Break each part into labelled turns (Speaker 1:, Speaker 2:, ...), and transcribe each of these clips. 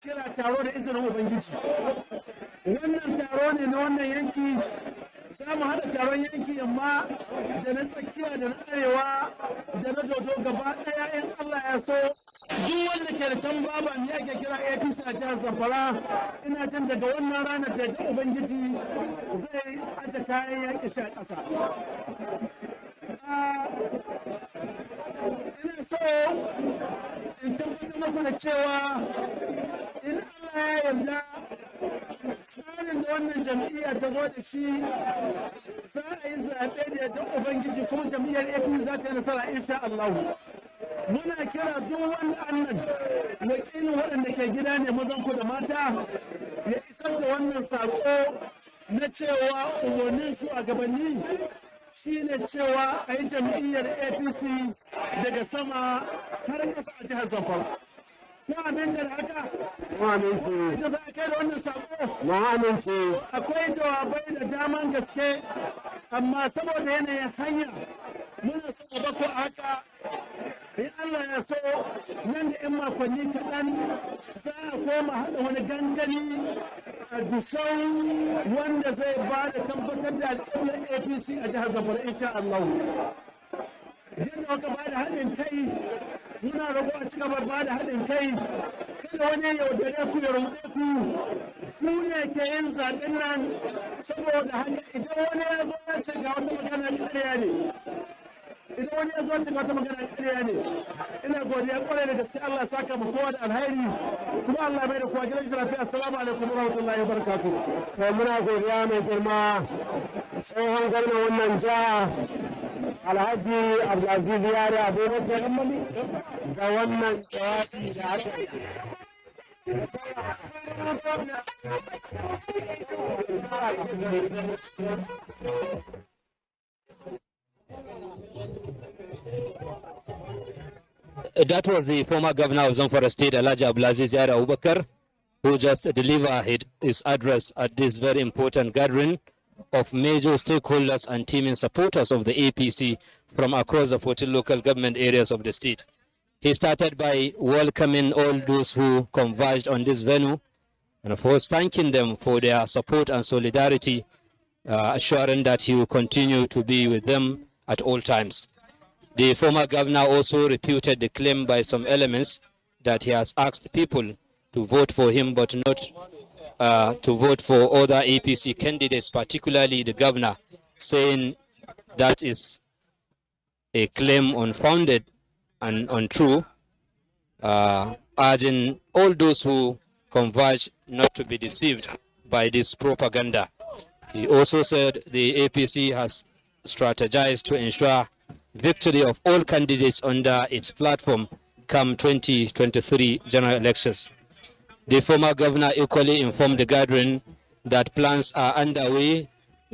Speaker 1: kira taro da izinin Ubangiji. Wannan taro ne na wannan yanki, za mu haɗa taron yanki yamma da na tsakiya da na arewa da na dodo gaba ɗaya in Allah ya so. Duk wanda ke da can baba ne ake kira APC a jihar Zamfara, ina jin daga wannan ranar da Ubangiji zai aje kayan yaƙi shi a ƙasa. Ina so in tabbatar muku da cewa in Allah ya yarda tsarin da wannan jam'iyya ta zo da shi za a yi zaɓe da yadda Ubangiji kuma jam'iyyar APC za ta yi nasara insha Allah. Muna kira duk wani annan wakilin waɗanda ke gida ne mazan ku da mata ya isar da wannan saƙo na cewa umarnin shugabanni shi ne cewa a yi jam'iyyar APC daga sama har ƙasa a jihar Zamfara. Ta amince da haka?
Speaker 2: Na amince.
Speaker 1: Ita za a kai da wannan saƙo?
Speaker 2: Na amince.
Speaker 1: Akwai jawabai da daman gaske, amma saboda yanayin hanya muna so a bako haka. In Allah ya so nan da 'yan makonni kaɗan za a koma haɗa wani gangami a Gusau wanda zai ba da tabbatar da alƙiblar APC a jihar Zamfara insha Allah. Yadda aka ba da haɗin kai muna roƙo a cigaba ba da haɗin kai kada wani yaudare ku ya ruɗe ku ne ke yin zaɓen nan saboda haka idan wani ya zo ya ce ga wata magana ƙarya ne. Idan wani ya zo ta wata magana ƙarya ne, ina godiya ƙwarai da gaske Allah saka mu kowa da alheri kuma Allah bai da kowa gidan lafiya. Assalamu alaikum warahmatullahi wabarakatuh.
Speaker 2: To muna godiya mai girma tsohon gwamnan wannan jiha Alhaji Abdulaziz Yari Abubakar da wannan jawabi da aka yi.
Speaker 3: That was the former governor of Zamfara State, Alhaji Abdulaziz Yari Abubakar, who just delivered his address at this very important gathering of major stakeholders and teaming supporters of the APC from across the 14 local government areas of the state. He started by welcoming all those who converged on this venue and of course thanking them for their support and solidarity, assuring that he will continue to be with them at all times. The former governor also refuted the claim by some elements that he has asked people to vote for him but not to vote for other APC candidates, particularly the governor, saying that is a claim unfounded and untrue, urging all those who converge not to be deceived by this propaganda. He also said the APC has strategized to ensure victory of all candidates under its platform come 2023 general elections. The former governor equally informed the gathering that plans are underway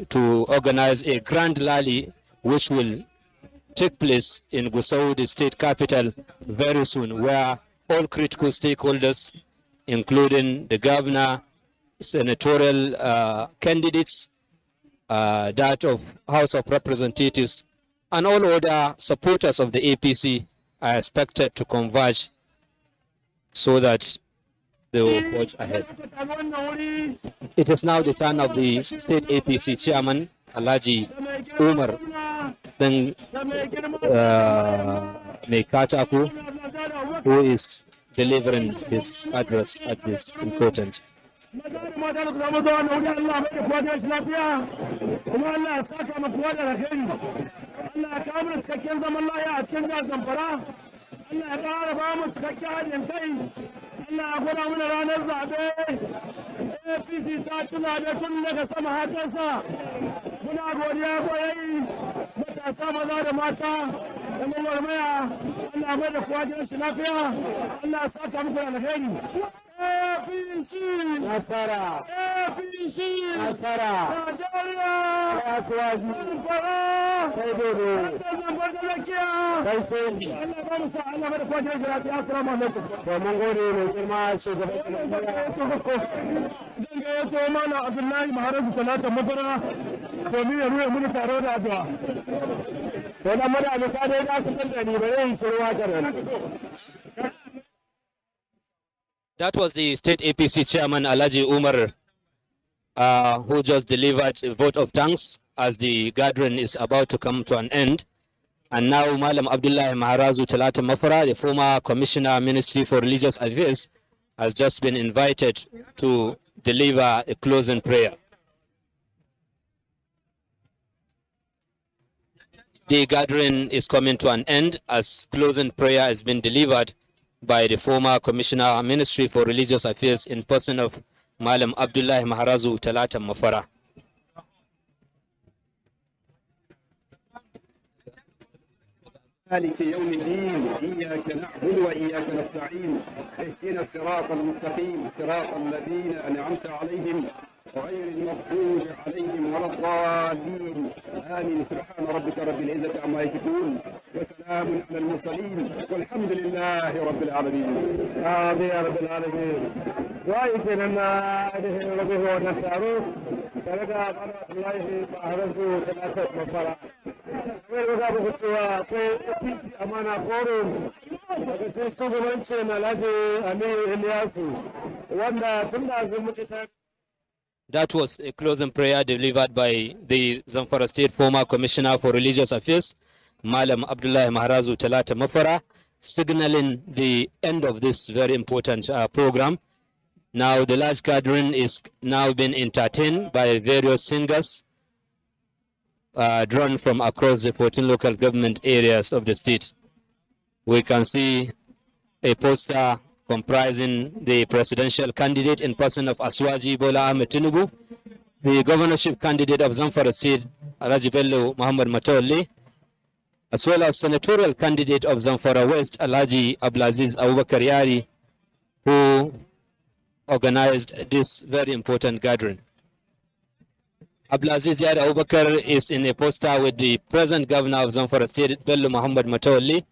Speaker 3: to organize a grand rally which will take place in Gusau, the state capital, very soon, where all critical stakeholders, including the governor, senatorial candidates, that of House of Representatives, and all other supporters of the APC are expected to converge so that they will forge ahead. It is now the turn of the state APC chairman, Alhaji Umar Mekataku, who is delivering his address at this important.
Speaker 1: Allah ya gwada mana ranar zaɓe. APC ta ci zaɓe tun daga sama har ƙasa. Muna godiya kwarai matasa maza da mata da mawarmaya. Allah ya gwada kowa gidan shi lafiya. Allah ya saka muku da alheri. APC
Speaker 2: Nasara.
Speaker 1: APC
Speaker 2: Nasara.
Speaker 1: Najeriya.
Speaker 2: Kasuwaji.
Speaker 1: Zamfara.
Speaker 2: Sai dodo.
Speaker 1: Zamfara da lafiya.
Speaker 2: Sai sai.
Speaker 1: Allah ba mu sa Allah ba da kowa gidan shi lafiya. Assalamu alaikum.
Speaker 2: To mun gode mai girma shugaban
Speaker 1: Zan ga yato mana Abdullahi Maharazu Talata Mabara domin ya ruwa muni taro da addu'a.
Speaker 2: to dan muna misali da su tantani bare yin shirwa kenan
Speaker 3: That was the state APC chairman, Alhaji Umar, who just delivered a vote of thanks as the gathering is about to come to an end. And now Malam Abdullah Maharazu Talata Mafara, the former Commissioner, Ministry for Religious Affairs, has just been invited to deliver a closing prayer. The gathering is coming to an end as closing prayer has been delivered by the former Commissioner, Ministry for Religious Affairs in person of Malam Abdullah Maharazu Talata Mafara.
Speaker 1: مالك يوم الدين إياك نعبد وإياك نستعين اهدنا الصراط المستقيم صراط الذين أنعمت عليهم غير المغضوب عليهم ولا الضالين آمين. سبحان ربك رب العزة عما يصفون وسلام على المرسلين والحمد لله رب العالمين.
Speaker 2: آمين يا رب العالمين. وإذن أنا ربه ونسأله فلقى الله فأهرزه ثلاثة مفرع وقال بخطوة في أمانة فورم وقال سوغمانشي نلاجي أمير إلياسو وانا تنبع زمتك.
Speaker 3: That was a closing prayer delivered by the Zamfara State former Commissioner for Religious Affairs, Malam Abdullah Maharazu Talata Mafara, signaling the end of this very important program. Now the large gathering is now being entertained by various singers drawn from across the 14 local government areas of the state. We can see a poster comprising the presidential candidate in person of Aswaji Bola Ahmed Tinubu, the governorship candidate of Zamfara State, Alhaji Bello Muhammad Matawalli, as well as senatorial candidate of Zamfara West, Alhaji Abdulaziz Abubakar Yari, who organized this very important gathering. Abdulaziz Yari Abubakar is in a poster with the present governor of Zamfara State, Bello Muhammad Matawalli,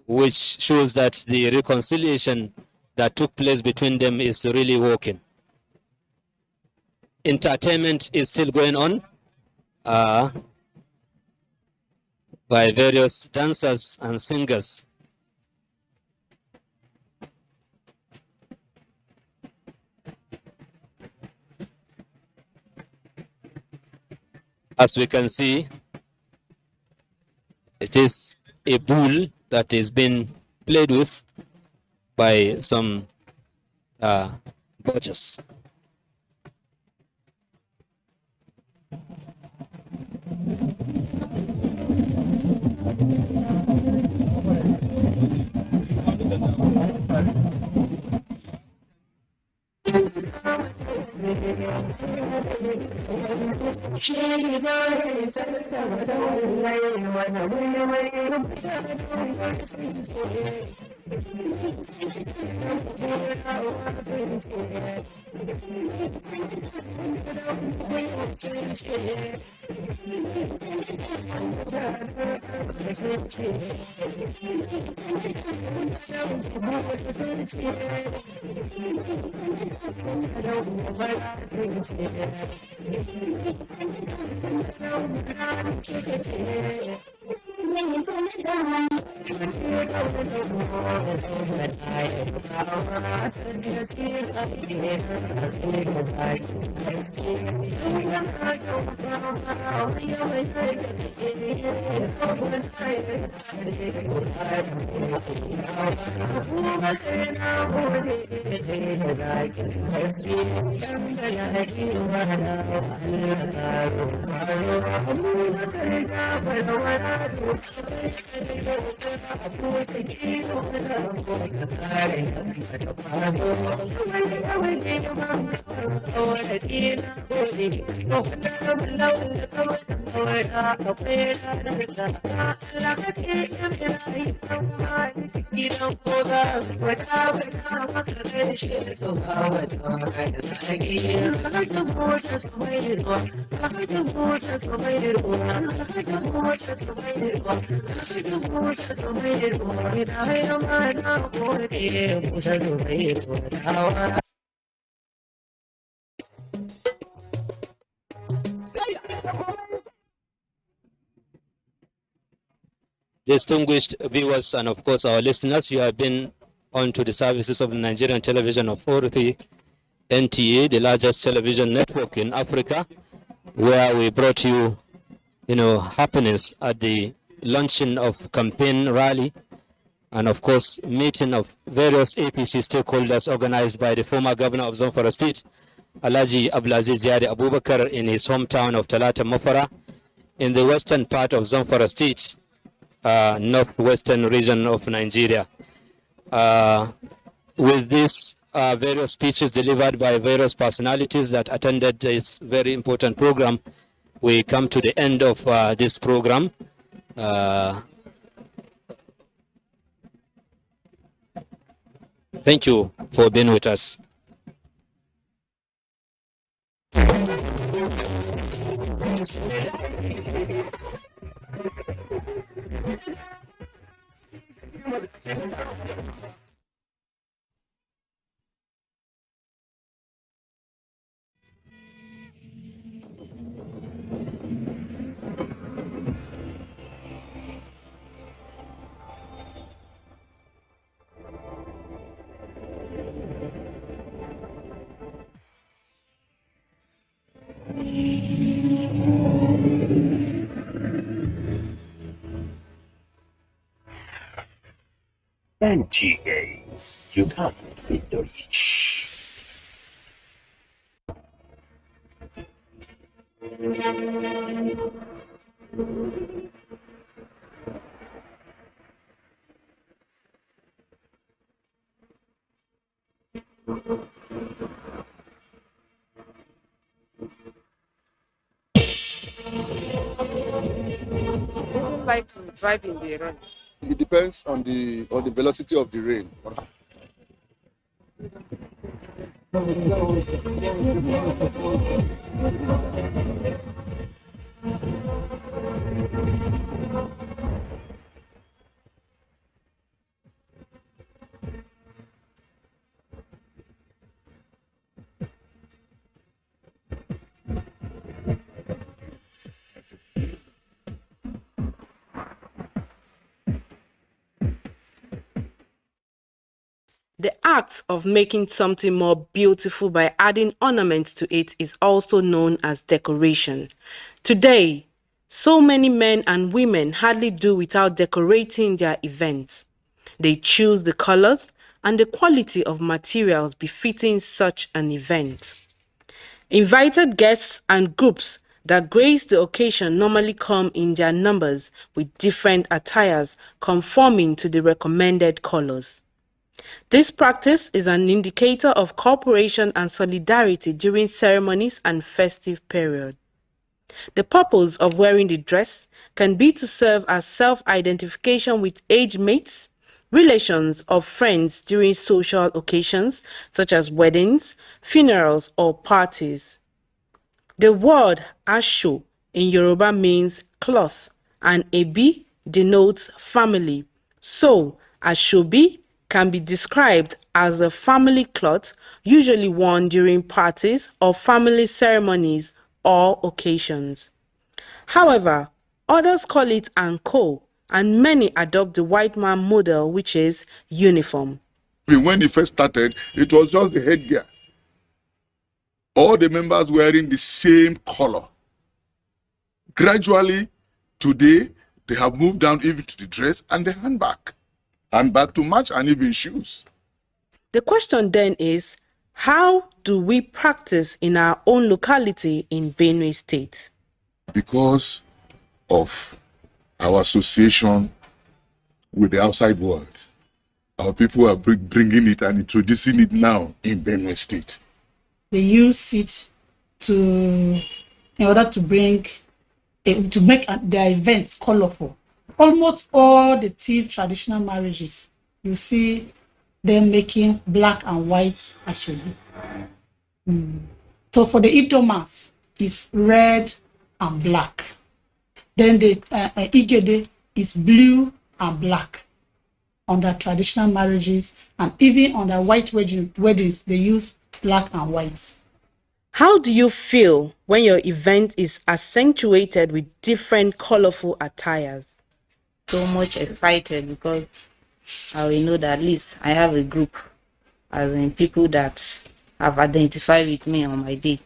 Speaker 3: which shows that the reconciliation that took place between them is really working. Entertainment is still going on by various dancers and singers. As we can see, it is a bull that is being played with by some butchers. Distinguished viewers and of course our listeners, you have been onto the services of the Nigerian Television Authority, NTA, the largest television network in Africa, where we brought you, happiness at the launching of campaign rally and, of course, meeting of various APC stakeholders organized by the former governor of Zamfara State, Alhaji Abdulaziz Yari Abubakar, in his hometown of Talata Mafara, in the western part of Zamfara State, northwestern region of Nigeria. With this various speeches delivered by various personalities that attended this very important program, we come to the end of this program. Thank you for being with us.
Speaker 4: NTA, you can't beat the rich.
Speaker 5: Like to drive in the rain.
Speaker 6: It depends on the velocity of the rain.
Speaker 5: The act of making something more beautiful by adding ornaments to it is also known as decoration. Today, so many men and women hardly do without decorating their events. They choose the colors and the quality of materials befitting such an event. Invited guests and groups that grace the occasion normally come in their numbers with different attires conforming to the recommended colors. This practice is an indicator of cooperation and solidarity during ceremonies and festive period. The purpose of wearing the dress can be to serve as self-identification with age mates, relations or friends during social occasions such as weddings, funerals or parties. The word Asho in Yoruba means cloth and Ebi denotes family. So, Ashobi can be described as a family cloth usually worn during parties or family ceremonies or occasions. However, others call it anko, and many adopt the white man model, which is uniform.
Speaker 6: When it first started, it was just the headgear. All the members wearing the same color. Gradually, today, they have moved down even to the dress and the handbag. Handbag to match and even shoes.
Speaker 5: The question then is, how do we practice in our own locality in Benue State?
Speaker 6: Because of our association with the outside world, our people are bringing it and introducing it now in Benue State.
Speaker 7: They use it in order to make their events colorful. Almost all the tea traditional marriages, you see them making black and white actually. So for the Igbo mass, it's red and black. Then the Igede is blue and black on the traditional marriages, and even on the white weddings, they use black and white.
Speaker 5: How do you feel when your event is accentuated with different colorful attires?
Speaker 8: So much excited because I will know that at least I have a group, as in people that have identified with me on my day.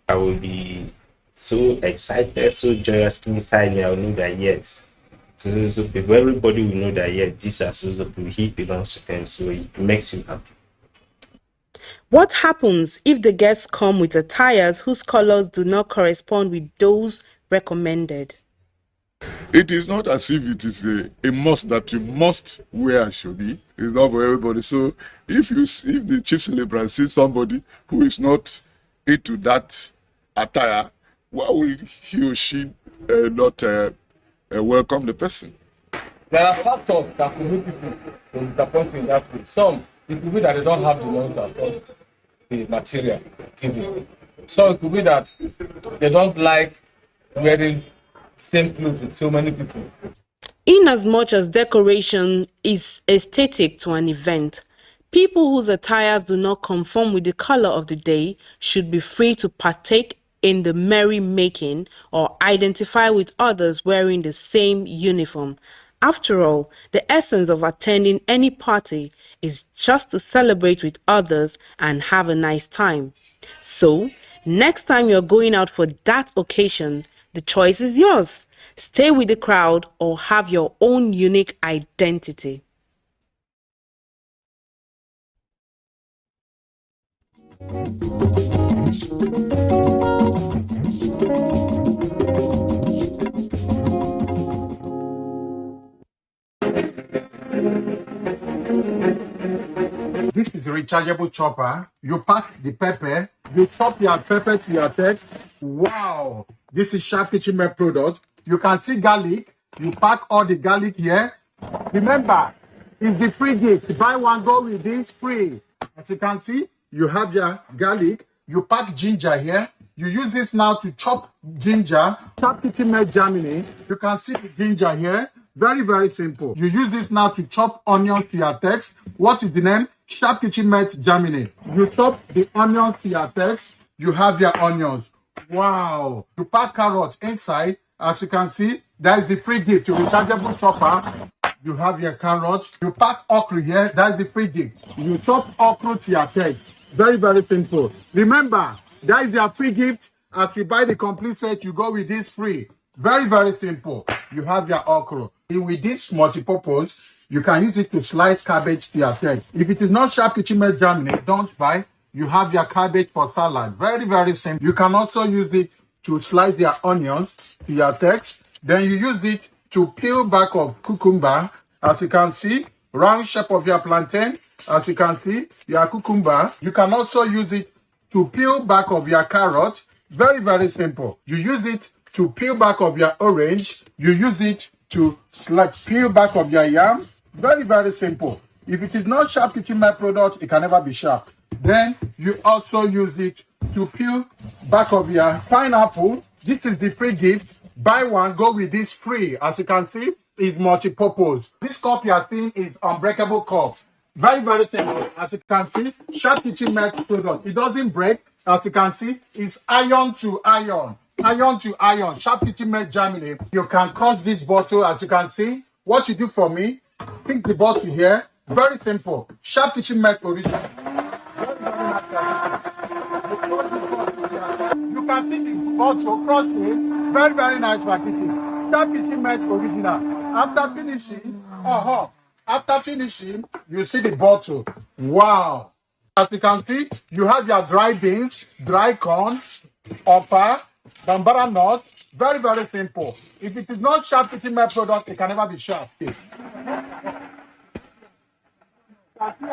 Speaker 9: I will be so excited, so joyous inside me. I will know that yes, so people, everybody will know that yes, these are so people. He belongs to them, so it makes you happy.
Speaker 5: What happens if the guests come with attires whose colors do not correspond with those recommended?
Speaker 6: It is not as if it is a must that you must wear shobi. It's not for everybody. So if the chief celebrant sees somebody who is not into that attire, why will he or she not welcome the person?
Speaker 2: There are factors that could make people to disappoint in that way. Some, it could be that they don't have the money to afford the material, TV. So it could be that they don't like wearing same clothes with so many people.
Speaker 5: In as much as decoration is aesthetic to an event, people whose attires do not conform with the color of the day should be free to partake in the merrymaking or identify with others wearing the same uniform. After all, the essence of attending any party is just to celebrate with others and have a nice time. So, next time you're going out for that occasion, the choice is yours. Stay with the crowd or have your own unique identity.
Speaker 10: This is a rechargeable chopper. You pack the pepper, you chop your pepper to your taste. Wow! This is Sharp Kitchen Made product. You can see garlic. You pack all the garlic here. Remember, it's the free gift. Buy one, go with this free. As you can see, you have your garlic. You pack ginger here. You use this now to chop ginger. Sharp Kitchen Made Germany. You can see the ginger here. Very, very simple. You use this now to chop onions to your text. What is the name? Sharp Kitchen Made Germany. You chop the onions to your text. You have your onions. Wow. You pack carrots inside. As you can see, that is the free gift. Your rechargeable chopper. You have your carrots. You pack okra here. That's the free gift. You chop okra to your text. Very, very simple. Remember, that is your free gift. As you buy the complete set, you go with this free. Very, very simple. You have your okra. With this multi-purpose, you can use it to slice cabbage to your text. If it is not Sharp Kitchen Made Germany, don't buy. You have your cabbage for salad. Very, very simple. You can also use it to slice your onions to your text. Then you use it to peel back of cucumber. As you can see, round shape of your plantain. As you can see, your cucumber. You can also use it to peel back of your carrot. Very, very simple. You use it to peel back of your orange. You use it to peel back of your yam. Very, very simple. If it is not Sharp Kitchen Made product, it can never be sharp. Then you also use it to peel back of your pineapple. This is the free gift. Buy one, go with this free. As you can see, it's multi-purpose. This cup you are seeing is unbreakable cup. Very, very simple. As you can see, Sharp Kitchen Made product. It doesn't break. As you can see, it's iron to iron. Iron to iron. Sharp Kitchen Made Germany. You can crush this bottle. As you can see, what you do for me, fix the bottle here. Very simple. Sharp Kitchen Made original. Very, very nice. You can see the bottle, crush it. Very, very nice packaging. Sharp Kitchen Made original. After finishing, you see the bottle. Wow. As you can see, you have your dry beans, dry corn, upper, bambara nut. Very, very simple. If it is not Sharp Kitchen Made product, it can never be sharp. Yes. You can see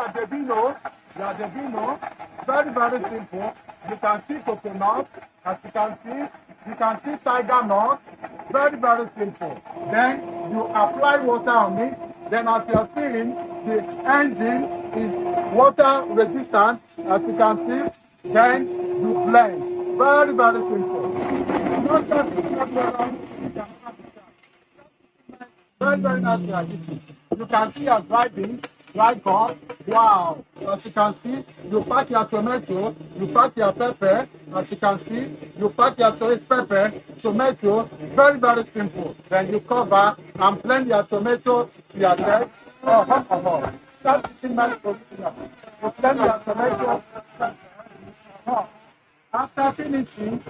Speaker 10: your debino, very, very simple. You can see coconut, as you can see tiger nut, very, very simple. Then you apply water on it. Then as you are seeing, the engine is water resistant, as you can see. Then you blend. Very, very simple. Not just very, very nice. You can see your dry beans, dry corn. Wow. As you can see, you pack your tomato, you pack your pepper. As you can see, you pack your pepper, tomato. Very, very simple. Then you cover and blend your tomato to your text. Sharp kitchen melt original. You blend your tomato. After finishing,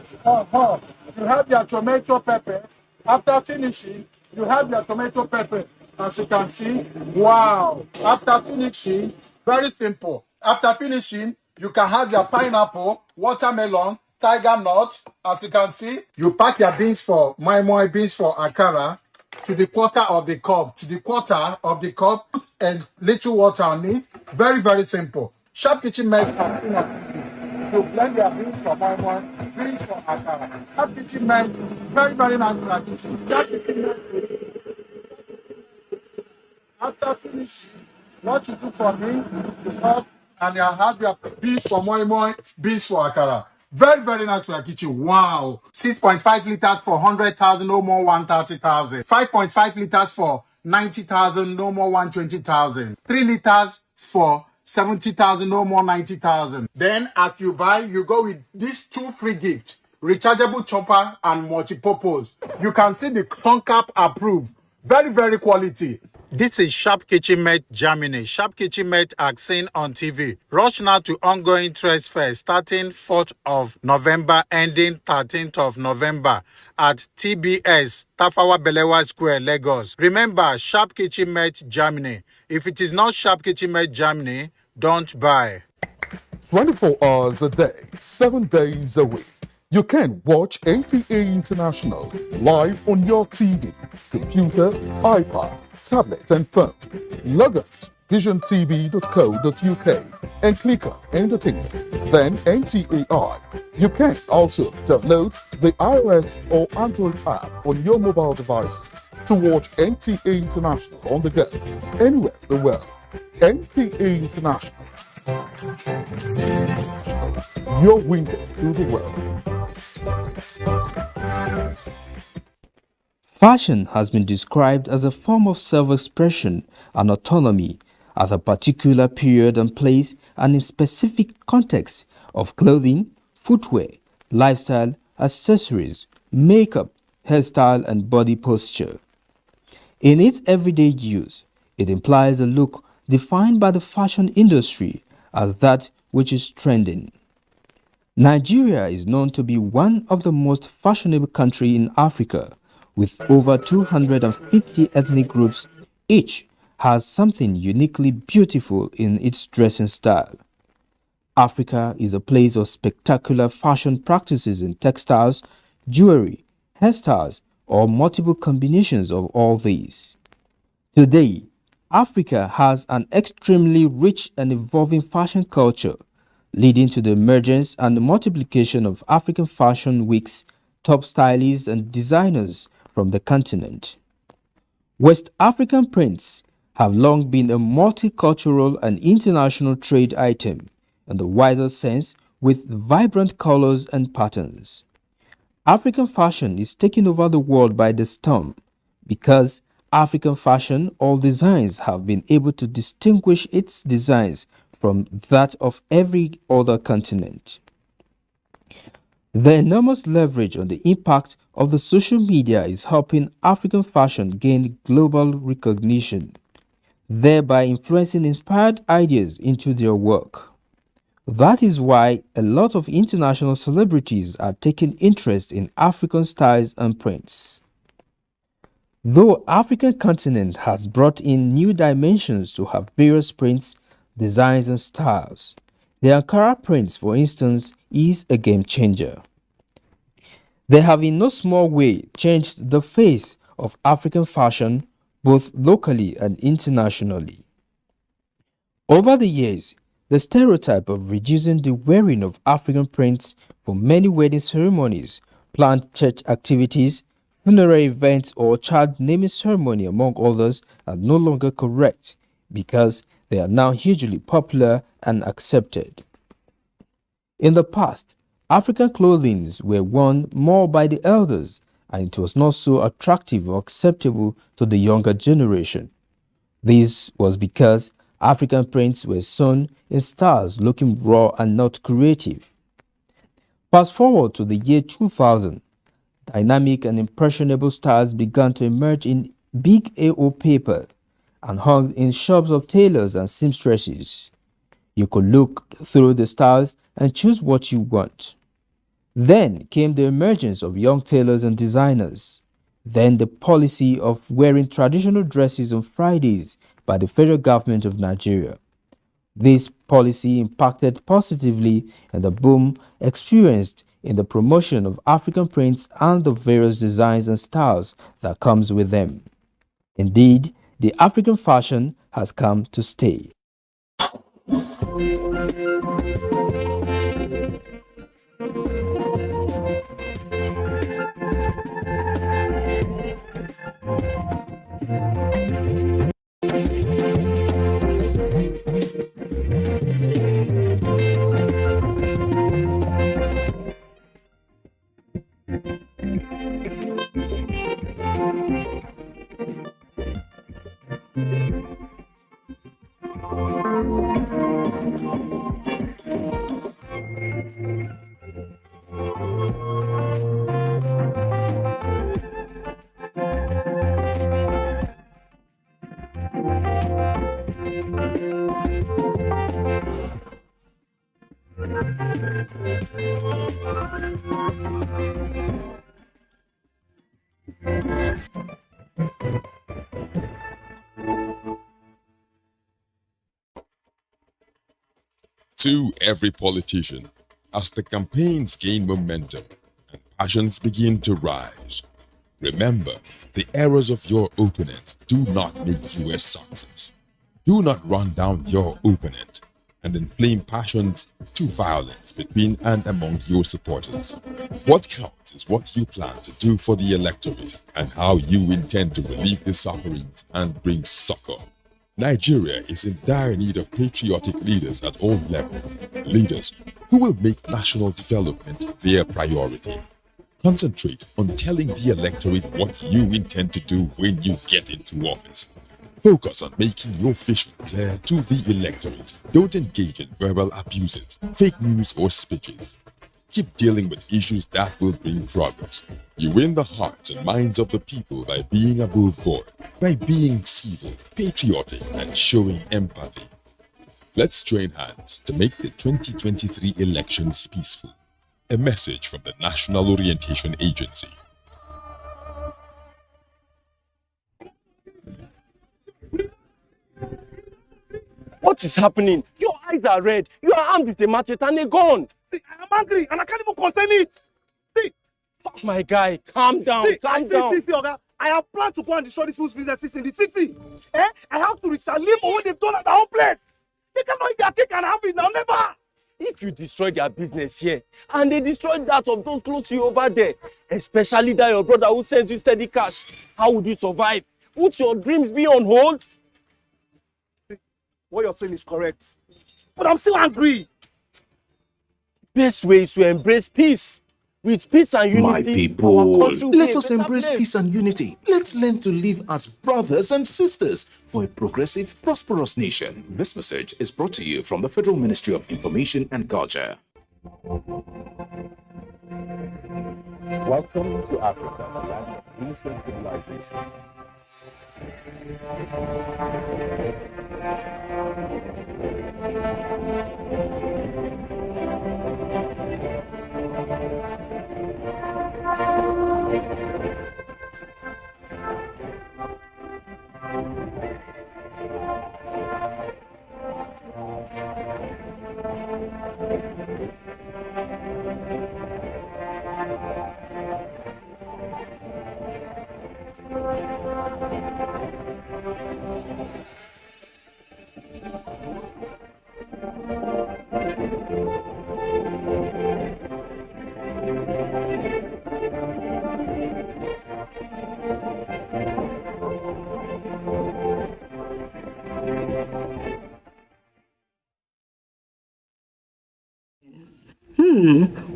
Speaker 10: you have your tomato pepper. After finishing, you have your tomato pepper. As you can see, wow. After finishing, very simple. After finishing, you can have your pineapple, watermelon, tiger nut. As you can see, you pack your beans for moi beans for akara to the quarter of the cup, and little water on it. Very, very simple. Sharp kitchen melt. You blend your beans for moi, beans for akara. Sharp kitchen melt. Very, very nice for our kitchen. Sharp kitchen melt. After finishing, what you do for me, you cut and you have your beans for moi, beans for akara. Very, very nice for your kitchen. Wow. 6.5 liters for 100,000, no more 130,000. 5.5 liters for 90,000, no more 120,000. 3 liters for 70,000, no more 90,000. Then as you buy, you go with these two free gifts. Rechargeable chopper and multi-purpose. You can see the sun cap approved. Very, very quality. This is Sharp Kitchen Mate Germany. Sharp Kitchen Mate are seen on TV. Rush now to ongoing trade fair starting 4th of November, ending 13th of November at TBS, Tafawa Balewa Square, Lagos. Remember, Sharp Kitchen Mate Germany. If it is not Sharp Kitchen Mate Germany, don't buy.
Speaker 6: 24 hours a day, 7 days a week. You can watch NTA International live on your TV, computer, iPad, tablet and phone. Log on to visiontv.co.uk and click on Entertainment, then NTAI. You can also download the iOS or Android app on your mobile devices to watch NTA International on the go, anywhere in the world. NTA International. Your window to the world.
Speaker 11: Fashion has been described as a form of self-expression and autonomy at a particular period and place and in specific contexts of clothing, footwear, lifestyle, accessories, makeup, hairstyle, and body posture. In its everyday use, it implies a look defined by the fashion industry as that which is trending. Nigeria is known to be one of the most fashionable countries in Africa, with over 250 ethnic groups. Each has something uniquely beautiful in its dressing style. Africa is a place of spectacular fashion practices in textiles, jewelry, hairstyles, or multiple combinations of all these. Today, Africa has an extremely rich and evolving fashion culture, leading to the emergence and multiplication of African fashion weeks, top stylists and designers from the continent. West African prints have long been a multicultural and international trade item in the wider sense, with vibrant colors and patterns. African fashion is taking over the world by the storm because African fashion or designs have been able to distinguish its designs from that of every other continent. The enormous leverage on the impact of the social media is helping African fashion gain global recognition, thereby influencing inspired ideas into their work. That is why a lot of international celebrities are taking interest in African styles and prints. Though African continent has brought in new dimensions to have various prints, designs and styles, the Ankara prints, for instance, is a game changer. They have in no small way changed the face of African fashion both locally and internationally. Over the years, the stereotype of reducing the wearing of African prints for many wedding ceremonies, planned church activities, funeral events or child naming ceremony among others are no longer correct because they are now hugely popular and accepted. In the past, African clothing were worn more by the elders and it was not so attractive or acceptable to the younger generation. This was because African prints were sewn in styles looking raw and not creative. Fast forward to the year 2000, dynamic and impressionable styles began to emerge in big AO paper and hung in shops of tailors and seamstresses. You could look through the styles and choose what you want. Then came the emergence of young tailors and designers. Then the policy of wearing traditional dresses on Fridays by the federal government of Nigeria. This policy impacted positively in the boom experienced in the promotion of African prints and the various designs and styles that comes with them. Indeed, the African fashion has come to stay.
Speaker 12: To every politician, as the campaigns gain momentum and passions begin to rise, remember, the errors of your opponents do not make you a success. Do not run down your opponent and inflame passions to violence between and among your supporters. What counts is what you plan to do for the electorate and how you intend to relieve the sufferings and bring succor. Nigeria is in dire need of patriotic leaders at all levels, leaders who will make national development their priority. Concentrate on telling the electorate what you intend to do when you get into office. Focus on making your vision clear to the electorate. Don't engage in verbal abuses, fake news or speeches. Keep dealing with issues that will bring progress. You win the hearts and minds of the people by being above board, by being civil, patriotic, and showing empathy. Let's join hands to make the 2023 elections peaceful. A message from the National Orientation Agency.
Speaker 13: What is happening? Your eyes are red. You are armed with a machete and a gun.
Speaker 1: See, I'm angry and I can't even contain it. See.
Speaker 13: Oh, my guy, calm down, calm down.
Speaker 1: See, Oga, I have planned to go and destroy these people's businesses in the city. I have to retaliate for what they've done at their own place. They cannot eat their cake and have it now, never.
Speaker 13: If you destroy their business here, and they destroy that of those close to you over there, especially that your brother who sends you steady cash, how would you survive? Would your dreams be on hold?
Speaker 1: See, what you're saying is correct. But I'm still angry.
Speaker 13: Best way is to embrace peace. With peace and unity,
Speaker 4: My people, let us embrace peace and unity. Let's learn to live as brothers and sisters for a progressive, prosperous nation. This message is brought to you from the Federal Ministry of Information and Culture.
Speaker 14: Welcome to Africa, the land of ancient civilization.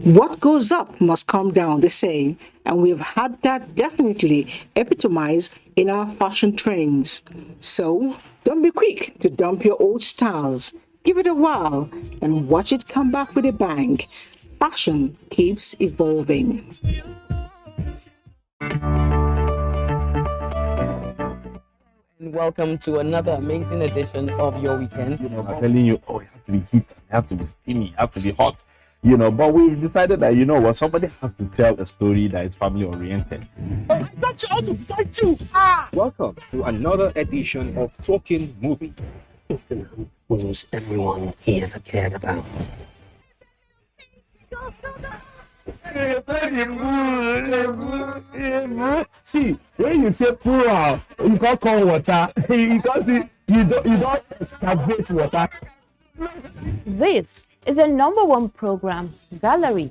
Speaker 15: What goes up must come down, they say, and we've had that definitely epitomized in our fashion trends. So don't be quick to dump your old styles. Give it a while and watch it come back with a bang. Fashion keeps evolving.
Speaker 16: welcome to another amazing edition of Your Weekend.
Speaker 14: I'm telling you, oh, it has to be heat, it has to be steamy, it has to be hot. But we've decided that, somebody has to tell a story that is family oriented.
Speaker 17: I got you all to fight you. Welcome to another edition of Talking Movie. Who's everyone here cared about?
Speaker 2: See, when you say pour out, you can't call water. You don't excavate water.
Speaker 18: This is a #1 program, Gallery.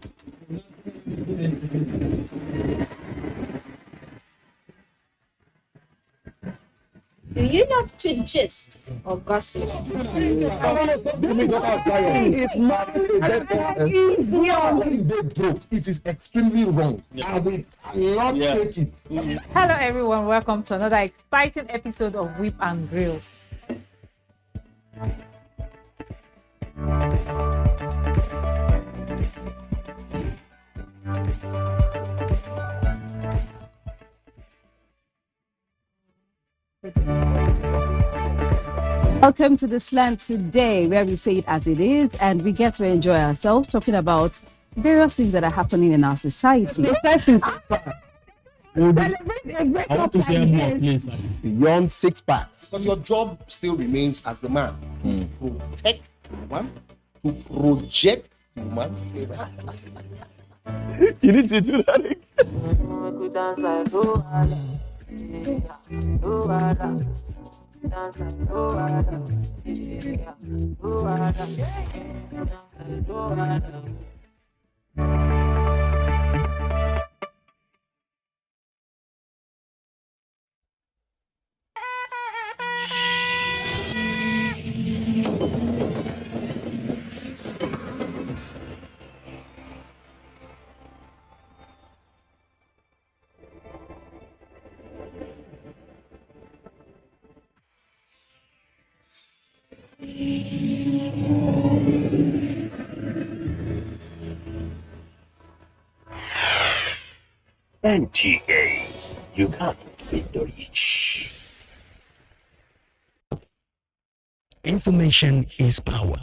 Speaker 19: Do you love to gist or gossip?
Speaker 14: It's not it is extremely wrong. And we cannot take it.
Speaker 20: Hello everyone, welcome to another exciting episode of Whip and Grill. Welcome to the slant today, where we say it as it is and we get to enjoy ourselves talking about various things that are happening in our society.
Speaker 14: Beyond 6 packs.
Speaker 21: Because your job still remains as the man to protect the woman, to project the woman.
Speaker 14: You need to do that again.
Speaker 17: NTA, you can't beat the rich. Information is power.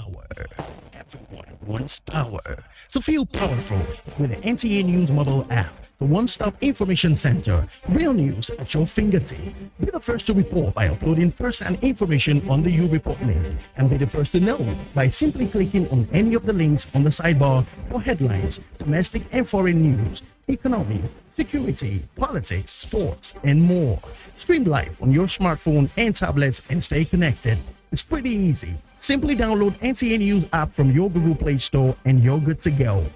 Speaker 17: Everyone wants power. So feel powerful with the NTA News mobile app, the one-stop information center. Real news at your fingertip. Be the first to report by uploading first-hand information on the U Report link, and be the first to know by simply clicking on any of the links on the sidebar for headlines, domestic and foreign news, economy, security, politics, sports, and more. Stream live on your smartphone and tablets and stay connected. It's pretty easy. Simply download NTA News app from your Google Play Store and you're good to go.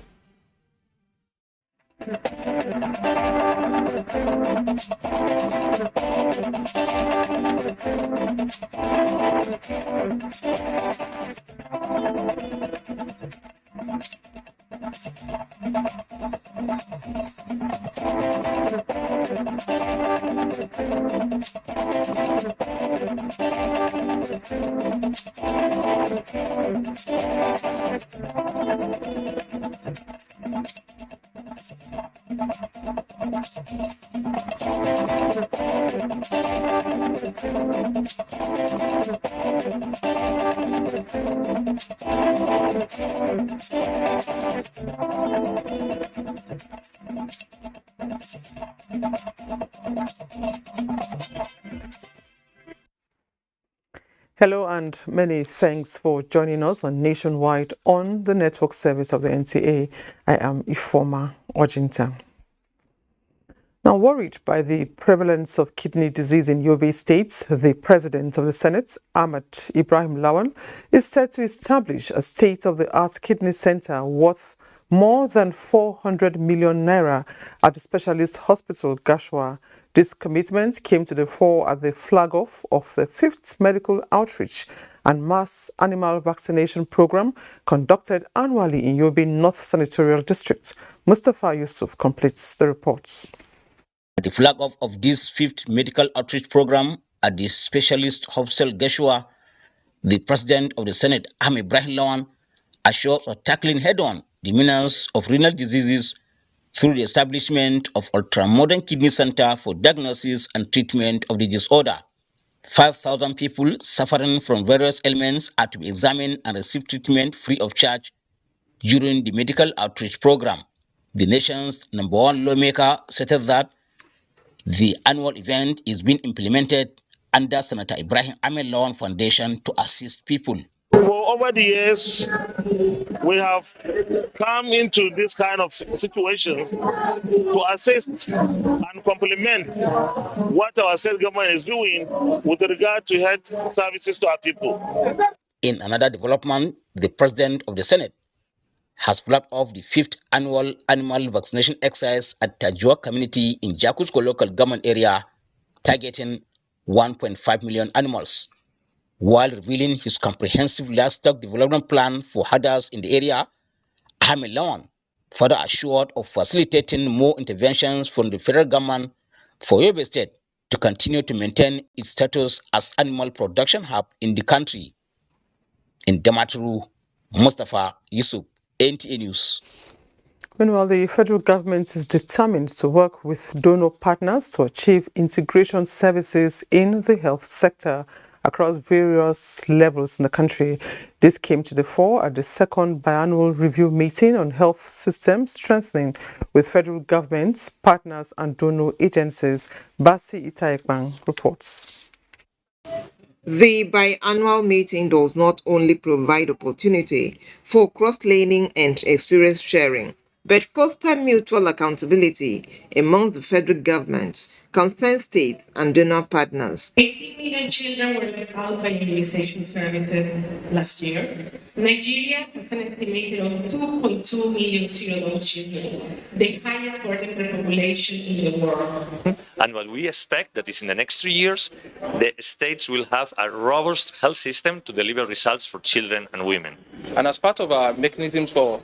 Speaker 22: Hello and many thanks for joining us on Nationwide on the network service of the NTA. I am Ifoma Ojinta. Now, worried by the prevalence of kidney disease in Yobe State, the President of the Senate, Ahmed Ibrahim Lawan, is set to establish a state-of-the-art kidney center worth more than 400 million naira at the specialist hospital Gashua. This commitment came to the fore at the flag-off of the 5th Medical Outreach and Mass Animal Vaccination Program conducted annually in Yobe North Senatorial District. Mustafa Yusuf completes the report.
Speaker 23: At the flag-off of this 5th Medical Outreach Program at the Specialist Hospital Gashua, the President of the Senate, Ahmed Ibrahim Lawan, assures of tackling head-on the menace of renal diseases through the establishment of ultra-modern kidney center for diagnosis and treatment of the disorder. 5,000 people suffering from various ailments are to be examined and receive treatment free of charge during the medical outreach program. The nation's #1 lawmaker stated that the annual event is being implemented under Senator Ibrahim Ahmed Lawan Foundation to assist people.
Speaker 1: Well, over the years, we have come into this kind of situations to assist and complement what our state government is doing with regard to health services to our people.
Speaker 23: In another development, the President of the Senate has flagged off the 5th annual animal vaccination exercise at Tajua community in Jakusko local government area, targeting 1.5 million animals. While revealing his comprehensive livestock development plan for herders in the area, Ahmed Lawan further assured of facilitating more interventions from the federal government for Yobe State to continue to maintain its status as animal production hub in the country. In Damaturu, Mustafa Yusuf, NTA News.
Speaker 22: Meanwhile, the federal government is determined to work with donor partners to achieve integration services in the health sector across various levels in the country. This came to the fore at the second biannual review meeting on health systems strengthening with federal government, partners and donor agencies. Basi Itaekbang reports.
Speaker 3: The biannual meeting does not only provide opportunity for cross-learning and experience sharing, but foster mutual accountability among the federal government, concerned states and donor partners.
Speaker 7: 18 million children were left out by immunization services last year. Nigeria has an estimated of 2.2 million serial children, the highest birth population in the world.
Speaker 8: And what we expect that is in the next 3 years, the states will have a robust health system to deliver results for children and women.
Speaker 24: And as part of our mechanisms for,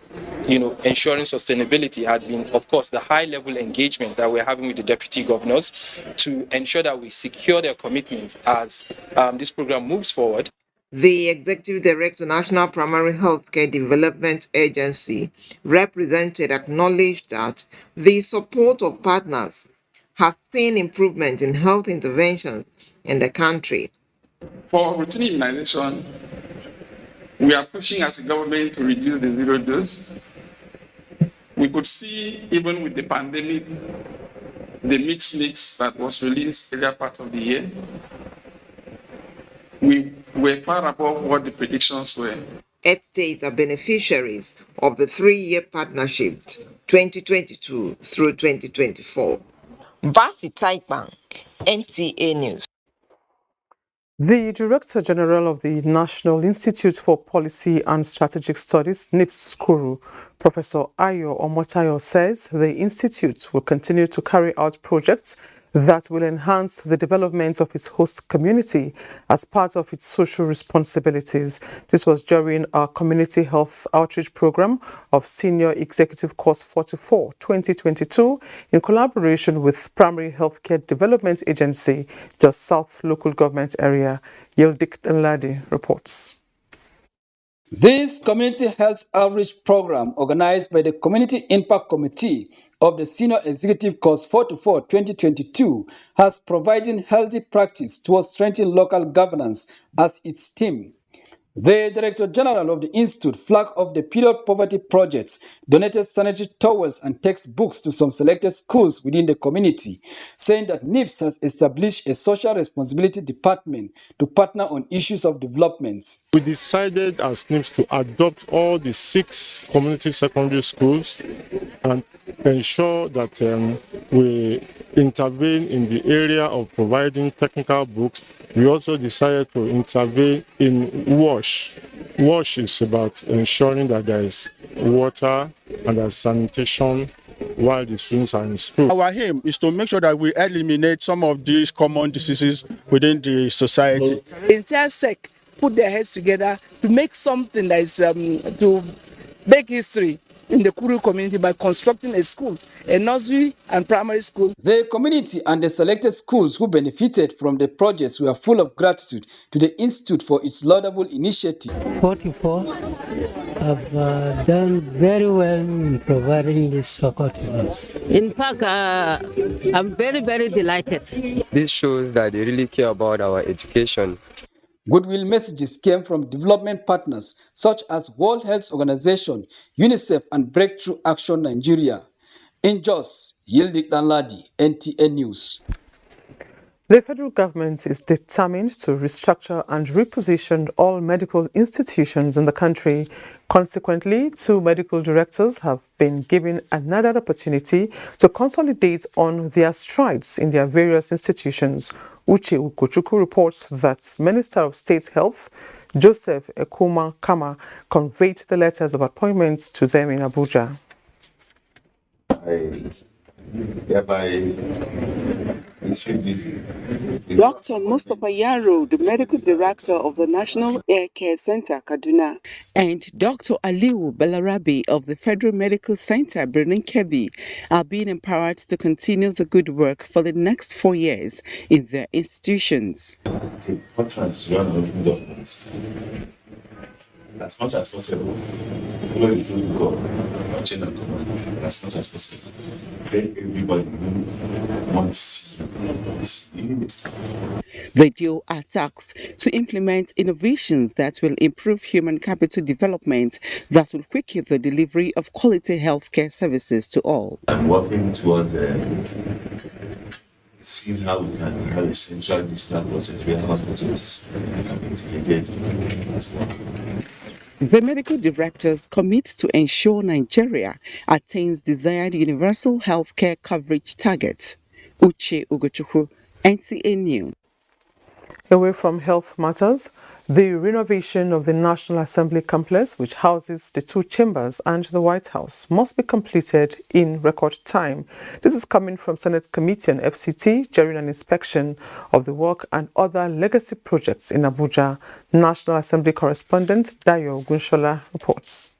Speaker 24: ensuring sustainability had been, of course, the high-level engagement that we're having with the deputy governors to ensure that we secure their commitment as this program moves forward.
Speaker 3: The Executive Director, National Primary Healthcare Development Agency, represented acknowledged that the support of partners has seen improvement in health interventions in the country.
Speaker 25: For routine immunization, we are pushing as a government to reduce the zero dose. We could see, even with the pandemic, the mixed mix that was released earlier part of the year, we were far above what the predictions were.
Speaker 3: 8 states are beneficiaries of the 3-year partnership 2022 through 2024. Basi Taipang, NTA News.
Speaker 22: The Director General of the National Institute for Policy and Strategic Studies, NIPS Kuru, Professor Ayo Omotayo, says the institute will continue to carry out projects that will enhance the development of its host community as part of its social responsibilities. This was during our community health outreach program of Senior Executive Course 44 2022 in collaboration with Primary Healthcare Development Agency, Jos South Local Government Area. Yildik Nladi reports.
Speaker 26: This community health outreach program, organized by the Community Impact Committee of the Senior Executive Course 44 2022, has provided healthy practice towards strengthening local governance as its theme. The Director General of the Institute flagged off the period poverty projects, donated sanitary towels and textbooks to some selected schools within the community, saying that NIPS has established a social responsibility department to partner on issues of development.
Speaker 27: We decided as NIPS to adopt all the 6 community secondary schools and ensure that we intervene in the area of providing technical books. We also decided to intervene in WASH. WASH is about ensuring that there is water and there's sanitation while the students are in school.
Speaker 28: Our aim is to make sure that we eliminate some of these common diseases within the society.
Speaker 29: The entire sect put their heads together to make something that is to make history
Speaker 4: in the Kuru community by constructing a school, a nursery and primary school.
Speaker 26: The community and the selected schools who benefited from the projects were full of gratitude to the Institute for its laudable initiative.
Speaker 5: 44 have done very well in providing this support to us.
Speaker 6: In fact, I'm very, very delighted.
Speaker 9: This shows that they really care about our education.
Speaker 26: Goodwill messages came from development partners such as World Health Organization, UNICEF, and Breakthrough Action Nigeria. In Jos, Yildik Danladi, NTA News.
Speaker 22: The federal government is determined to restructure and reposition all medical institutions in the country. Consequently, 2 medical directors have been given another opportunity to consolidate on their strides in their various institutions. Uche Ugochukwu reports that Minister of State Health, Joseph Ekuma Kama, conveyed the letters of appointment to them in Abuja.
Speaker 10: Dr. Mustafa Yaro, the medical director of the National Air Care Center, Kaduna, and Dr. Aliu Belarabi of the Federal Medical Center, Birnin Kebbi, are being empowered to continue the good work for the next 4 years in their institutions.
Speaker 14: The importance to run open documents as much as possible. Follow the protocol, chain of command as much as possible. Then everybody who wants to see this.
Speaker 10: The DO are tasked to implement innovations that will improve human capital development that will quicken the delivery of quality healthcare services to all.
Speaker 14: I'm working towards seeing how we can have a central digital process where hospitals can be integrated as well.
Speaker 10: The medical directors commit to ensure Nigeria attains desired universal healthcare coverage targets. Uche Ugochukwu, NTA News.
Speaker 22: Away from health matters, the renovation of the National Assembly complex, which houses the 2 chambers and the White House, must be completed in record time. This is coming from Senate Committee on FCT during an inspection of the work and other legacy projects in Abuja. National Assembly correspondent Dayo Gunshola reports.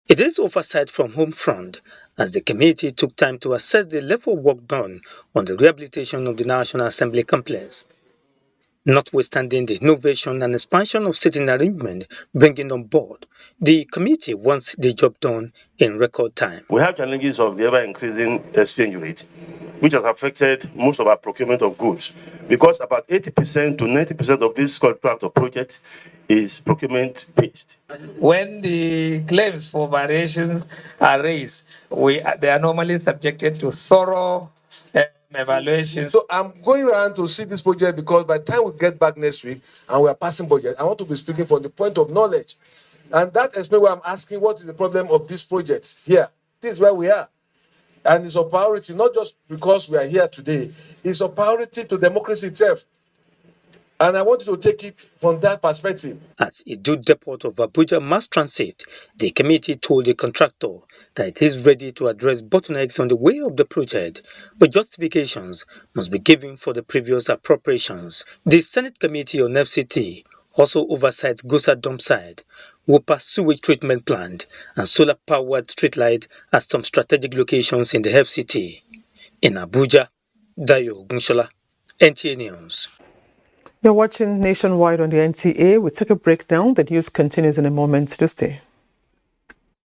Speaker 11: It is oversight from home front as the committee took time to assess the level of work done on the rehabilitation of the National Assembly complex. Notwithstanding the innovation and expansion of sitting arrangement bringing on board, the committee wants the job done in record time.
Speaker 12: We have challenges of the ever-increasing exchange rate, which has affected most of our procurement of goods, because about 80% to 90% of this contract or project is procurement-based.
Speaker 13: When the claims for variations are raised, they are normally subjected to thorough evaluations.
Speaker 29: So I'm going around to see this project because by the time we get back next week and we are passing budget, I want to be speaking from the point of knowledge. And that is why I'm asking what is the problem of this project here. This is where we are. And it's a priority, not just because we are here today. It's a priority to democracy itself. And I want you to take it from that perspective.
Speaker 11: At Idu Depot of Abuja Mass Transit, the committee told the contractor that it is ready to address bottlenecks on the way of the project, but justifications must be given for the previous appropriations. The Senate Committee on FCT also oversights Gosa dump site, Whopper sewage treatment plant, and solar-powered streetlight at some strategic locations in the FCT. In Abuja, Dayo Gunshola, NTA News.
Speaker 22: You're watching Nationwide on the NTA. We take a break now. The news continues in a moment. To stay.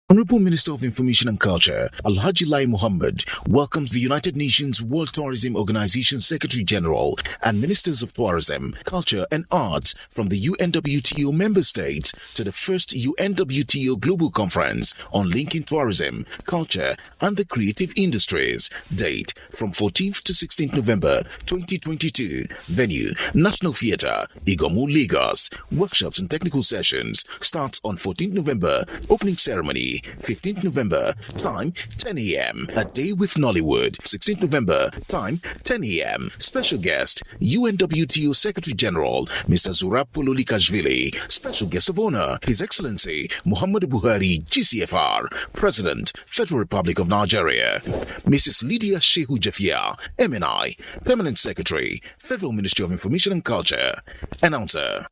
Speaker 17: Honorable Minister of Information and Culture, Alhaji Lai Mohammed, welcomes the United Nations World Tourism Organization Secretary General and Ministers of Tourism, Culture and Arts from the UNWTO member states to the first UNWTO Global Conference on Linking Tourism, Culture and the Creative Industries. Date from 14th to 16th November 2022. Venue, National Theatre, Igomu, Lagos. Workshops and technical sessions starts on 14th November. Opening ceremony 15th November, time 10 a.m. A day with Nollywood, 16th November, time 10 a.m. Special guest, UNWTO Secretary General, Mr. Zurab Pololikashvili. Special guest of honor, His Excellency Muhammadu Buhari, GCFR, President, Federal Republic of Nigeria. Mrs. Lydia Shehu Jafia, MNI, Permanent Secretary, Federal Ministry of Information and Culture. Announcer.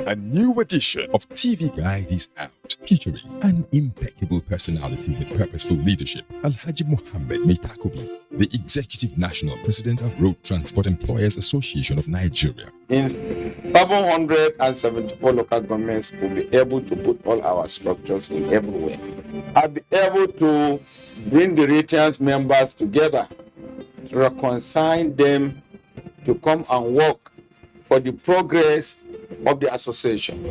Speaker 1: A new edition of TV Guide is out, featuring an impeccable personality with purposeful leadership. Alhaji Mohammed Meitakobi, the Executive National President of Road Transport Employers Association of Nigeria.
Speaker 2: In 774 local governments, will be able to put all our structures in everywhere. I'll be able to bring the Retians members together, to reconcile them, to come and work for the progress of the association.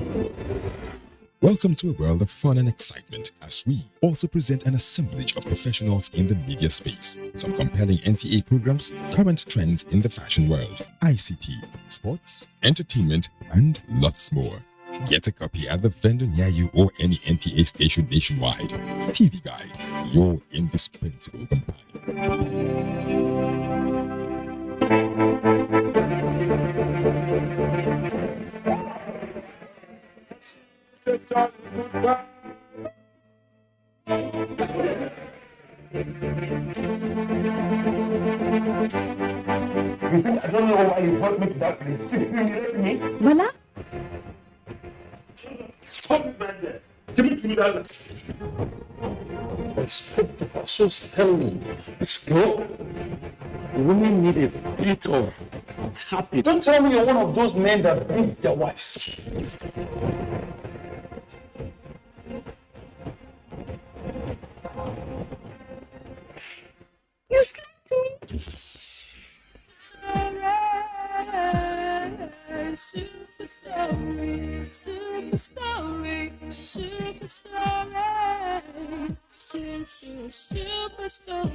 Speaker 1: Welcome to a world of fun and excitement as we also present an assemblage of professionals in the media space. Some compelling NTA programs, current trends in the fashion world, ICT, sports, entertainment, and lots more. Get a copy at the vendor near you or any NTA station nationwide. TV Guide, your indispensable companion.
Speaker 15: You think I don't know why you brought me to that place? You humiliate me?
Speaker 16: Voila.
Speaker 15: Hold it back there. Give it to me that. I spoke to her, so tell me. Look, women need a bit of tapping. Don't tell me you're one of those men that beat their wives.
Speaker 16: You slapped me. Super story, super story, super story, super story.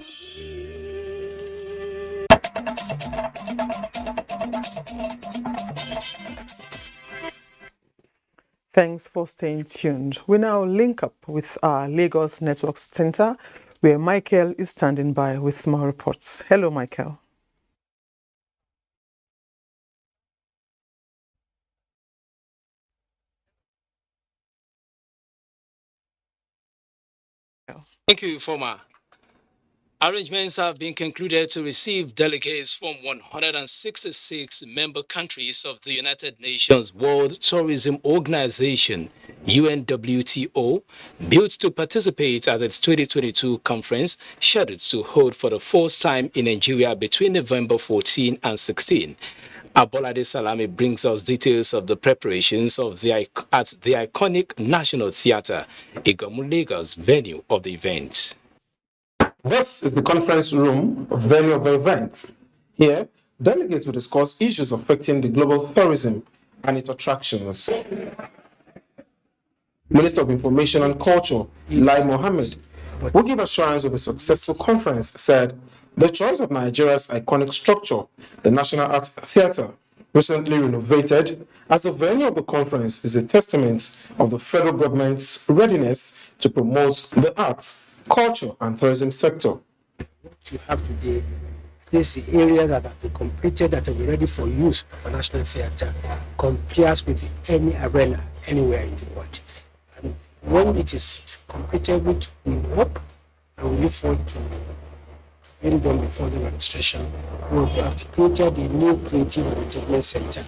Speaker 22: Thanks for staying tuned. We now link up with our Lagos Network Center, where Michael is standing by with more reports. Hello, Michael.
Speaker 18: Thank you, Former. Arrangements have been concluded to receive delegates from 166 member countries of the United Nations World Tourism Organization, UNWTO, built to participate at its 2022 conference, scheduled to hold for the first time in Nigeria between November 14 and 16. Abolade Salami brings us details of the preparations of at the iconic National Theatre, Igomu Lagos, venue of the event.
Speaker 2: This is the conference room venue of the event. Here, delegates will discuss issues affecting the global tourism and its attractions. Minister of Information and Culture, Lai Mohammed, who gave assurance of a successful conference, said the choice of Nigeria's iconic structure, the National Arts Theatre, recently renovated as the venue of the conference, is a testament of the federal government's readiness to promote the arts, culture and tourism sector.
Speaker 19: What you have today is the area that have been completed that will be ready for use for National Theatre compares with any arena anywhere in the world. And when it is completed, which we hope and we look forward to getting done before the registration, we have created a new creative and entertainment center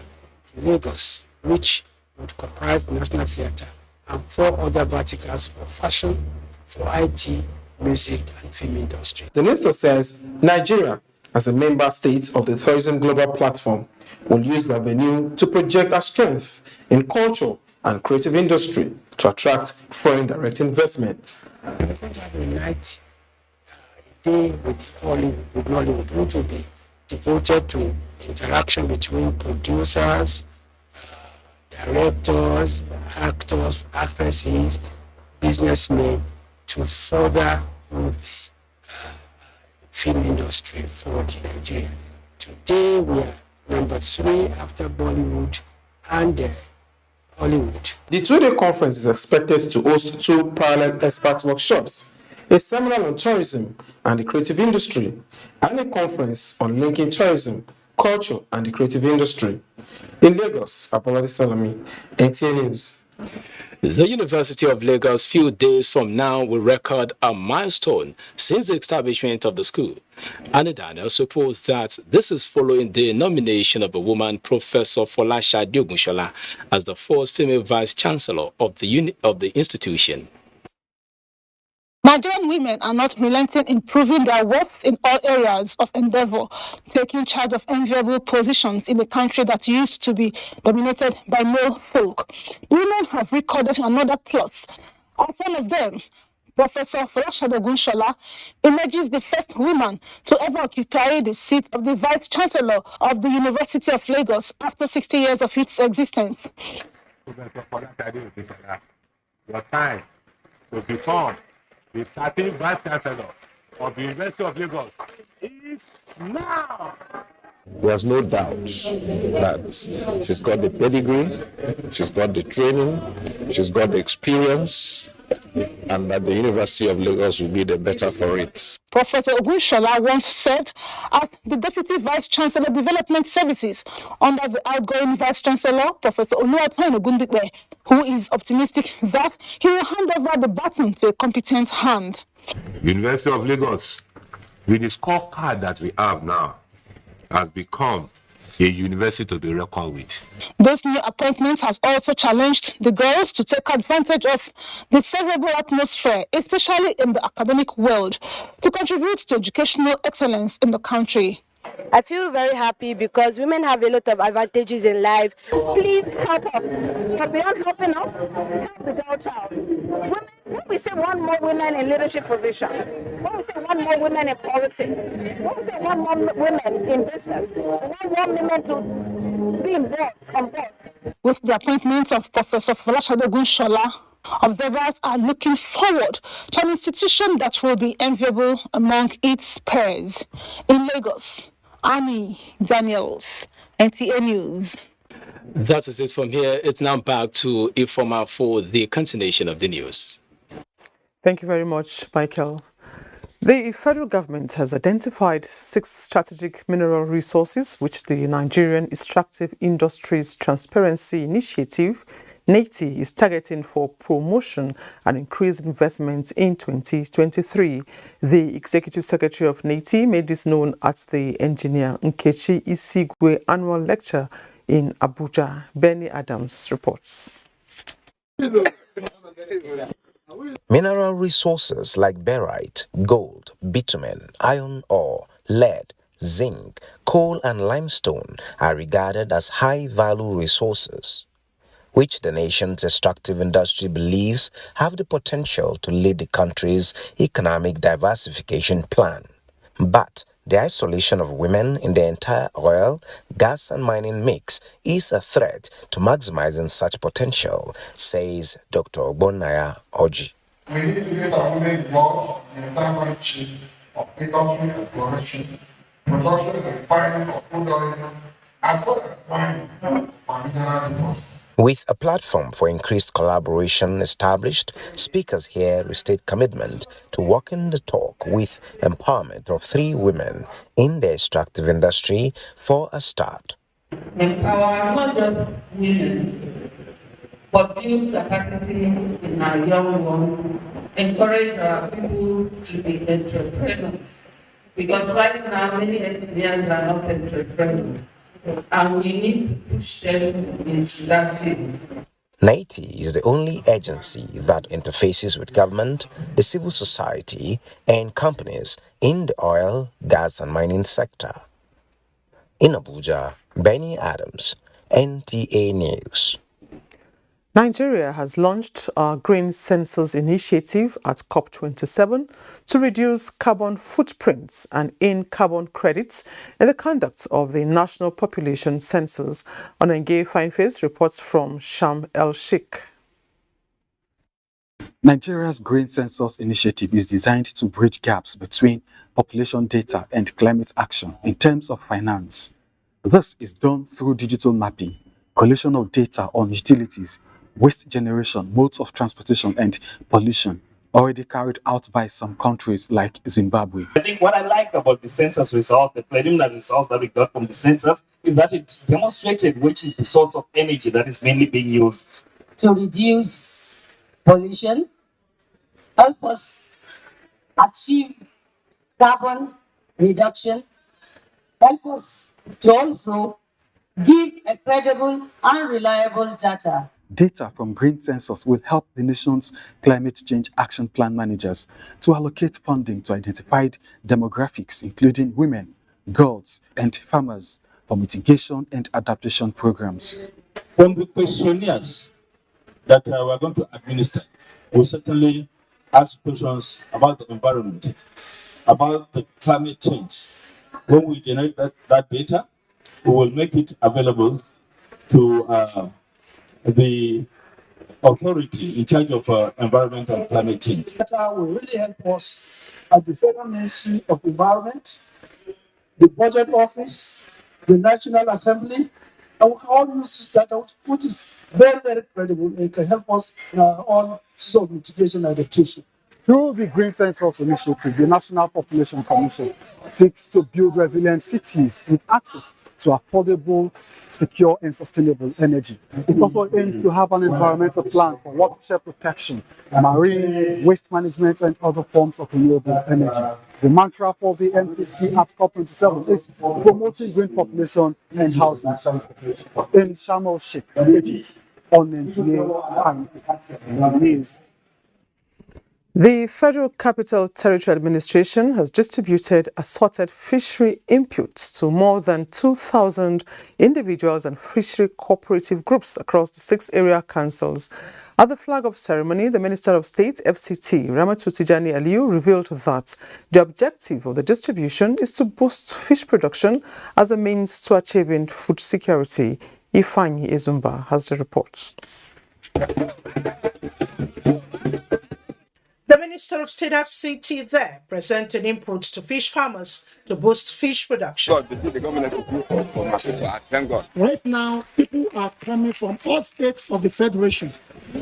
Speaker 19: in Lagos, which would comprise the National Theatre and 4 other verticals for fashion, for IT, music, and film industry.
Speaker 2: The minister says Nigeria, as a member state of the Tourism Global Platform, will use the venue to project our strength in culture and creative industry to attract foreign direct investments.
Speaker 19: We're going to have a night, a day with Nollywood, which will be devoted to interaction between producers, directors, actors, actresses, businessmen, to further move the film industry forward in Nigeria. Today we are number 3 after Bollywood and Hollywood.
Speaker 2: The two-day conference is expected to host 2 parallel expert workshops, a seminar on tourism and the creative industry, and a conference on linking tourism, culture, and the creative industry. In Lagos, Abolade Salami, NTA News.
Speaker 18: The University of Lagos, few days from now, will record a milestone since the establishment of the school. Annie Daniels reports that this is following the nomination of a woman, Professor Folasade Ogunshola, as the first female vice-chancellor of the institution.
Speaker 3: Nigerian women are not relenting in proving their worth in all areas of endeavor, taking charge of enviable positions in a country that used to be dominated by male folk. Women have recorded another plus. As one of them, Professor Folasade Ogunshola emerges the first woman to ever occupy the seat of the Vice-Chancellor of the University of Lagos after 60 years of its existence.
Speaker 15: Your time to become the 13th Vice Chancellor of the University of Lagos is now.
Speaker 7: There's no doubt that she's got the pedigree, she's got the training, she's got the experience, and that the University of Lagos will be the better for it.
Speaker 3: Professor Ogunshola once said, as the Deputy Vice-Chancellor of Development Services under the outgoing Vice-Chancellor, Professor Oluwatoyin Ogundipe, who is optimistic that he will hand over the baton to a competent hand.
Speaker 15: University of Lagos, with the scorecard that we have now, has become a university to be reckoned with.
Speaker 3: Those new appointments has also challenged the girls to take advantage of the favorable atmosphere, especially in the academic world, to contribute to educational excellence in the country.
Speaker 8: I feel very happy because women have a lot of advantages in life. Please help us. But beyond helping us, help the girl child. When we say one more women in leadership positions, when we say one more women in politics, when we say one more women in business, one more women to be on board.
Speaker 3: With the appointment of Professor Folasade Ogunshola, observers are looking forward to an institution that will be enviable among its peers. In Lagos, Annie Daniels, NTA News.
Speaker 18: That is it from here. It's now back to Ifoma for the continuation of the news.
Speaker 22: Thank you very much, Michael. The federal government has identified 6 strategic mineral resources which the Nigerian Extractive Industries Transparency Initiative NTA is targeting for promotion and increased investment in 2023. The Executive Secretary of NTA made this known at the Engineer Nkechi Isigwe Annual Lecture in Abuja. Benny Adams reports.
Speaker 20: Mineral resources like barite, gold, bitumen, iron ore, lead, zinc, coal and limestone are regarded as high-value resources, which the nation's extractive industry believes have the potential to lead the country's economic diversification plan. But the isolation of women in the entire oil, gas and mining mix is a threat to maximizing such potential, says Dr. Ogbonnaya Oji.
Speaker 21: We need to get our women involved in the entire chain of industry exploration, production and refining of crude oil, as well as mining for mineral deposits.
Speaker 20: With a platform for increased collaboration established, speakers here restate commitment to walking the talk with empowerment of 3 women in the extractive industry for a start.
Speaker 23: Empower not just women, but build capacity in our young ones, encourage our people to be entrepreneurs. Because right now, many engineers are not entrepreneurs. And we need to push them into that field.
Speaker 20: NTA is the only agency that interfaces with government, the civil society, and companies in the oil, gas, and mining sector. In Abuja, Benny Adams, NTA News.
Speaker 22: Nigeria has launched a green census initiative at COP27 to reduce carbon footprints and earn carbon credits in the conduct of the National Population Census. Onenge Fineface reports from Sham El Sheikh.
Speaker 24: Nigeria's Green Census Initiative is designed to bridge gaps between
Speaker 4: population data and climate action in terms of finance. This is done through digital mapping, collection of data on utilities, waste generation, modes of transportation, and pollution, already carried out by some countries like Zimbabwe.
Speaker 5: I think what I like about the census results, the preliminary results that we got from the census, is that it demonstrated which is the source of energy that is mainly being used
Speaker 23: to reduce pollution, help us achieve carbon reduction, help us to also give a credible and reliable data.
Speaker 4: Data from Green Census will help the nation's climate change action plan managers to allocate funding to identified demographics, including women, girls, and farmers, for mitigation and adaptation programs.
Speaker 15: From the questionnaires that we're going to administer, we'll certainly ask questions about the environment, about the climate change. When we generate that data, we will make it available to the authority in charge of environment and climate change.
Speaker 19: Data will really help us at the Federal Ministry of Environment, the Budget Office, the National Assembly, and we can all use this data, which is very, very credible, and it can help us in our own system of mitigation and adaptation.
Speaker 4: Through the Green Census Initiative, the National Population Commission seeks to build resilient cities with access to affordable, secure, and sustainable energy. It also aims to have an environmental plan for watershed protection, marine, waste management, and other forms of renewable energy. The mantra for the NPC at COP27 is promoting green population and housing services. In Sharm el-Sheikh, Egypt, on NTA News.
Speaker 22: The Federal Capital Territory Administration has distributed assorted fishery inputs to more than 2,000 individuals and fishery cooperative groups across the 6 area councils. At the flag-off ceremony, the Minister of State, FCT, Ramatu Tijani Aliyu, revealed that the objective of the distribution is to boost fish production as a means to achieving food security. Ifeanyi Ezumba has the report.
Speaker 6: The Minister of State FCT there presented inputs to fish farmers to boost fish production.
Speaker 19: Right now, people are coming from all states of the Federation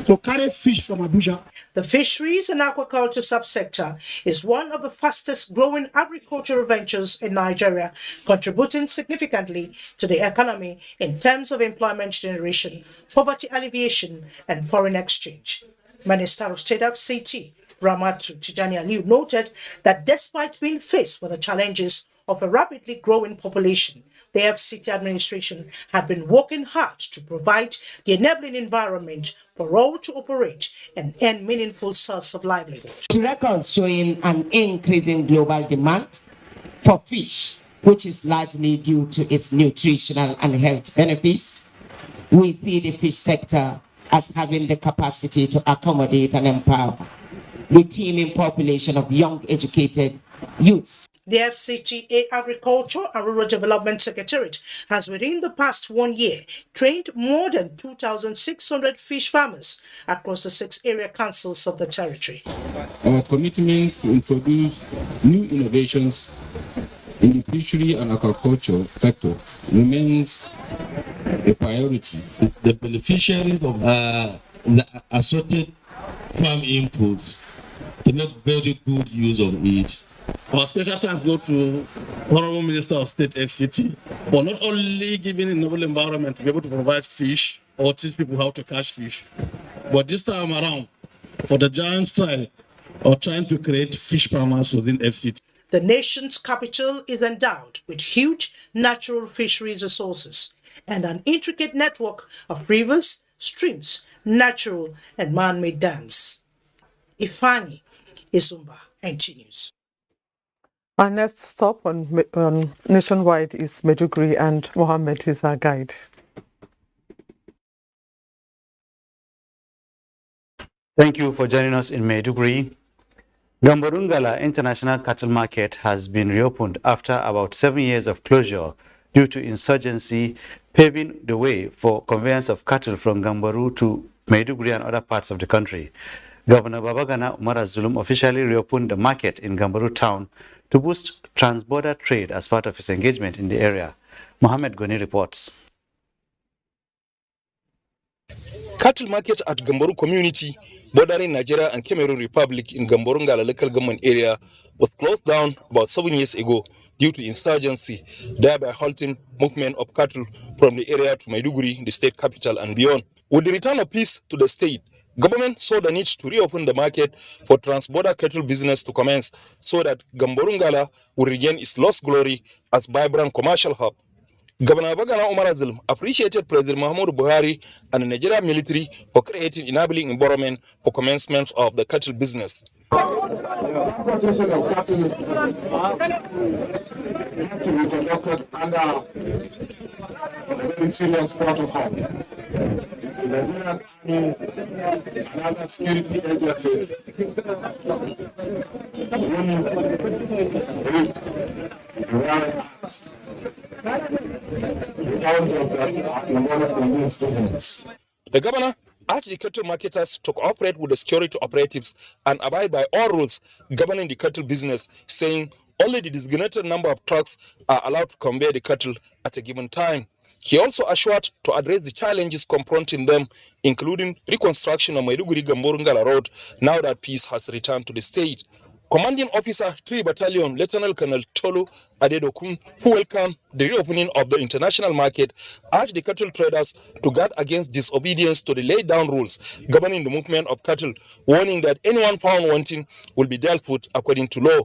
Speaker 19: to carry fish from Abuja.
Speaker 6: The fisheries and aquaculture subsector is one of the fastest growing agricultural ventures in Nigeria, contributing significantly to the economy in terms of employment generation, poverty alleviation, and foreign exchange. Minister of State FCT Ramatu Tijani Aliyu noted that despite being faced with the challenges of a rapidly growing population, the FCT administration had been working hard to provide the enabling environment for all to operate and earn meaningful source of livelihood.
Speaker 9: Records showing an increase in global demand for fish, which is largely due to its nutritional and health benefits. We see the fish sector as having the capacity to accommodate and empower the teeming population of young, educated youths.
Speaker 6: The FCTA Agriculture and Rural Development Secretariat has within the past 1 year trained more than 2,600 fish farmers across the 6 area councils of the territory.
Speaker 24: Our commitment to introduce new innovations in the fishery and aquaculture sector remains a priority.
Speaker 15: The beneficiaries of the assorted farm inputs to make very good use of it. Our special thanks go to Honorable Minister of State FCT for not only giving a novel environment to be able to provide fish or teach people how to catch fish, but this time around for the giant style of trying to create fish farmers within FCT.
Speaker 6: The nation's capital is endowed with huge natural fisheries resources and an intricate network of rivers, streams, natural and man-made dams. Ifeanyi Ezumba, NTA News.
Speaker 22: Our next stop on Nationwide is Maiduguri, and Mohammed is our guide.
Speaker 25: Thank you for joining us in Maiduguri. Gambarungala International Cattle Market has been reopened after about 7 years of closure due to insurgency, paving the way for conveyance of cattle from Gambaru to Maiduguri and other parts of the country. Governor Babagana Umar Zulum officially reopened the market in Gambaru town to boost trans-border trade as part of its engagement in the area. Mohammed Goni reports.
Speaker 10: Cattle market at Gamboru community, bordering Nigeria and Cameroon Republic in Gamborungala local government area, was closed down about 7 years ago due to insurgency, thereby halting movement of cattle from the area to Maiduguri, the state capital, and beyond. With the return of peace to the state, government saw the need to reopen the market for trans-border cattle business to commence so that Gamborungala will regain its lost glory as vibrant commercial hub. Governor Bagana Umar Azim appreciated President Muhammadu Buhari and the Nigerian military for creating enabling environment for commencement of the cattle business.
Speaker 21: Transportation of cattle has to be conducted under a very serious protocol. The Nigerian Army and other security agencies
Speaker 10: The governor urged the cattle marketers to cooperate with the security operatives and abide by all rules governing the cattle business, saying only the designated number of trucks are allowed to convey the cattle at a given time. He also assured to address the challenges confronting them, including reconstruction of Maiduguri-Gamborungala Road, now that peace has returned to the state. Commanding Officer 3 Battalion Lieutenant Colonel Tolu Adedokun, who welcomed the reopening of the international market, urged the cattle traders to guard against disobedience to the laid down rules governing the movement of cattle, warning that anyone found wanting will be dealt with according to law.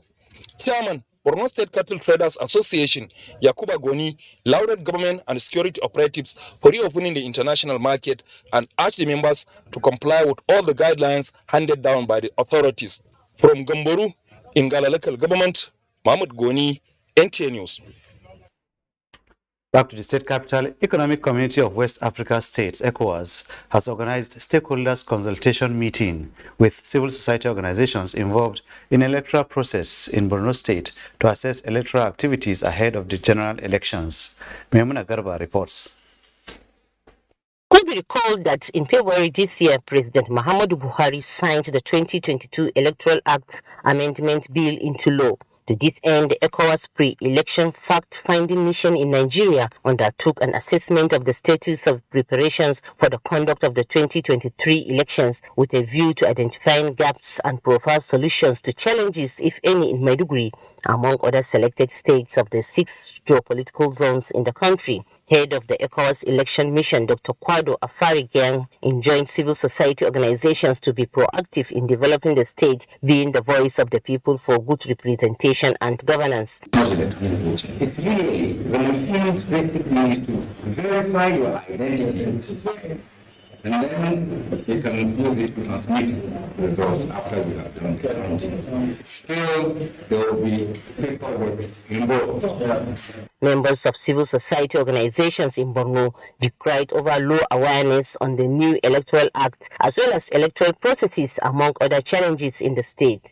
Speaker 10: Chairman, Borno State Cattle Traders Association, Yakuba Goni, lauded government and security operatives for reopening the international market and urged the members to comply with all the guidelines handed down by the authorities. From Gamboru, in Gala local government, Mahmoud Goni, NTA News.
Speaker 25: Back to the state capital, Economic Community of West Africa States, ECOWAS, has organized stakeholders consultation meeting with civil society organizations involved in electoral process in Borno State to assess electoral activities ahead of the general elections. Maimuna Garba reports.
Speaker 11: Could be recalled that in February this year, President Muhammadu Buhari signed the 2022 Electoral Act Amendment Bill into law. To this end, the ECOWAS pre-election fact-finding mission in Nigeria undertook an assessment of the status of preparations for the conduct of the 2023 elections with a view to identifying gaps and provide solutions to challenges, if any, in Maiduguri, among other selected states of the 6 geopolitical zones in the country. Head of the ECOWAS election mission, Dr. Kwado Afarigang, enjoined civil society organizations to be proactive in developing the state, being the voice of the people for good representation and governance.
Speaker 12: It's really the maintenance basically to verify your identity. And then you can move it to transmit results after we have done the counting. Still, there will be paperwork involved.
Speaker 11: Members of civil society organizations in Borno decried over low awareness on the new Electoral Act, as well as electoral processes, among other challenges in the state.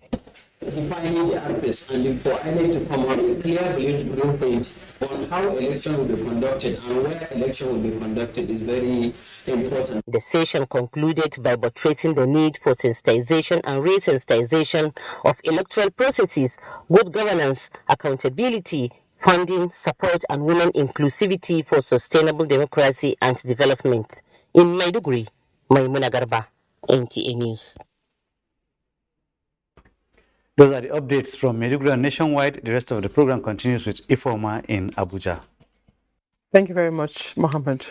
Speaker 13: Defining the access and for INEC to come up with clear blueprint on how election will be conducted and where election will be conducted is very important.
Speaker 11: The session concluded by buttressing the need for sensitization and re-sensitization of electoral processes, good governance, accountability, funding, support, and women inclusivity for sustainable democracy and development. In Maiduguri, Maimuna Garba, NTA News.
Speaker 25: Those are the updates from Maiduguri and nationwide. The rest of the program continues with Ifoma in Abuja.
Speaker 22: Thank you very much, Mohammed.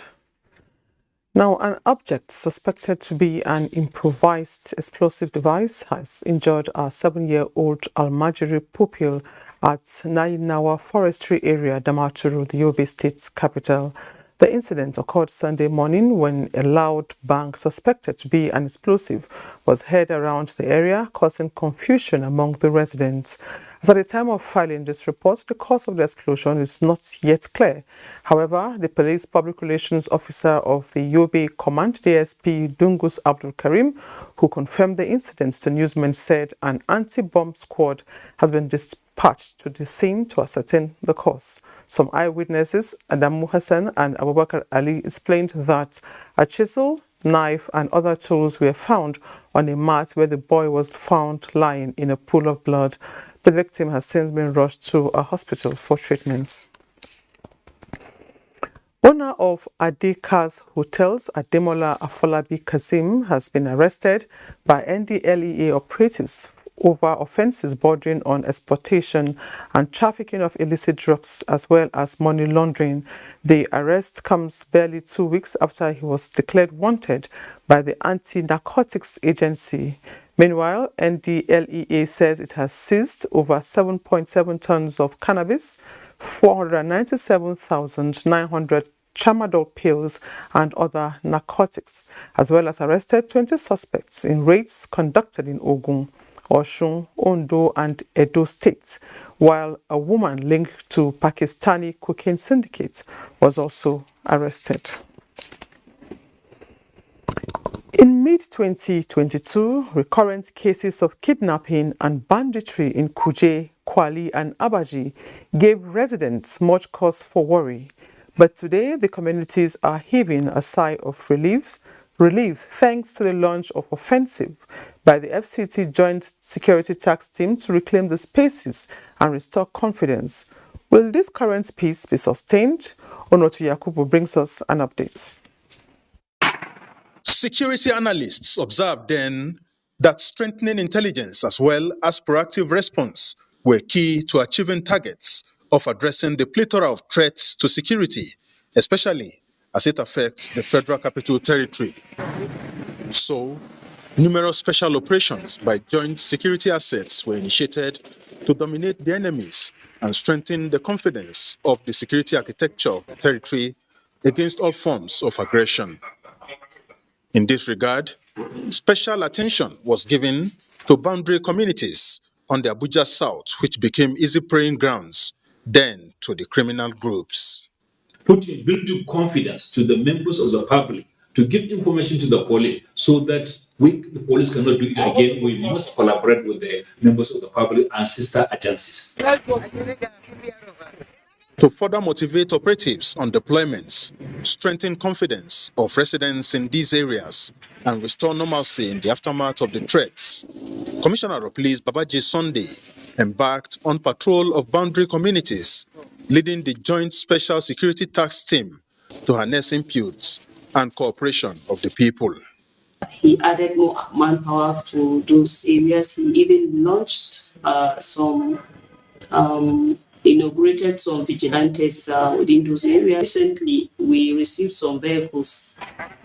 Speaker 22: Now, an object suspected to be an improvised explosive device has injured a 7-year-old Almajiri pupil at Nainawa Forestry Area, Damaturu, the Yobe State capital. The incident occurred Sunday morning when a loud bang suspected to be an explosive was heard around the area, causing confusion among the residents. As at the time of filing this report, the cause of the explosion is not yet clear. However, the police public relations officer of the Yobe Command, DSP Dungus Abdul Karim, who confirmed the incident to newsmen, said an anti-bomb squad has been dispatched to the scene to ascertain the cause. Some eyewitnesses, Adamu Hassan and Abubakar Ali, explained that a chisel, knife and other tools were found on a mat where the boy was found lying in a pool of blood. The victim has since been rushed to a hospital for treatment. Owner of Adeka's Hotels, Ademola Afolabi Kazeem, has been arrested by NDLEA operatives over offences bordering on exportation and trafficking of illicit drugs as well as money laundering. The arrest comes barely 2 weeks after he was declared wanted by the Anti-Narcotics Agency. Meanwhile, NDLEA says it has seized over 7.7 tons of cannabis, 497,900 tramadol pills and other narcotics, as well as arrested 20 suspects in raids conducted in Ogun, Osun, Ondo and Edo states, while a woman linked to Pakistani cocaine syndicate was also arrested. In mid-2022, recurrent cases of kidnapping and banditry in Kuje, Kwali and Abaji gave residents much cause for worry. But today, the communities are heaving a sigh of relief thanks to the launch of offensive by the FCT Joint Security Task Team to reclaim the spaces and restore confidence. Will this current peace be sustained? Onotu Yakubu brings us an update.
Speaker 1: Security analysts observed then that strengthening intelligence as well as proactive response were key to achieving targets of addressing the plethora of threats to security, especially as it affects the Federal Capital Territory. So, numerous special operations by joint security assets were initiated to dominate the enemies and strengthen the confidence of the security architecture of the territory against all forms of aggression. In this regard, special attention was given to boundary communities on the Abuja South, which became easy preying grounds, then to the criminal groups.
Speaker 2: Building confidence to the members of the public to give information to the police so that the police cannot do it again. We must collaborate with the members of the public and sister agencies.
Speaker 1: To further motivate operatives on deployments, strengthen confidence of residents in these areas, and restore normalcy in the aftermath of the threats, Commissioner of Police Babaji Sunday embarked on patrol of boundary communities, leading the Joint Special Security Task Team to harness imputes and cooperation of the people.
Speaker 14: He added more manpower to those areas. He even launched inaugurated some vigilantes within those areas. Recently, we received some vehicles.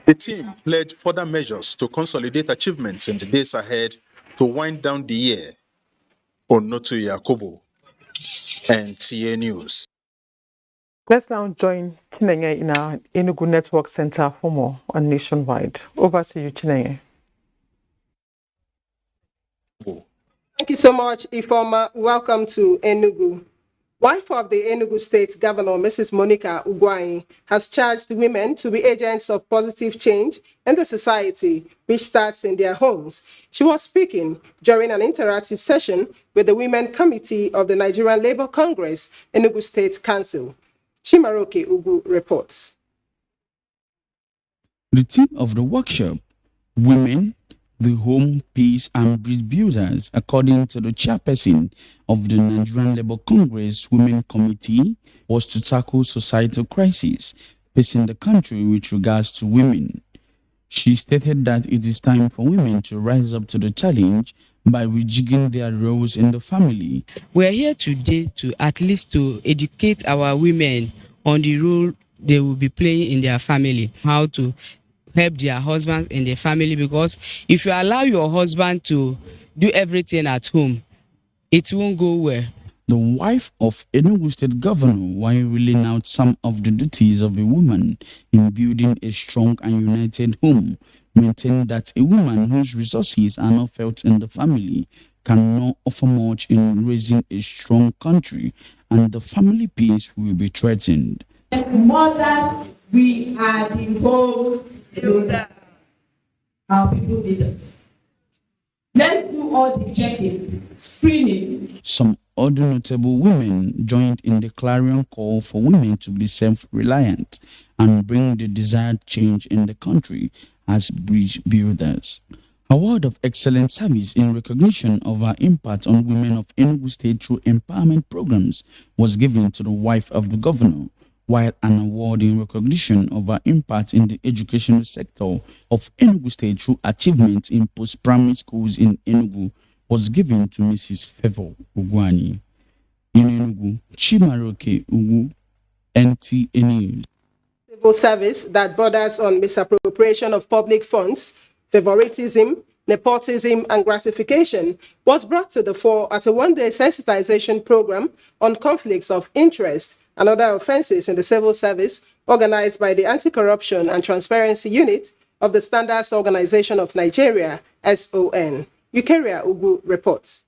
Speaker 1: The team pledged further measures to consolidate achievements in the days ahead to wind down the year. Onotu Yakubu, NTA News.
Speaker 22: Let's now join Chinenye in our Enugu Network Center for more on Nationwide. Over to you, Chinenye.
Speaker 16: Thank you so much, Ifoma. Welcome to Enugu. Wife of the Enugu State Governor, Mrs. Monica Ugwuanyi, has charged women to be agents of positive change in the society, which starts in their homes. She was speaking during an interactive session with the Women Committee of the Nigerian Labour Congress, Enugu State Council. Chimaroke Ugu reports.
Speaker 17: The theme of the workshop, Women, the Home, Peace and Bridge Builders, according to the chairperson of the Nigerian Labour Congress Women Committee, was to tackle societal crises facing the country with regards to women. She stated that it is time for women to rise up to the challenge by rejigging their roles in the family.
Speaker 26: We are here today to at least to educate our women on the role they will be playing in their family, how to help their husbands in their family, because if you allow your husband to do everything at home, it won't go well.
Speaker 17: The wife of Enugu State Governor, while relaying out some of the duties of a woman in building a strong and united home, maintained that a woman whose resources are not felt in the family cannot offer much in raising a strong country, and the family peace will be threatened.
Speaker 27: Mothers, we are the whole builder. Our people leaders. Let's do all the checking, screening.
Speaker 17: Some other notable women joined in the clarion call for women to be self-reliant and bring the desired change in the country as bridge builders. Award of Excellent Service in recognition of her impact on women of Enugu State through empowerment programs was given to the wife of the governor, while an award in recognition of her impact in the educational sector of Enugu State through achievements in post-primary schools in Enugu was given to Mrs. Favor Ugwani. In Enugu, Chimaroke Ugu, NTA News.
Speaker 16: Civil service that borders on misappropriation of public funds, favoritism, nepotism, and gratification was brought to the fore at a one-day sensitization program on conflicts of interest and other offenses in the civil service organized by the Anti-Corruption and Transparency Unit of the Standards Organization of Nigeria, SON. Eukaria Ugu reports.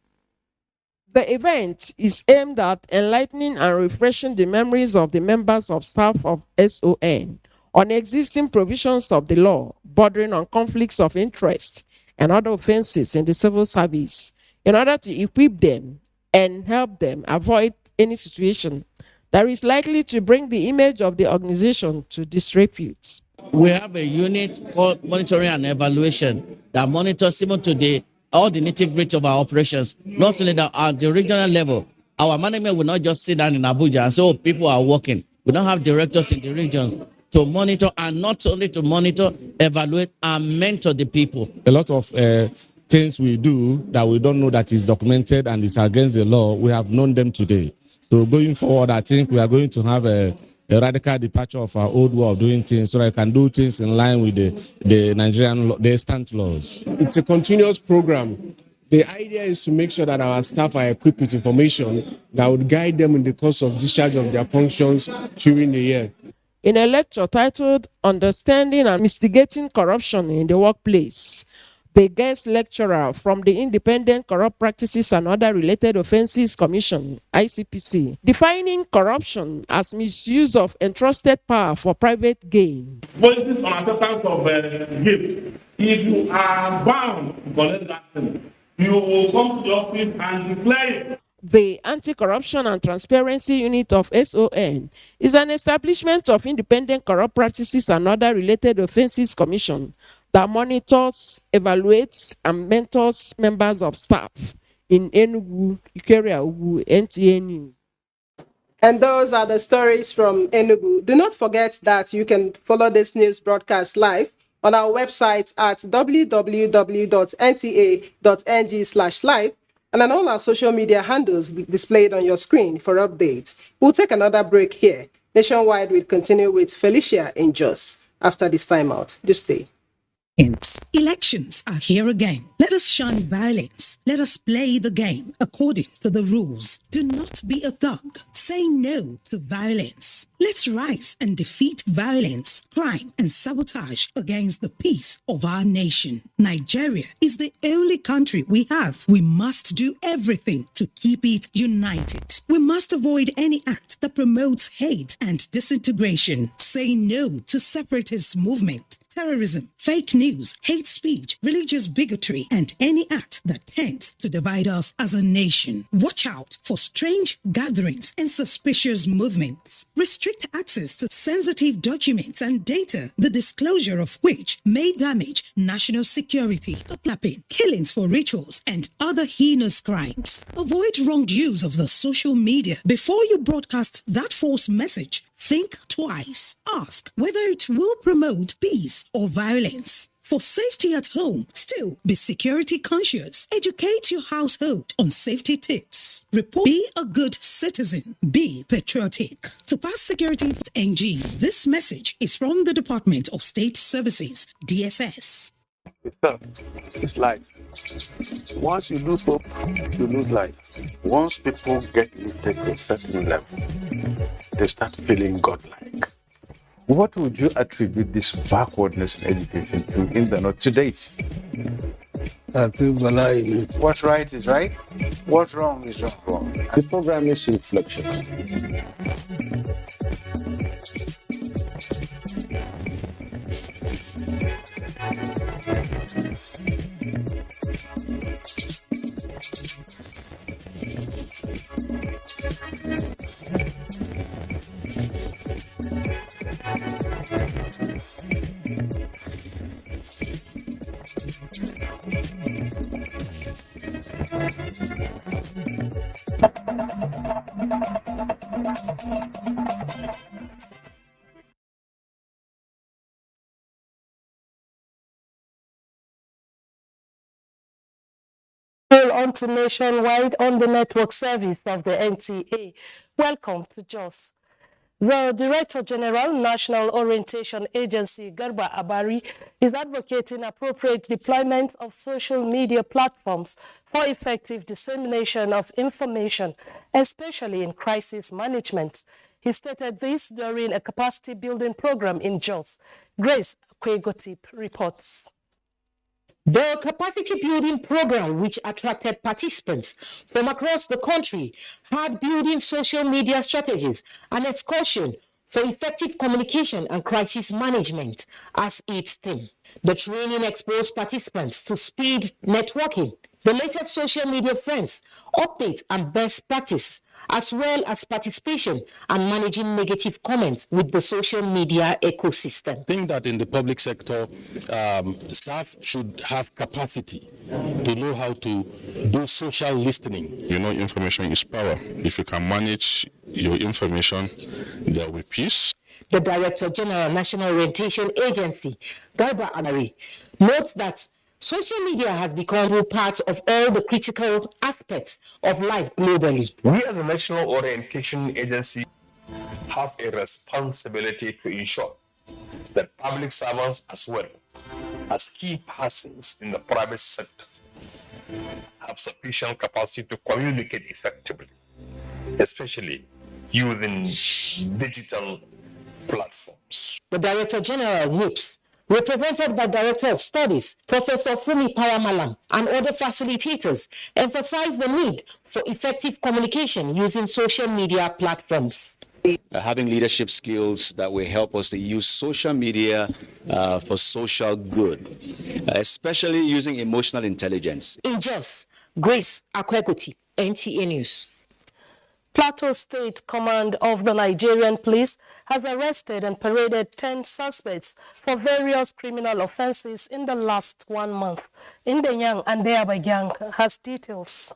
Speaker 3: The event is aimed at enlightening and refreshing the memories of the members of staff of SON on existing provisions of the law bordering on conflicts of interest and other offenses in the civil service in order to equip them and help them avoid any situation that is likely to bring the image of the organization to disrepute.
Speaker 5: We have a unit called Monitoring and Evaluation that monitors even to all the nitty-gritty of our operations, not only that at the regional level. Our management will not just sit down in Abuja and say, oh, people are working. We don't have directors in the region to monitor, and not only to monitor, evaluate, and mentor the people.
Speaker 24: A lot of things we do that we don't know that is documented and is against the law, we have known them today. So going forward, I think we are going to have a radical departure of our old way of doing things so that I can do things in line with the Nigerian the instant laws.
Speaker 7: It's a continuous program. The idea is to make sure that our staff are equipped with information that would guide them in the course of discharge of their functions during the year.
Speaker 3: In a lecture titled Understanding and Mitigating Corruption in the Workplace, the guest lecturer from the Independent Corrupt Practices and Other Related Offenses Commission, ICPC, defining corruption as misuse of entrusted power for private gain.
Speaker 8: Policies on acceptance of gift. If you are bound to collect that thing, you will come to the office and declare it.
Speaker 3: The Anti-Corruption and Transparency Unit of SON is an establishment of Independent Corrupt Practices and Other Related Offenses Commission that monitors, evaluates, and mentors members of staff in Enugu, Eukaria Ugu, NTA News.
Speaker 16: And those are the stories from Enugu. Do not forget that you can follow this news broadcast live on our website at www.nta.ng/live and on all our social media handles displayed on your screen for updates. We'll take another break here. Nationwide will continue with Felicia in Jos after this timeout. Just stay.
Speaker 18: Elections are here again. Let us shun violence. Let us play the game according to the rules. Do not be a thug. Say no to violence. Let's rise and defeat violence, crime, and sabotage against the peace of our nation. Nigeria is the only country we have. We must do everything to keep it united. We must avoid any act that promotes hate and disintegration. Say no to separatist movement, terrorism, fake news, hate speech, religious bigotry, and any act that tends to divide us as a nation. Watch out for strange gatherings and suspicious movements. Restrict access to sensitive documents and data, the disclosure of which may damage national security. Stop lapping, killings for rituals, and other heinous crimes. Avoid wrong use of the social media. Before you broadcast that false message, think twice. Ask whether it will promote peace or violence. For safety at home, still be security conscious. Educate your household on safety tips. Report. Be a good citizen. Be patriotic. To pass security.ng, this message is from the Department of State Services, DSS.
Speaker 20: It's life. Once you lose hope, you lose life. Once people get lifted to a certain level, they start feeling godlike. What would you attribute this backwardness in education to in the North to date? What's right is right, what's wrong is wrong. The program is reflection.
Speaker 4: On to Nationwide on the network service of the NTA. Welcome to JOS. The Director General, National Orientation Agency, Garba Abari, is advocating appropriate deployment of social media platforms for effective dissemination of information, especially in crisis management. He stated this during a capacity building program in Jos. Grace Kwegotip reports.
Speaker 6: The capacity building program, which attracted participants from across the country, had building social media strategies and excursion for effective communication and crisis management as its theme. The training exposed participants to speed networking, the latest social media trends, updates and best practice, as well as participation and managing negative comments with the social media ecosystem.
Speaker 9: I think that in the public sector, staff should have capacity to know how to do social listening.
Speaker 15: You know, information is power. If you can manage your information, there will be peace.
Speaker 6: The Director General, National Orientation Agency, Garba Abari, notes that social media has become a part of all the critical aspects of life globally.
Speaker 19: We as the National Orientation Agency have a responsibility to ensure that public servants as well as key persons in the private sector have sufficient capacity to communicate effectively, especially using digital platforms.
Speaker 6: The Director General, NIPS, represented by Director of Studies, Professor Fumi Paramalam, and other facilitators, emphasized the need for effective communication using social media platforms.
Speaker 21: Having leadership skills that will help us to use social media for social good, especially using emotional intelligence.
Speaker 6: In Jos, Grace Akwegoti, NTA News.
Speaker 4: Plateau State Command of the Nigerian Police has arrested and paraded 10 suspects for various criminal offenses in the last 1 month. Indenyang and Deabagyang has details.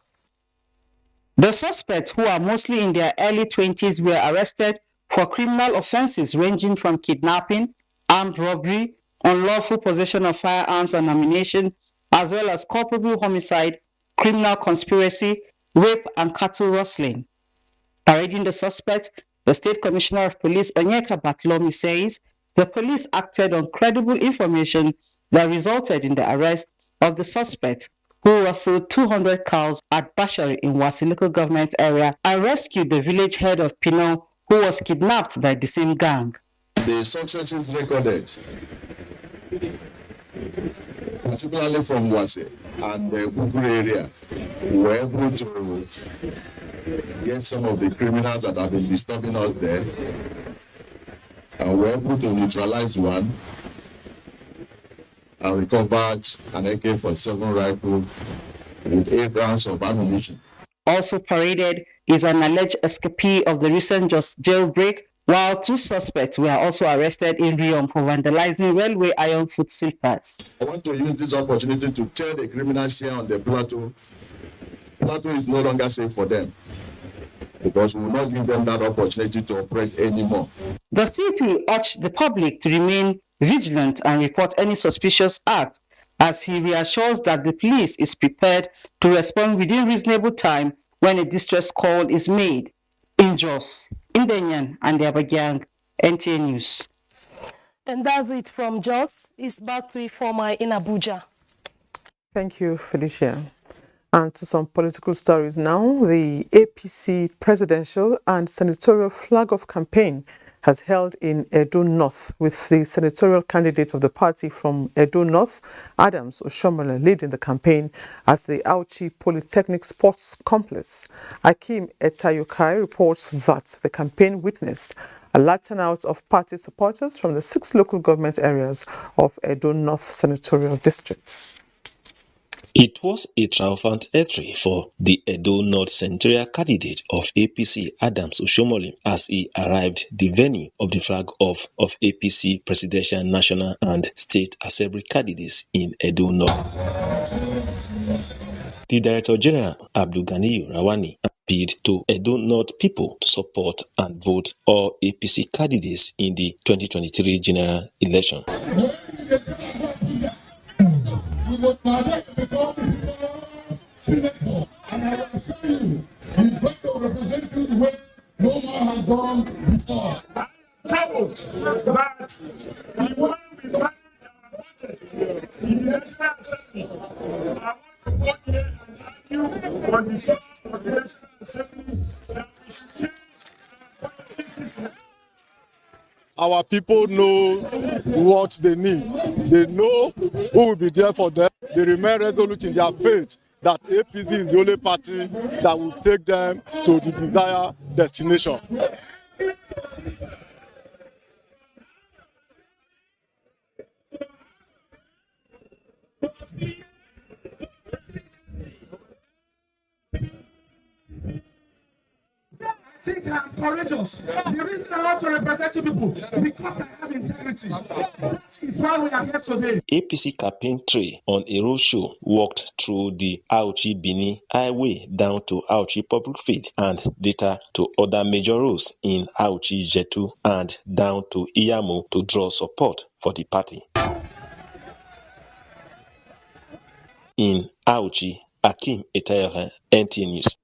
Speaker 23: The suspects, who are mostly in their early 20s, were arrested for criminal offenses ranging from kidnapping, armed robbery, unlawful possession of firearms and ammunition, as well as culpable homicide, criminal conspiracy, rape, and cattle rustling. Parading the suspect, the State Commissioner of Police, Onyeka Batlomi, says the police acted on credible information that resulted in the arrest of the suspect, who rustled 200 cows at Bashari in Wasiliko government area and rescued the village head of Pino, who was kidnapped by the same gang.
Speaker 28: The successes recorded, particularly from Wase and the Bugure area, were able to get some of the criminals that have been disturbing us there, and were able to neutralize one and recovered an AK-47 rifle with 8 rounds of ammunition.
Speaker 23: Also paraded is an alleged escapee of the recent jailbreak, while 2 suspects were also arrested in Riom for vandalizing railway iron foot slippers.
Speaker 28: I want to use this opportunity to tell the criminals here on the plateau is no longer safe for them, because we will not give them that opportunity to operate anymore.
Speaker 23: The CP urged the public to remain vigilant and report any suspicious act, as he reassures that the police is prepared to respond within reasonable time when a distress call is made. In Jos, Indenyan and Deabagyang, NTA News.
Speaker 4: And that's it from Jos. It's back to Ifoma in Abuja.
Speaker 22: Thank you, Felicia. And to some political stories now. The APC presidential and senatorial flag-off campaign has held in Edo North, with the senatorial candidate of the party from Edo North, Adams Oshomole, leading the campaign at the Auchi Polytechnic Sports Complex. Akim Etayokai reports that the campaign witnessed a large turnout of party supporters from the 6 local government areas of Edo North senatorial districts.
Speaker 29: It was a triumphant entry for the Edo North senatorial candidate of APC, Adams Oshomole, as he arrived the venue of the flag-off of APC presidential, national and state assembly candidates in Edo North. The Director General, Abdul Ganiyu Rawani, appealed to Edo North people to support and vote all APC candidates in the 2023 general election.
Speaker 1: Our people know what they need. They know who will be there for them. They remain resolute in their faith that APC is the only party that will take them to the desired destination.
Speaker 2: I think I am courageous. The reason I want to represent you people is because I have integrity. That is why we are here today.
Speaker 29: APC campaign 3 on a roadshow walked through the Auchi-Bini Highway down to Auchi Public Field and later to other major roads in Auchi-Jetu and down to Iyamu to draw support for the party. In Auchi, Akim Etayere, NTA News.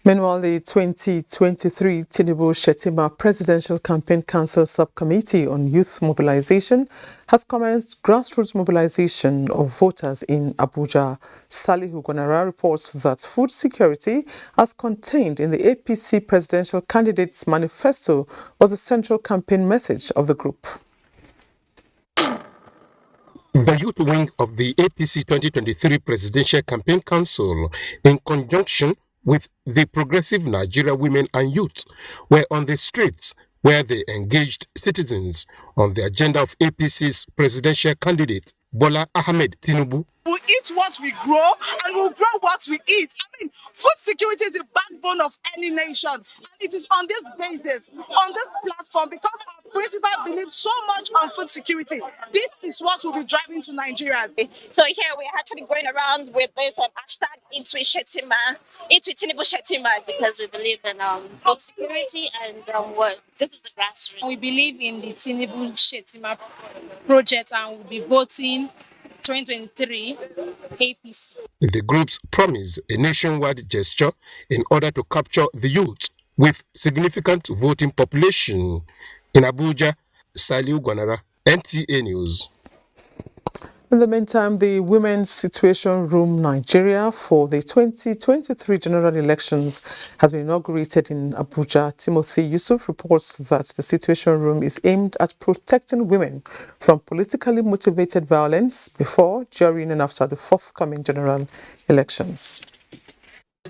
Speaker 22: Meanwhile, the 2023 Tinubu-Shettima Presidential Campaign Council Subcommittee on Youth Mobilization has commenced grassroots mobilization of voters in Abuja. Salihu Gwanara reports that food security, as contained in the APC presidential candidate's manifesto, was a central campaign message of the group.
Speaker 10: The youth wing of the APC 2023 Presidential Campaign Council, in conjunction with the Progressive Nigeria Women and Youth, were on the streets where they engaged citizens on the agenda of APC's presidential candidate, Bola Ahmed Tinubu.
Speaker 11: We eat what we grow and we grow what we eat. I mean, food security is the backbone of any nation. And it is on this basis, on this platform, because our principal believes so much on food security. This is what will be driving to Nigerians.
Speaker 12: So here we are actually going around with this hashtag Eat with Shettima, Eat with Tinubu-Shettima, because we believe in food security and this is the grassroots.
Speaker 11: We believe in the Tinubu-Shettima project and we'll be voting 2023 APC.
Speaker 10: The groups promise a nationwide gesture in order to capture the youth with significant voting population. In Abuja, Saliu Gwanara, NTA News.
Speaker 22: In the meantime, the Women's Situation Room Nigeria for the 2023 general elections has been inaugurated in Abuja. Timothy Yusuf reports that the Situation Room is aimed at protecting women from politically motivated violence before, during and after the forthcoming general elections.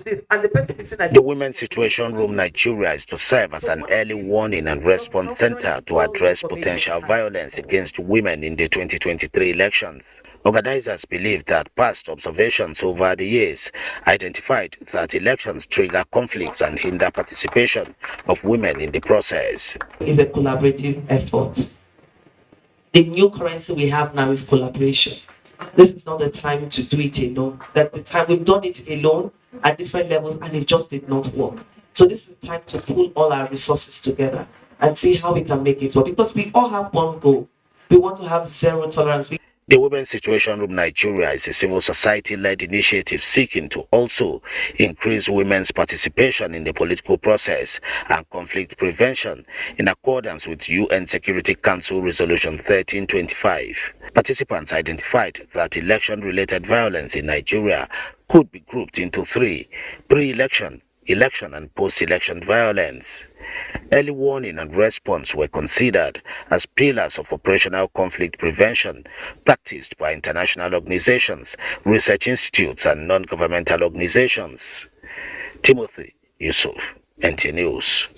Speaker 13: The Women's Situation Room Nigeria is to serve as an early warning and response center to address potential violence against women in the 2023 elections. Organizers believe that past observations over the years identified that elections trigger conflicts and hinder participation of women in the process.
Speaker 14: It's a collaborative effort. The new currency we have now is collaboration. This is not the time to do it alone. That the time we've done it alone at different levels and it just did not work. So this is time to pull all our resources together and see how we can make it work, because we all have one goal. We want to have zero tolerance.
Speaker 13: The Women's Situation Room Nigeria is a civil society-led initiative seeking to also increase women's participation in the political process and conflict prevention in accordance with UN Security Council Resolution 1325. Participants identified that election-related violence in Nigeria could be grouped into three: pre-election, election and post-election violence. Early warning and response were considered as pillars of operational conflict prevention practiced by international organizations, research institutes, and non-governmental organizations. Timothy Yusuf, NTA News.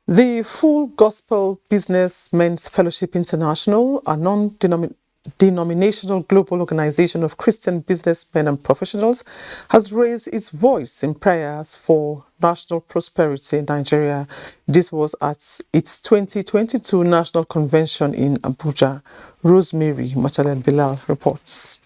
Speaker 22: The Full Gospel Businessmen's Fellowship International, a non-denominational global organization of Christian businessmen and professionals, has raised its voice in prayers for national prosperity in Nigeria. This was at its 2022 National Convention in Abuja. Rosemary Matalel Bilal reports.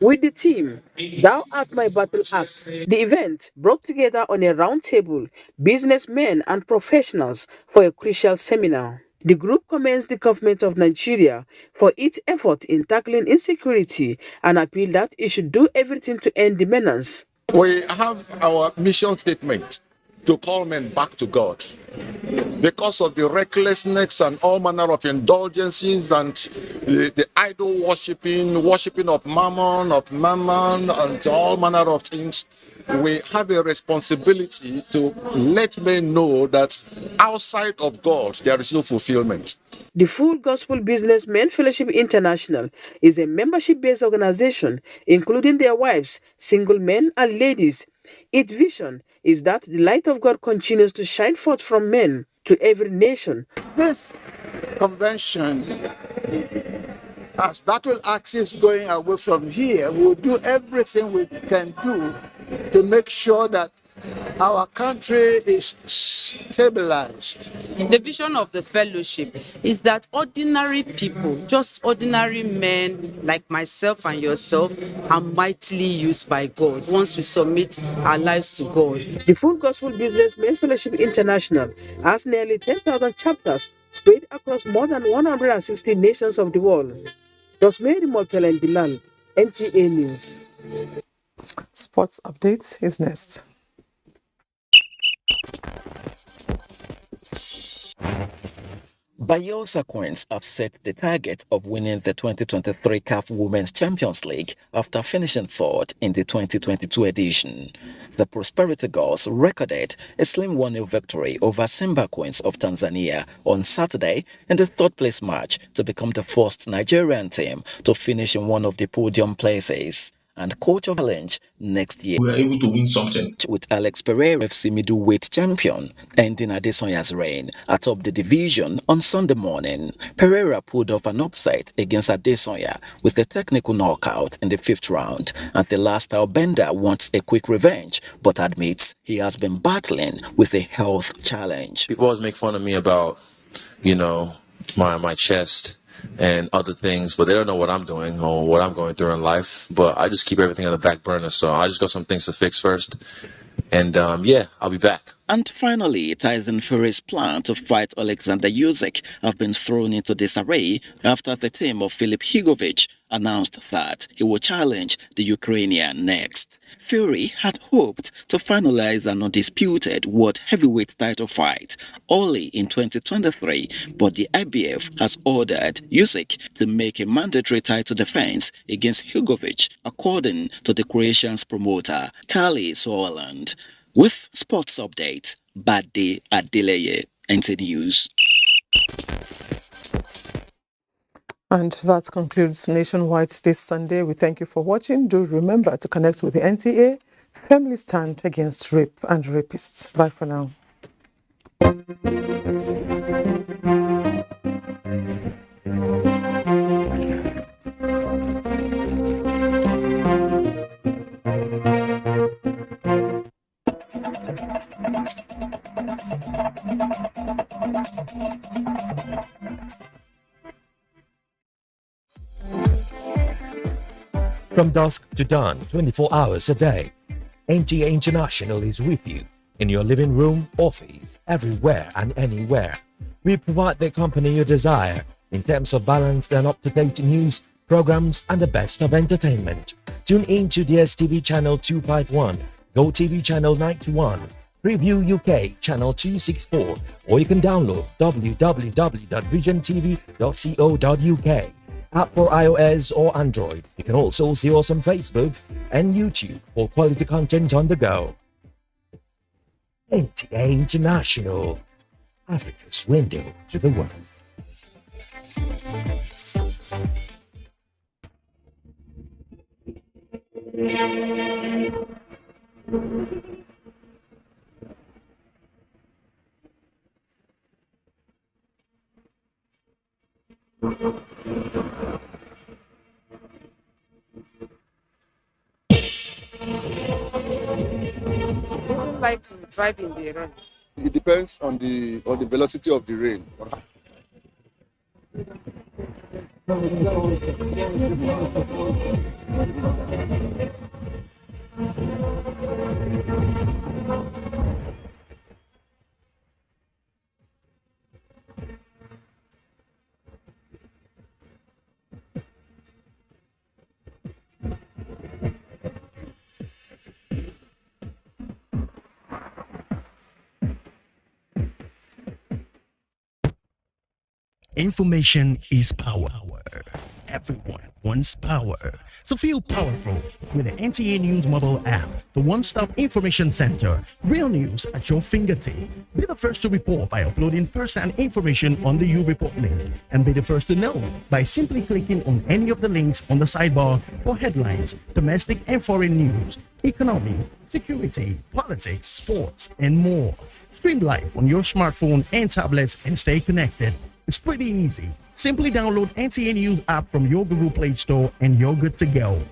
Speaker 3: With the theme, Thou Art My Battle Axe, the event brought together on a round table businessmen and professionals for a crucial seminar. The group commends the government of Nigeria for its effort in tackling insecurity and appealed that it should do everything to end the menace.
Speaker 1: We have our mission statement to call men back to God. Because of the recklessness and all manner of indulgences and the idol worshipping of mammon, and all manner of things, we have a responsibility to let men know that outside of God, there is no fulfillment.
Speaker 3: The Full Gospel Businessmen Fellowship International is a membership-based organization, including their wives, single men and ladies. Its vision is that the light of God continues to shine forth from men to every nation.
Speaker 5: This convention, as battle axe is going away from here, we'll do everything we can do to make sure that our country is stabilized.
Speaker 7: The vision of the fellowship is that ordinary people, just ordinary men like myself and yourself, are mightily used by God once we submit our lives to God.
Speaker 3: The Full Gospel Businessmen Fellowship International has nearly 10,000 chapters spread across more than 160 nations of the world. Rosemary Motel and Bilal, NTA News.
Speaker 22: Sports update is next.
Speaker 8: Bayelsa Queens have set the target of winning the 2023 CAF Women's Champions League after finishing fourth in the 2022 edition. The Prosperity Girls recorded a slim 1-0 victory over Simba Queens of Tanzania on Saturday in the third-place match to become the first Nigerian team to finish in one of the podium places. And coach of challenge next year.
Speaker 17: We were able to win something.
Speaker 8: With Alex Pereira, FC middleweight champion, ending Adesonya's reign atop the division on Sunday morning. Pereira pulled off an upset against Adesonya with a technical knockout in the 5th round, and the last bender wants a quick revenge, but admits he has been battling with a health challenge.
Speaker 24: People always make fun of me about, my chest and other things, but they don't know what I'm doing or what I'm going through in life. But I just keep everything on the back burner, so I just got some things to fix first. And I'll be back.
Speaker 8: And finally, Tyson Fury's plan to fight Alexander Usyk have been thrown into disarray after the team of Filip Hrgović announced that he will challenge the Ukrainian next. Fury had hoped to finalize an undisputed world heavyweight title fight early in 2023, but the IBF has ordered Usyk to make a mandatory title defense against Hrgović, according to the Croatian's promoter, Kali Soaland. With sports update, Bade Adeleye, NTA News.
Speaker 22: And that concludes Nationwide this Sunday. We thank you for watching. Do remember to connect with the NTA. Family stand against rape and rapists. Bye for now.
Speaker 25: From dusk to dawn, 24 hours a day, NTA International is with you in your living room, office, everywhere and anywhere. We provide the company you desire in terms of balanced and up-to-date news, programs, and the best of entertainment. Tune in to DSTV channel 251, GoTV channel 91, Preview UK channel 264, or you can download www.visiontv.co.uk. App for iOS or Android. You can also see us on Facebook and YouTube for quality content on the go. NTA International, Africa's window to the world.
Speaker 7: Like to drive in the rain.
Speaker 1: It depends on the velocity of the rain.
Speaker 9: Information is power. Everyone wants power. So feel powerful with the NTA News mobile app, the one-stop information center. Real news at your fingertip. Be the first to report by uploading first-hand information on the You Report link. And be the first to know by simply clicking on any of the links on the sidebar for headlines, domestic and foreign news, economy, security, politics, sports, and more. Stream live on your smartphone and tablets and stay connected. It's pretty easy. Simply download NTA News app from your Google Play Store and you're good to go.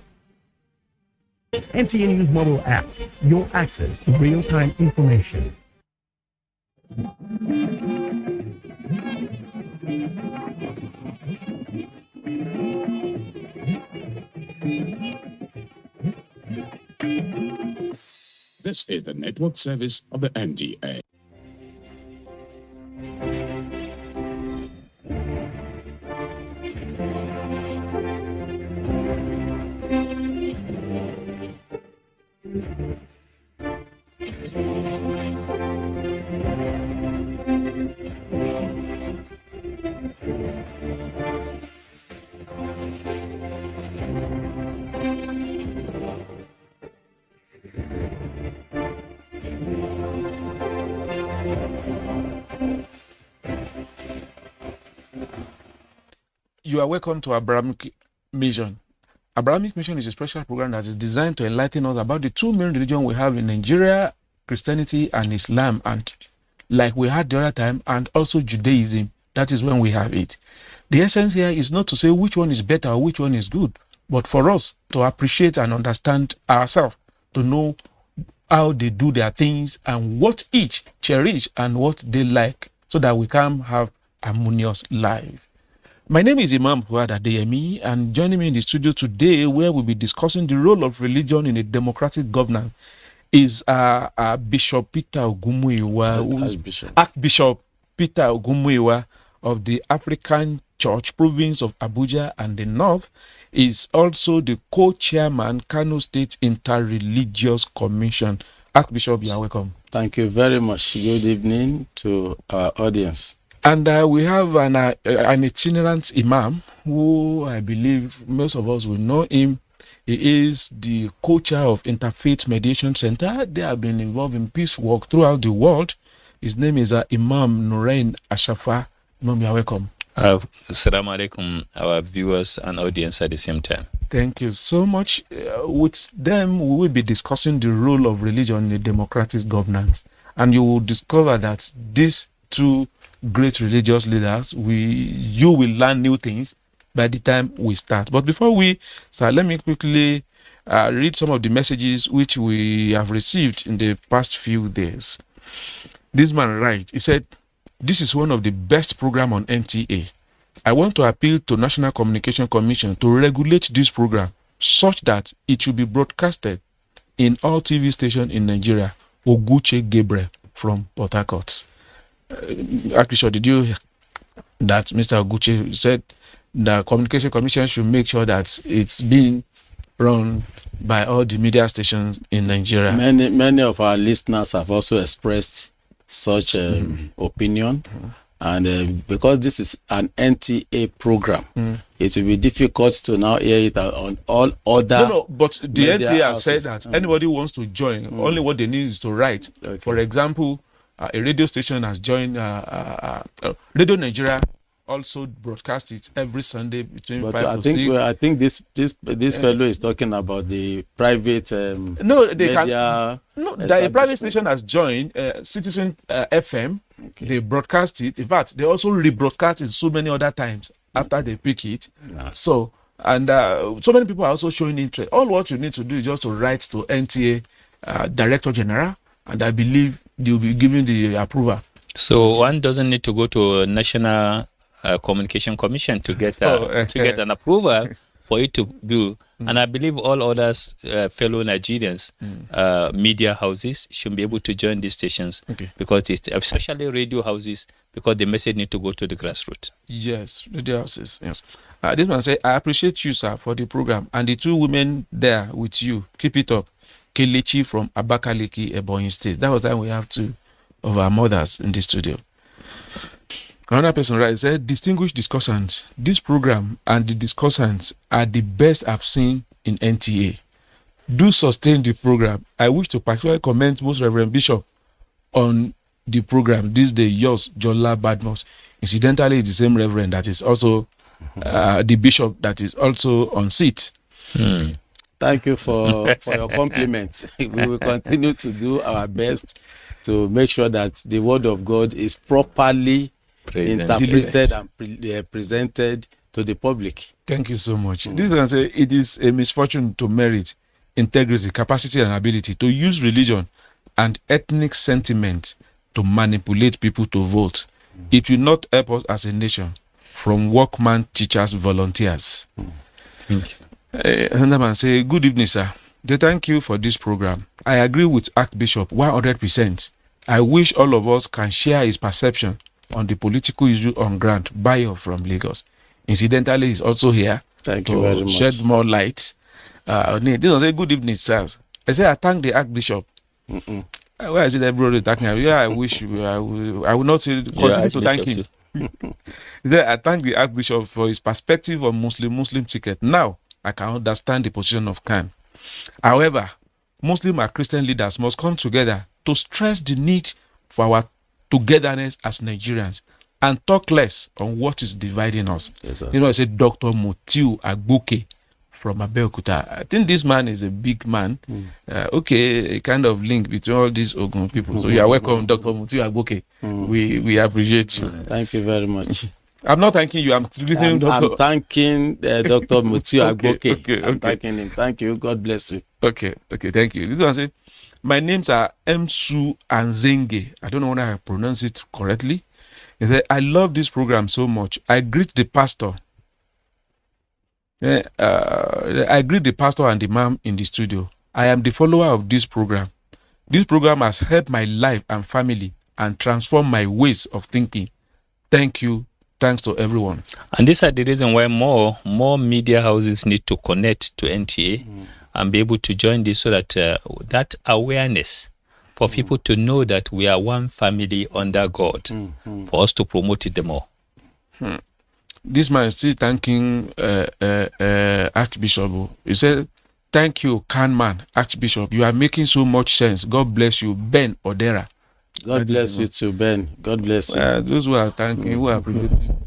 Speaker 9: NTA News mobile app, your access to real-time information.
Speaker 15: This is the network service of the NTA.
Speaker 16: You are welcome to Abrahamic Mission. Abrahamic Mission is a special program that is designed to enlighten us about the two main religions we have in Nigeria, Christianity and Islam, and like we had the other time, and also Judaism. That is when we have it. The essence here is not to say which one is better or which one is good, but for us to appreciate and understand ourselves, to know how they do their things and what each cherish and what they like, so that we can have harmonious life. My name is Imam Fuad Adeyemi, and joining me in the studio today, where we'll be discussing the role of religion in a democratic governance, is Bishop Peter Ogumuyiwa, Archbishop Peter Ogumuyiwa of the African Church Province of Abuja and the North, is also the co-chairman Kano State Interreligious Commission. Archbishop, you are welcome.
Speaker 17: Thank you very much. Good evening to our audience.
Speaker 16: And we have an itinerant imam who I believe most of us will know him. He is the co-chair of Interfaith Mediation Center. They have been involved in peace work throughout the world. His name is Imam Nurain Ashafa. Imam, you are welcome.
Speaker 18: Assalamu alaikum, our viewers and audience at the same time.
Speaker 16: Thank you so much. With them, we will be discussing the role of religion in democratic governance. And you will discover that these two great religious leaders, you will learn new things by the time we start. But before we start, let me quickly read some of the messages which we have received in the past few days. This man writes, he said, "This is one of the best programs on NTA. I want to appeal to National Communication Commission to regulate this program such that it should be broadcasted in all TV stations in Nigeria." Oguche Gabriel from Port Harcourt. Archbishop, did you hear that Mr. Oguche said the Communication Commission should make sure that it's being run by all the media stations in Nigeria?
Speaker 17: Many of our listeners have also expressed such opinion, and because this is an NTA program, it will be difficult to now hear it on all other.
Speaker 16: No, but the NTA has said that anybody who wants to join, only what they need is to write. Okay. For example, a radio station has joined Radio Nigeria, also broadcast it every Sunday between 5 to 6.
Speaker 17: Well, I think this fellow is talking about the private
Speaker 16: media. The private station has joined Citizen FM. Okay. They broadcast it. In fact, they also rebroadcast it so many other times after they pick it. Yeah. So many people are also showing interest. All what you need to do is just to write to NTA Director General, and I believe they will be giving the approval.
Speaker 18: So one doesn't need to go to a national Communication Commission to get an approval for it to do. And I believe all others, fellow Nigerians, media houses should be able to join these stations because it's especially radio houses, because the message need to go to the grassroots.
Speaker 16: Yes, radio houses. Yes. This man say, I appreciate you, sir, for the program, and the two women there with you. Keep it up. Kelechi from Abakaliki, Ebonyi State. That was time we have two of our mothers in the studio. Another person writes, said, distinguished discussants, this program and the discussants are the best I've seen in NTA. Do sustain the program. I wish to particularly commend Most Reverend Bishop on the program this day. Yours, Jola Badmos. Incidentally, the same Reverend that is also the Bishop that is also on seat.
Speaker 17: Thank you for your compliments. We will continue to do our best to make sure that the Word of God is properly interpreted and presented to the public.
Speaker 16: Thank you so much. This one say it is a misfortune to merit integrity, capacity, and ability to use religion and ethnic sentiment to manipulate people to vote. It will not help us as a nation. From workman, teachers, volunteers. Another man say, good evening, sir. Thank you for this program. I agree with Archbishop 100%. I wish all of us can share his perception on the political issue on ground. Bayo from Lagos. Incidentally, he's also here.
Speaker 17: Thank you very much.
Speaker 16: Shed more light. This one say, good evening, sir. I say, I thank the Archbishop. Why is it everybody thanking him? Yeah, I wish I will not say continue to thank him. I thank the Archbishop for his perspective on Muslim ticket. Now I can understand the position of Khan. However, Muslim and Christian leaders must come together to stress the need for our togetherness as Nigerians and talk less on what is dividing us. Yes, I said Dr. Mutiu Agboke from Abeokuta. I think this man is a big man. A kind of link between all these Ogun people. So you are welcome, Dr. Mutiu Agboke. We appreciate you.
Speaker 17: Thank you very much.
Speaker 16: I'm not thanking you. I'm thanking
Speaker 17: Dr. Mutiu Agboke. I'm thanking him. Thank you. God bless you.
Speaker 16: Okay. Thank you. This one say, my names are Msu Anzenge. I don't know whether I pronounce it correctly. He said, I love this program so much. I greet the pastor. I greet the pastor and the imam in the studio. I am the follower of this program. This program has helped my life and family and transformed my ways of thinking. Thank you. Thanks to everyone.
Speaker 18: And these are the reason why more media houses need to connect to NTA and be able to join this, so that that awareness for people to know that we are one family under God, for us to promote it the more.
Speaker 16: This man is still thanking Archbishop. He said, thank you, Khan man, Archbishop. You are making so much sense. God bless you, Ben Odera.
Speaker 17: God bless you too, Ben. God bless you.
Speaker 16: Those who are thanking, who are appreciating.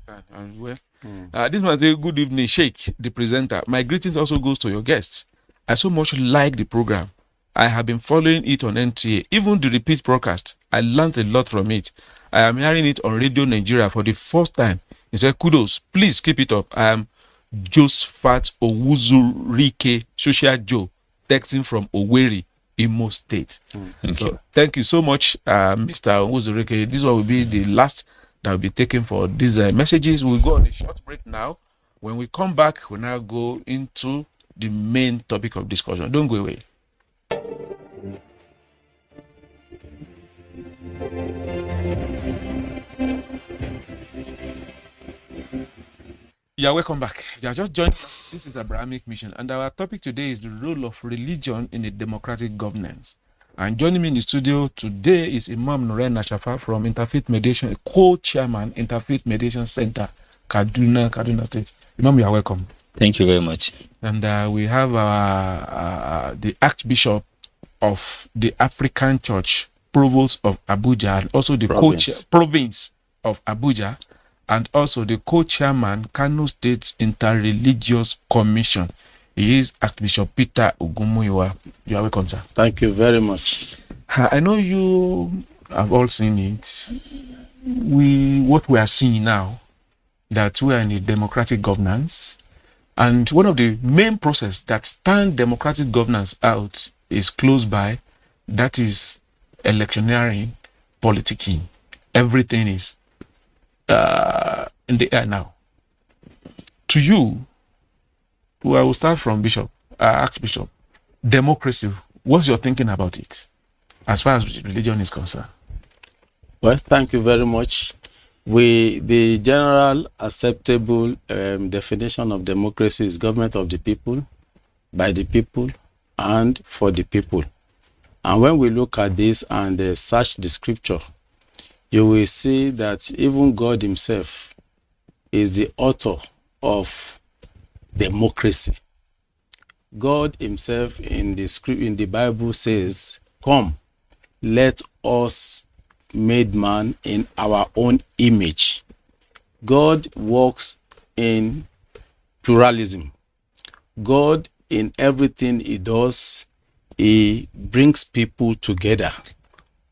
Speaker 16: This man says, good evening, Sheikh, the presenter. My greetings also goes to your guests. I so much like the program. I have been following it on NTA, even the repeat broadcast. I learned a lot from it. I am hearing it on Radio Nigeria for the first time. He said, kudos, please keep it up. I am Josephat Owuzurike, Social Joe, texting from Owerri, Imo State. Thank you so much, Mr. Owuzurike. This one will be the last that will be taken for these messages. We'll go on a short break now. When we come back, we'll now go into the main topic of discussion. Don't go away. Yeah, welcome back. You are just joined us. This is Abrahamic Mission, and our topic today is the role of religion in a democratic governance. And joining me in the studio today is Imam Nuren Nashafa from Interfaith Mediation, co-chairman, Interfaith Mediation Center, Kaduna State. Imam, you are welcome.
Speaker 18: Thank you very much.
Speaker 16: And we have the Archbishop of the African Church, Provost of Abuja, and also the province of Abuja, and also the co-chairman, Kano State Interreligious Commission. He is Archbishop Peter Ogumuyiwa. You are welcome, sir.
Speaker 17: Thank you very much.
Speaker 16: I know you have all seen it. What we are seeing now, that we are in a democratic governance, and one of the main process that stand democratic governance out is close by, that is electioneering, politicking. Everything is in the air now. To you, I will start from Bishop, Archbishop. Democracy, what's your thinking about it as far as religion is concerned?
Speaker 17: Well, thank you very much. The general acceptable definition of democracy is government of the people, by the people, and for the people. And when we look at this and search the scripture, you will see that even God himself is the author of democracy. God himself in the Bible says, "Come, let us make man in our own image." God works in pluralism. God, in everything he does, he brings people together.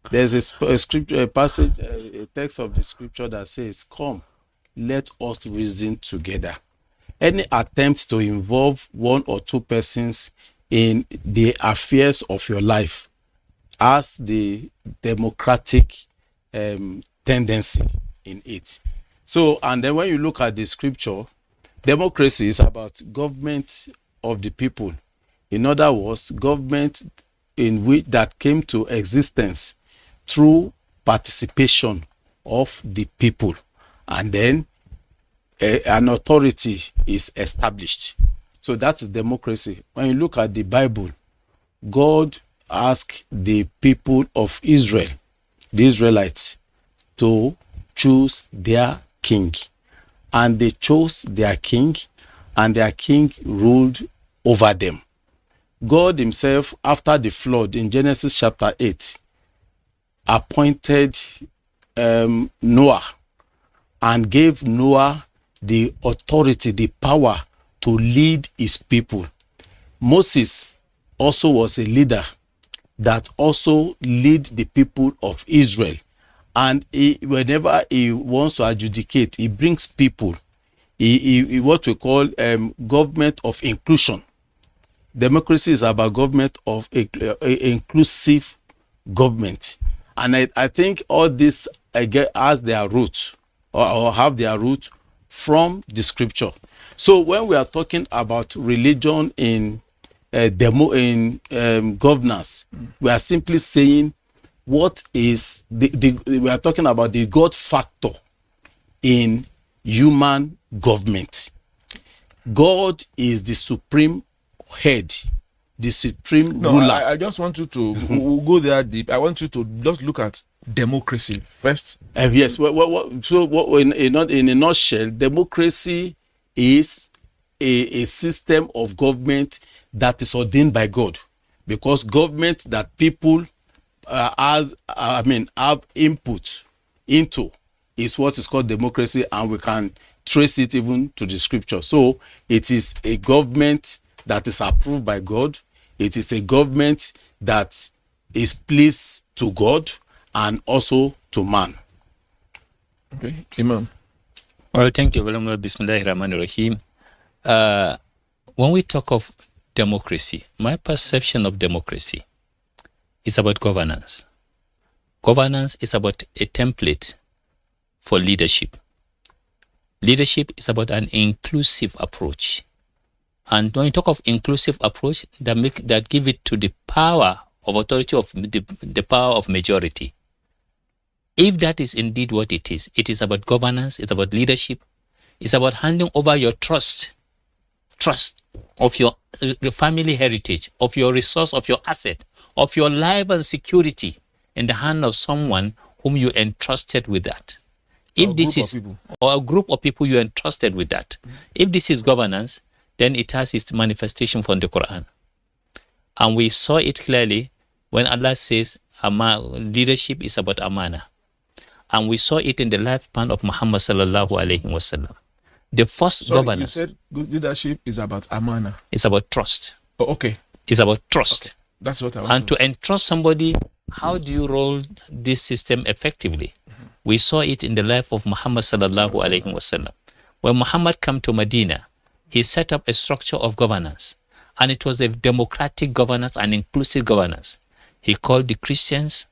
Speaker 17: There's a scripture, a passage, a text of the scripture that says, "Come, let us reason together." Any attempts to involve one or two persons in the affairs of your life has the democratic tendency in it. So, and then when you look at the scripture, democracy is about government of the people. In other words, government in which that came to existence through participation of the people, and then an authority is established. So that is democracy. When you look at the Bible, God asked the people of Israel, the Israelites, to choose their king. And they chose their king, and their king ruled over them. God himself, after the flood in Genesis chapter 8, appointed Noah and gave Noah the authority, the power to lead his people. Moses also was a leader that also lead the people of Israel. And whenever he wants to adjudicate, he brings people. He what we call government of inclusion. Democracy is about government of inclusive government. And I think all this has their roots or have their roots from the scripture. So when we are talking about religion in governance, we are simply saying what is we are talking about the God factor in human government. God is the supreme head, the supreme ruler.
Speaker 16: I just want you to we'll go there deep. I want you to just look at democracy first.
Speaker 17: Yes. In a nutshell, democracy is a system of government that is ordained by God, because government that people have input into is what is called democracy, and we can trace it even to the scripture. So it is a government that is approved by God. It is a government that is pleased to God and also to man.
Speaker 16: Okay, Imam.
Speaker 18: Well, thank you very much. Bismillahirrahmanirrahim. When we talk of democracy, my perception of democracy is about governance. Governance is about a template for leadership. Leadership is about an inclusive approach. And when you talk of inclusive approach, that give it to the power of authority of the power of majority. If that is indeed what it is about governance, it's about leadership, it's about handing over your trust of your family heritage, of your resource, of your asset, of your life and security in the hand of someone whom you entrusted with that. If this is, or a group of people you entrusted with that, if this is governance, then it has its manifestation from the Quran. And we saw it clearly when Allah says leadership is about amana. And we saw it in the lifespan of Muhammad sallallahu alaihi wasallam. The first governance.
Speaker 16: You said good leadership is about amana.
Speaker 18: It's about trust.
Speaker 16: Oh, okay.
Speaker 18: It's about trust.
Speaker 16: Okay. That's what I want.
Speaker 18: And to entrust somebody, how do you roll this system effectively? We saw it in the life of Muhammad sallallahu alaihi wasallam. When Muhammad came to Medina, he set up a structure of governance, and it was a democratic governance and inclusive governance. He called the Christians,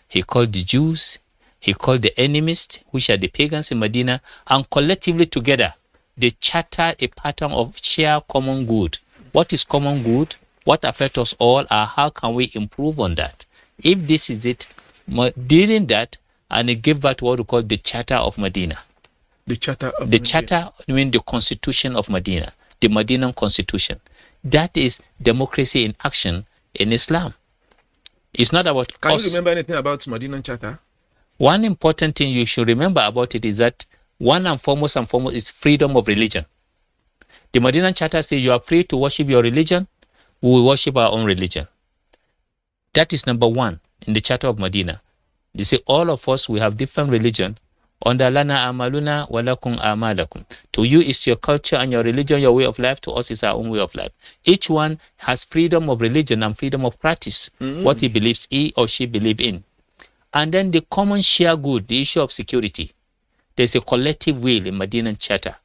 Speaker 18: he called the Jews, He called the enemies, which are the pagans in Medina, and collectively together, they chartered a pattern of shared common good. What is common good? What affects us all, and how can we improve on that? If this is it, during that, and it gave birth to what we call the Charter of Medina.
Speaker 16: The Charter of
Speaker 18: The Charter, I mean the Constitution of Medina, the Medinan Constitution. That is democracy in action in Islam. It's not about
Speaker 16: Can
Speaker 18: us.
Speaker 16: you remember anything about Medinan Charter?
Speaker 18: One important thing you should remember about it is that one and foremost is freedom of religion. The Medinan Charter says you are free to worship your religion. We will worship our own religion. That is number one in the Charter of Medina. They say all of us, we have different religion. Onda lana amaluna walakum amalakum. To you is your culture and your religion, your way of life. To us is our own way of life. Each one has freedom of religion and freedom of practice. What he believes he or she believe in. And then the common share good, the issue of security. There's a collective will in Medinan Charter,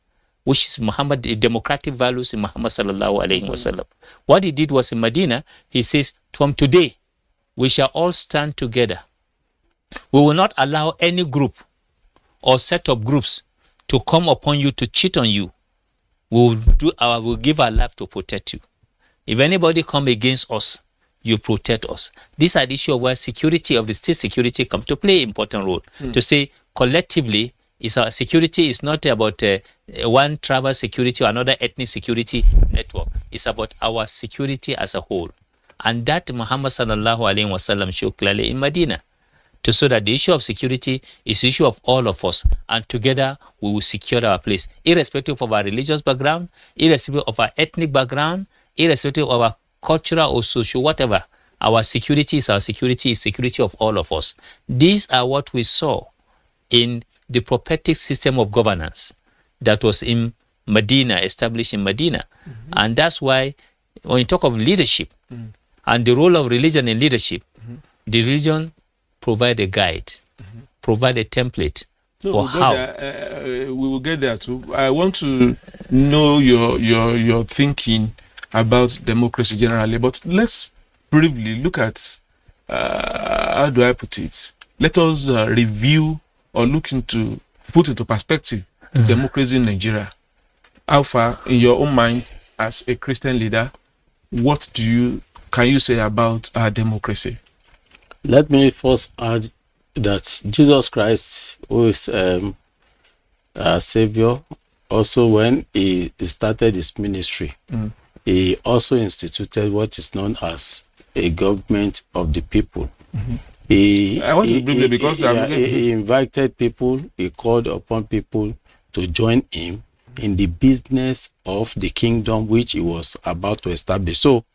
Speaker 18: which is Muhammad, the democratic values in Muhammad sallallahu alayhi wasallam. What he did was in Medina, he says, from today, we shall all stand together. We will not allow any group or set of groups to come upon you to cheat on you. We'll give our life to protect you. If anybody come against us, you protect us. These are the issue of where security of the state security comes to play an important role. To say collectively, our security is not about one tribal security or another ethnic security network. It's about our security as a whole. And that Muhammad sallallahu alayhi wa sallam showed clearly in Medina. So that the issue of security is the issue of all of us. And together we will secure our place, irrespective of our religious background, irrespective of our ethnic background, irrespective of our cultural or social, whatever. Our security is security of all of us. These are what we saw in the prophetic system of governance that was in Medina, established in Medina. And that's why when you talk of leadership and the role of religion in leadership, the religion provide a guide, provide a template for how.
Speaker 16: We will get there too. I want to know your thinking about democracy generally, but let's briefly look at, how do I put it? Let us review or put into perspective democracy in Nigeria. How far, in your own mind, as a Christian leader, what can you say about our democracy?
Speaker 17: Let me first add that Jesus Christ, who is our Savior, also when he started his ministry, he also instituted what is known as a government of the people. He invited people, he called upon people to join him in the business of the kingdom which he was about to establish. So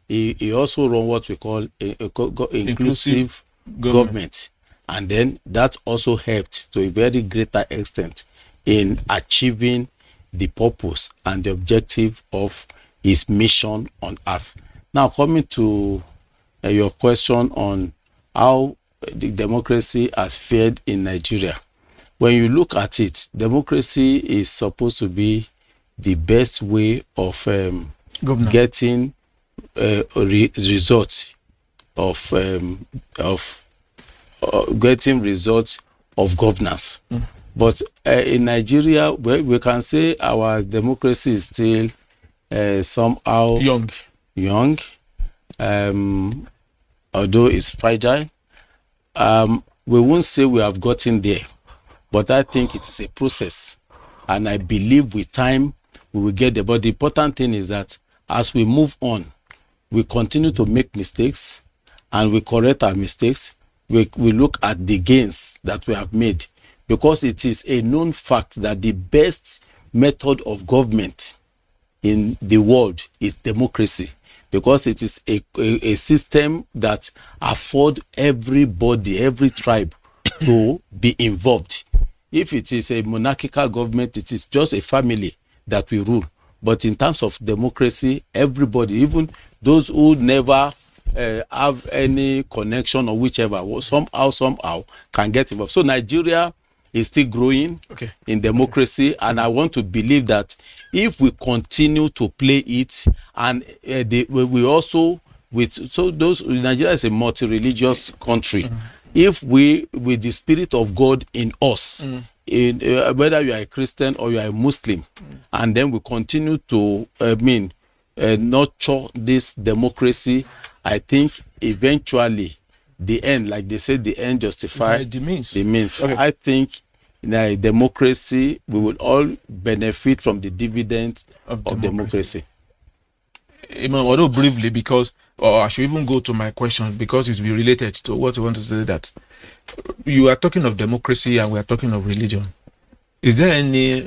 Speaker 17: he also run what we call inclusive government. And then that also helped to a very greater extent in achieving the purpose and the objective of his mission on earth. Now, coming to your question on how the democracy has fared in Nigeria. When you look at it, democracy is supposed to be the best way of getting results getting results of governance. But in Nigeria, we can say our democracy is still somehow young, although it's fragile. We won't say we have gotten there, but I think it is a process, and I believe with time we will get there. But the important thing is that as we move on, we continue to make mistakes and we correct our mistakes. We look at the gains that we have made, because it is a known fact that the best method of government in the world is democracy, because it is a system that affords everybody, every tribe to be involved. If it is a monarchical government, it is just a family that we rule. But in terms of democracy, everybody, even those who never have any connection or whichever, somehow can get involved. So Nigeria is still growing in democracy, and I want to believe that if we continue to play it, and we also Nigeria is a multi-religious country. if we, with the Spirit of God in us, in whether you are a Christian or you are a Muslim, and then we continue to nurture this democracy, I think eventually the end, like they say, the end justifies
Speaker 16: the means.
Speaker 17: The means.
Speaker 16: Okay.
Speaker 17: I think in a democracy, we will all benefit from the dividends of democracy.
Speaker 16: Although briefly, because, or I should even go to my question, because it will be related to what you want to say, that you are talking of democracy and we are talking of religion. Is there any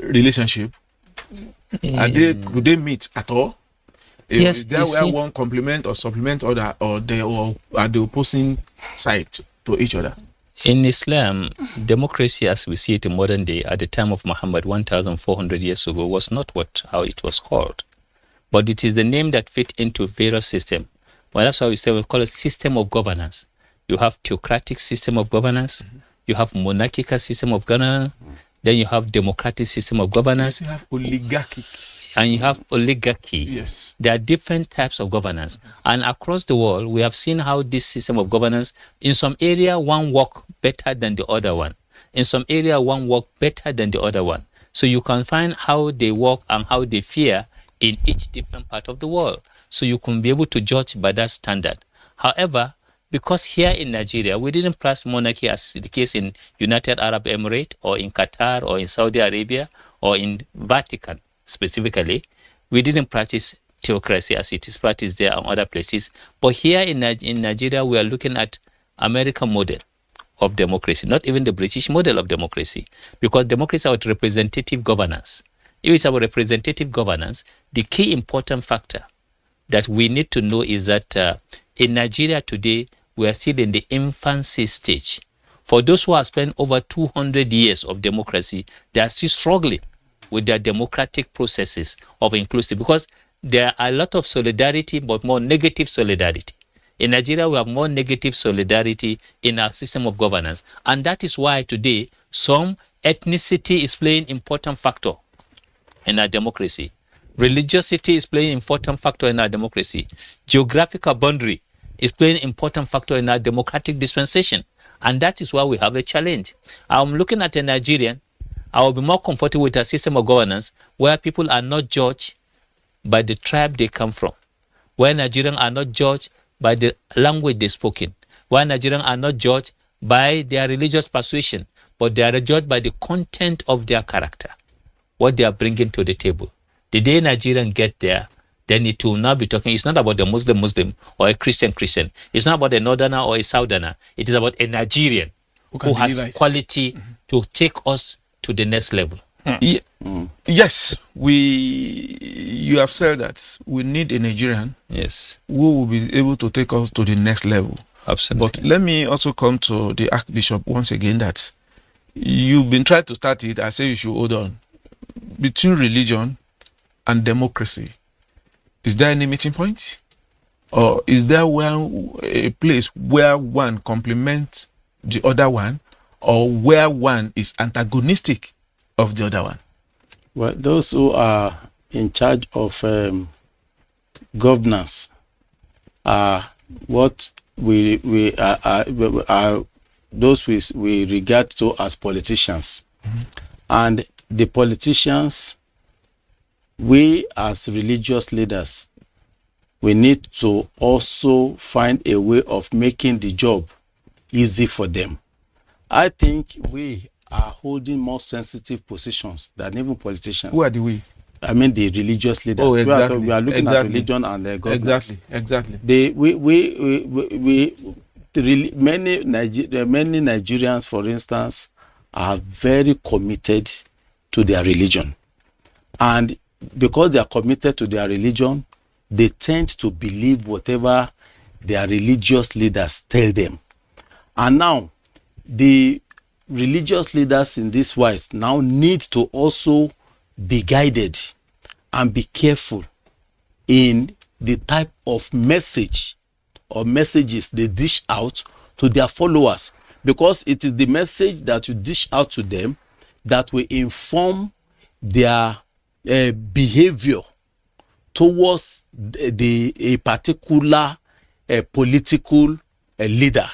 Speaker 16: relationship? Would they meet at all?
Speaker 18: Yes,
Speaker 16: Is there where one complement or supplement other, or they are the opposing side to each other?
Speaker 18: In Islam, democracy as we see it in modern day, at the time of Muhammad 1,400 years ago, was not how it was called. But it is the name that fit into various systems. Well, that's why we call it system of governance. You have theocratic system of governance, you have monarchical system of governance, then you have democratic system of governance.
Speaker 16: You have oligarchic.
Speaker 18: And you have oligarchy.
Speaker 16: Yes.
Speaker 18: There are different types of governance. And across the world, we have seen how this system of governance, in some area, one work better than the other one. In some area, one work better than the other one. So you can find how they work and how they fare in each different part of the world. So you can be able to judge by that standard. However, because here in Nigeria, we didn't practice monarchy as the case in United Arab Emirates or in Qatar or in Saudi Arabia or in Vatican specifically, we didn't practice theocracy as it is practiced there and other places. But here in Nigeria, we are looking at American model of democracy, not even the British model of democracy, because democracy is about representative governance. If it's about representative governance, the key important factor that we need to know is that in Nigeria today, we are still in the infancy stage. For those who have spent over 200 years of democracy, they are still struggling with their democratic processes of inclusive, because there are a lot of solidarity, but more negative solidarity. In Nigeria, we have more negative solidarity in our system of governance. And that is why today, some ethnicity is playing important factor in our democracy. Religiosity is playing important factor in our democracy. Geographical boundary is playing important factor in our democratic dispensation. And that is why we have a challenge. I'm looking at a Nigerian, I will be more comfortable with a system of governance where people are not judged by the tribe they come from, where Nigerians are not judged by the language they spoke in, where Nigerians are not judged by their religious persuasion, but they are judged by the content of their character, what they are bringing to the table. The day Nigerians get there, then it will not be talking, it's not about the Muslim or a Christian. It's not about a northerner or a southerner. It is about a Nigerian who has quality to take us to the next level.
Speaker 16: Yes, you have said that we need a Nigerian,
Speaker 18: yes,
Speaker 16: who will be able to take us to the next level.
Speaker 18: Absolutely.
Speaker 16: But let me also come to the Archbishop once again, that you've been trying to start it. I say you should hold on. Between religion and democracy, is there any meeting point? Or is there a place where one complements the other one, or where one is antagonistic of the other one?
Speaker 17: Well, those who are in charge of governance are what we are those we regard to as politicians. And the politicians, we as religious leaders, we need to also find a way of making the job easy for them. I think we are holding more sensitive positions than even politicians.
Speaker 16: Who are the we?
Speaker 17: I mean the religious leaders.
Speaker 16: Oh, exactly.
Speaker 17: We are looking at religion and governance.
Speaker 16: Exactly.
Speaker 17: Many Nigerians, for instance, are very committed to their religion. And because they are committed to their religion, they tend to believe whatever their religious leaders tell them. And now, the religious leaders in this wise now need to also be guided and be careful in the type of message or messages they dish out to their followers, because it is the message that you dish out to them that will inform their behavior towards a particular political leader.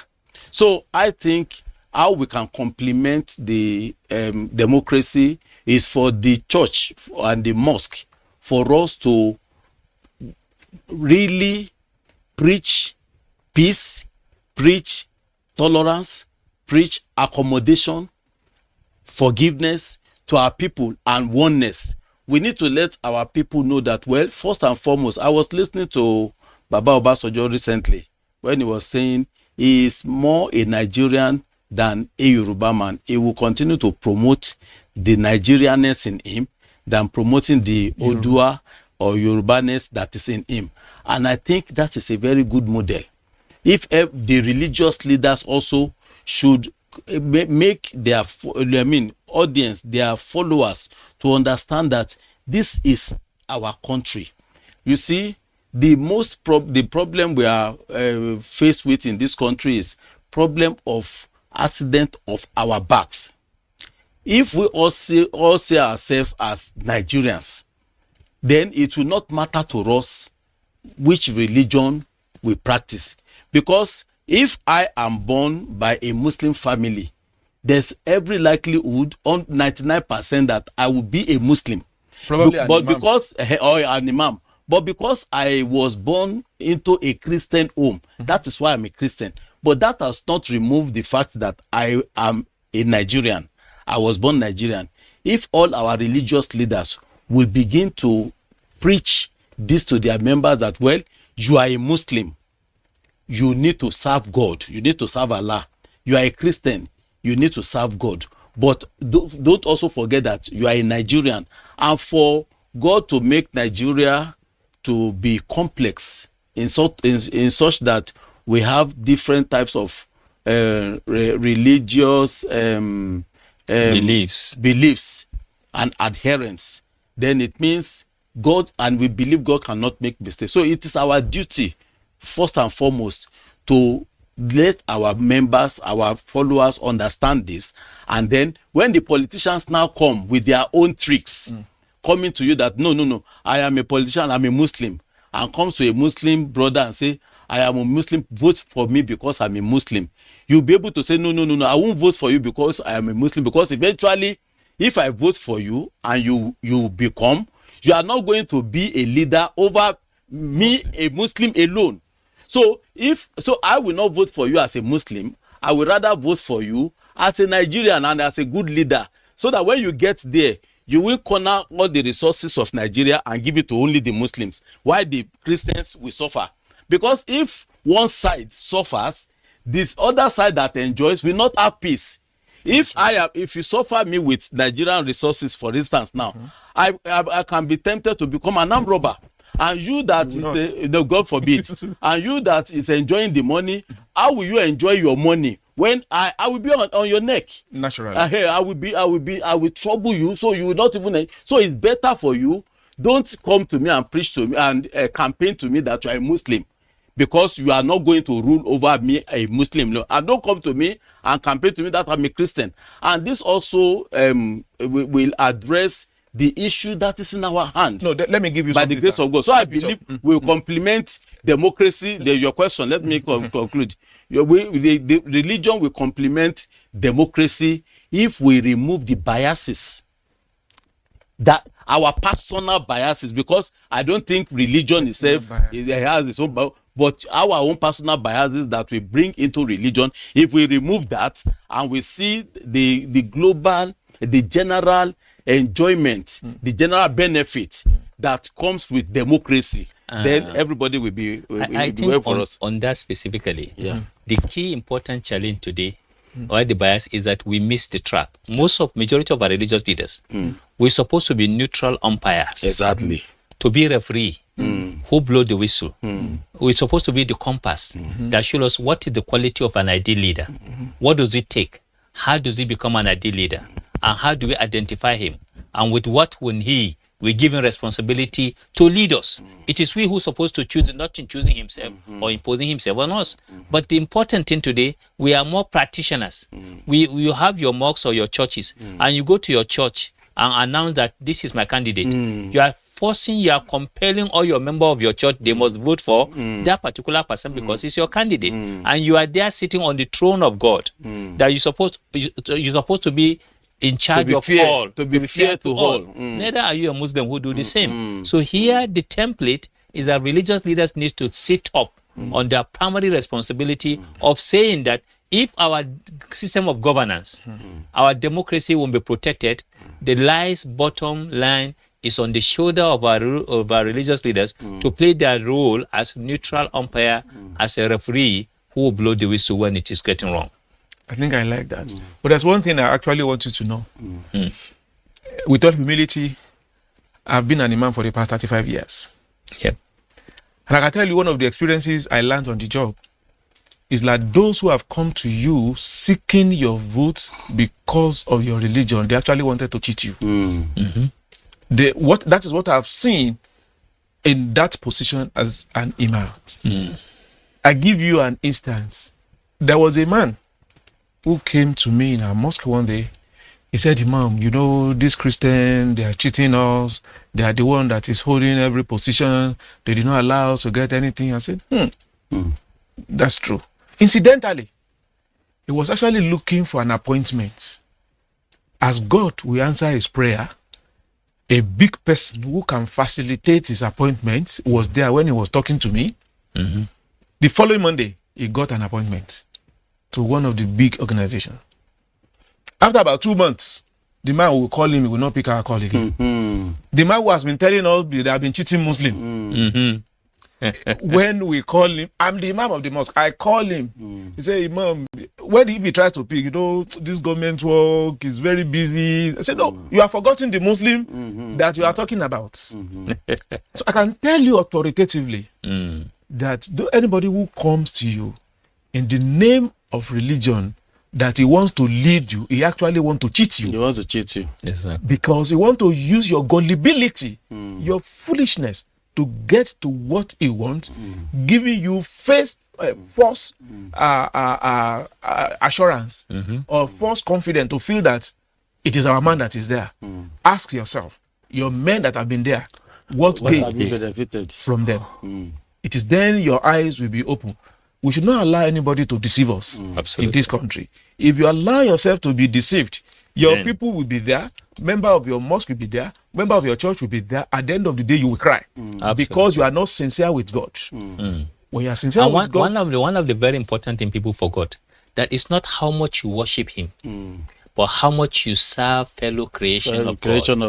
Speaker 17: So I think how we can complement the democracy is for the church and the mosque, for us to really preach peace, preach tolerance, preach accommodation, forgiveness to our people, and oneness. We need to let our people know that, well, first and foremost, I was listening to Baba Obasanjo recently when he was saying he is more a Nigerian than a Yoruba man. He will continue to promote the Nigerianness in him than promoting the Odua or Yorubaness that is in him. And I think that is a very good model. If the religious leaders also should make their audience, their followers, to understand that this is our country. You see, the problem we are faced with in this country is problem of accident of our birth. If we all see ourselves as Nigerians, then it will not matter to us which religion we practice. Because if I am born by a Muslim family, there's every likelihood, on 99%, that I will be a Muslim.
Speaker 16: Probably
Speaker 17: an imam. But because I was born into a Christian home, that is why I'm a Christian. But that has not removed the fact that I am a Nigerian. I was born Nigerian. If all our religious leaders will begin to preach this to their members, that, well, you are a Muslim, you need to serve God, you need to serve Allah. You are a Christian, you need to serve God. But don't also forget that you are a Nigerian. And for God to make Nigeria to be complex in such that we have different types of religious beliefs and adherence, then it means God, and we believe God cannot make mistakes. So it is our duty, first and foremost, to let our members, our followers understand this. And then when the politicians now come with their own tricks, coming to you that, no, I am a politician, I'm a Muslim, and comes to a Muslim brother and say, I am a Muslim, vote for me because I'm a Muslim. You'll be able to say, no, I won't vote for you because I am a Muslim, because eventually, if I vote for you and you become, you are not going to be a leader over me, a Muslim alone. So I will not vote for you as a Muslim. I will rather vote for you as a Nigerian and as a good leader, so that when you get there, you will corner all the resources of Nigeria and give it to only the Muslims, while the Christians will suffer. Because if one side suffers, this other side that enjoys will not have peace. If you suffer me with Nigerian resources, for instance, now, I can be tempted to become an armed robber. And you that is God forbid, and you that is enjoying the money, how will you enjoy your money when I will be on your neck?
Speaker 16: Naturally.
Speaker 17: I will trouble you, so you will not even. So it's better for you. Don't come to me and preach to me and campaign to me that you are a Muslim, because you are not going to rule over me, a Muslim. And don't come to me and campaign to me that I'm a Christian. And this also will address the issue that is in our hand.
Speaker 16: No, let me give you
Speaker 17: by the grace of God. So I believe we'll complement democracy. Your question, let me conclude. The religion will complement democracy if we remove the biases, that our personal biases, because I don't think religion itself has its own bias, but our own personal biases that we bring into religion. If we remove that and we see the global, the general enjoyment, the general benefit that comes with democracy, then everybody will be well for us.
Speaker 18: On that specifically, the key important challenge today, or the bias, is that we miss the track. Majority of our religious leaders, we're supposed to be neutral umpires.
Speaker 17: Exactly.
Speaker 18: To be referee, who blow the whistle. We're supposed to be the compass that shows us what is the quality of an ideal leader. What does it take? How does he become an ideal leader? And how do we identify him? And with what will we give him responsibility to lead us? It is we who are supposed to choose, not in choosing himself or imposing himself on us. But the important thing today, we are more practitioners. You have your mosques or your churches, and you go to your church, and announce that this is my candidate, you are compelling all your members of your church, they must vote for that particular person because he's your candidate. And you are there sitting on the throne of God, that you're supposed to be in charge of all.
Speaker 17: To be fair to all.
Speaker 18: Neither are you a Muslim who do the same. So here the template is that religious leaders need to sit up on their primary responsibility of saying that if our system of governance, our democracy will be protected, the bottom line is on the shoulder of our religious leaders to play their role as neutral umpire, as a referee who will blow the whistle when it is getting wrong.
Speaker 16: I think I like that. But there's one thing I actually want you to know. With all humility, I've been an imam for the past 35 years.
Speaker 18: Yep.
Speaker 16: And I can tell you one of the experiences I learned on the job is that those who have come to you seeking your vote because of your religion, they actually wanted to cheat you. That is what I've seen in that position as an imam. I give you an instance. There was a man who came to me in our mosque one day. He said, Imam, you know, this Christian, they are cheating us. They are the one that is holding every position. They did not allow us to get anything. I said, that's true. Incidentally, he was actually looking for an appointment. As God will answer his prayer, a big person who can facilitate his appointment was there when he was talking to me. The following Monday, he got an appointment to one of the big organizations. After about 2 months, the man will call him, he will not pick our call again. The man who has been telling us they have been cheating Muslim. When we call him, I'm the imam of the mosque. I call him. He said, Imam, when he tries to pick, you know, this government work is very busy. I said, no, you have forgotten the Muslim that you are talking about. So I can tell you authoritatively that anybody who comes to you in the name of religion, that he wants to lead you, he actually wants to cheat you.
Speaker 17: He wants to cheat you.
Speaker 18: Exactly.
Speaker 16: Because he wants to use your gullibility, your foolishness, to get to what he wants, giving you false assurance or false confidence to feel that it is our man that is there. Ask yourself, your men that have been there, what gain
Speaker 17: have you benefited
Speaker 16: from them? It is then your eyes will be open. We should not allow anybody to deceive us in this country. If you allow yourself to be deceived, your people will be there, member of your mosque will be there, member of your church will be there. At the end of the day, you will cry because you are not sincere with God. When you are sincere with God,
Speaker 18: one of the very important things people forgot, that it's not how much you worship Him, but how much you serve fellow creation of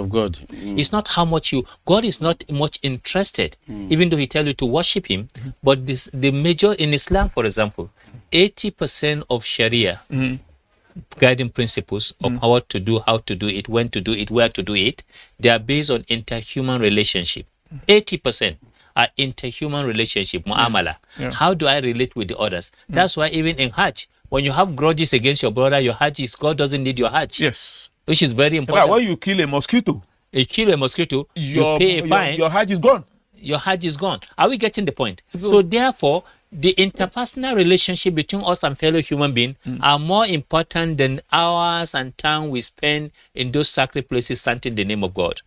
Speaker 18: God. It's not how much God is not much interested, even though He tells you to worship Him. But the major in Islam, for example, 80% of Sharia guiding principles of how to do it, when to do it, where to do it, they are based on interhuman relationship. 80% are interhuman relationship, mu'amala. How do I relate with the others? That's why even in Hajj, when you have grudges against your brother, your Hajj is, God doesn't need your Hajj.
Speaker 16: Yes.
Speaker 18: Which is very important.
Speaker 16: When you kill a mosquito,
Speaker 18: you pay a fine.
Speaker 16: Your Hajj is gone.
Speaker 18: Your Hajj is gone. Are we getting the point? So therefore, the interpersonal relationship between us and fellow human beings are more important than hours and time we spend in those sacred places chanting the name of God.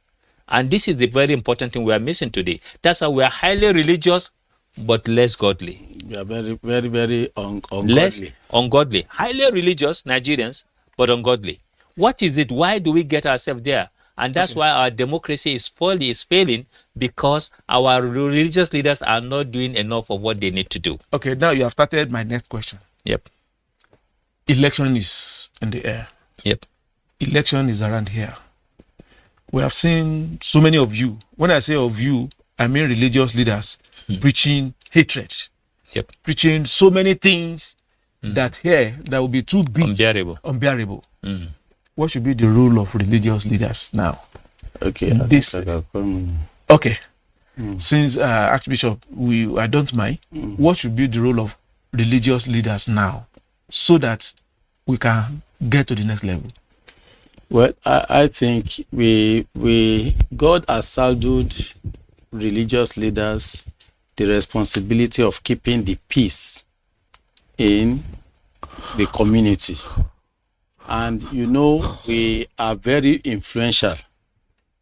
Speaker 18: And this is the very important thing we are missing today. That's why we are highly religious, but less godly.
Speaker 17: We are very, very, very ungodly.
Speaker 18: Less ungodly. Highly religious Nigerians, but ungodly. What is it? Why do we get ourselves there? And that's why our democracy is failing, because our religious leaders are not doing enough of what they need to do.
Speaker 16: Okay, now you have started my next question.
Speaker 18: Yep.
Speaker 16: Election is in the air.
Speaker 18: Yep.
Speaker 16: Election is around here. We have seen so many of you. When I say of you, I mean religious leaders preaching hatred.
Speaker 18: Yep.
Speaker 16: Preaching so many things that will be too big. Unbearable. What should be the role of religious leaders now?
Speaker 17: Okay.
Speaker 16: Since Archbishop, I don't mind. What should be the role of religious leaders now, so that we can get to the next level?
Speaker 17: Well, I think God has saddled religious leaders the responsibility of keeping the peace in the community. And you know, we are very influential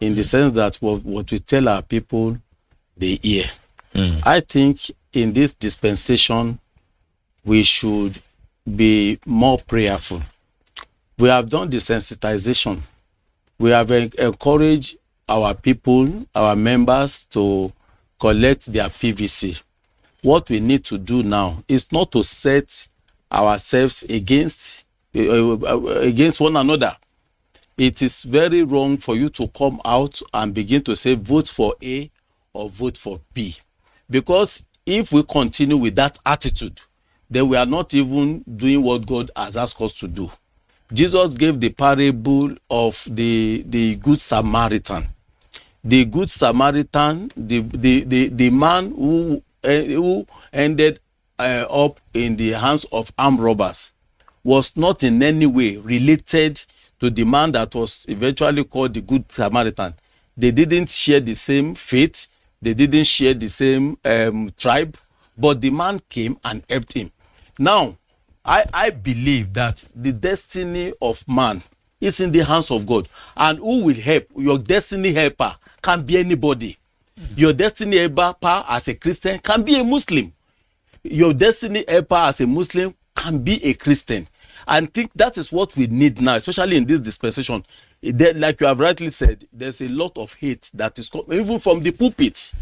Speaker 17: in the sense that what we tell our people, they hear. I think in this dispensation, we should be more prayerful. We have done the sensitization. We have encouraged our people, our members, to collect their PVC. What we need to do now is not to set ourselves against one another. It is very wrong for you to come out and begin to say vote for A or vote for B, because if we continue with that attitude, then we are not even doing what God has asked us to do. Jesus gave the parable of the Good Samaritan. The Good Samaritan, the man who ended up in the hands of armed robbers, was not in any way related to the man that was eventually called the Good Samaritan. They didn't share the same faith. They didn't share the same tribe. But the man came and helped him. Now, I believe that the destiny of man is in the hands of God. And who will help? Your destiny helper can be anybody. Your destiny helper as a Christian can be a Muslim. Your destiny helper as a Muslim can be a Christian. And I think that is what we need now, especially in this dispensation. Like you have rightly said, there's a lot of hate that is coming, even from the pulpit.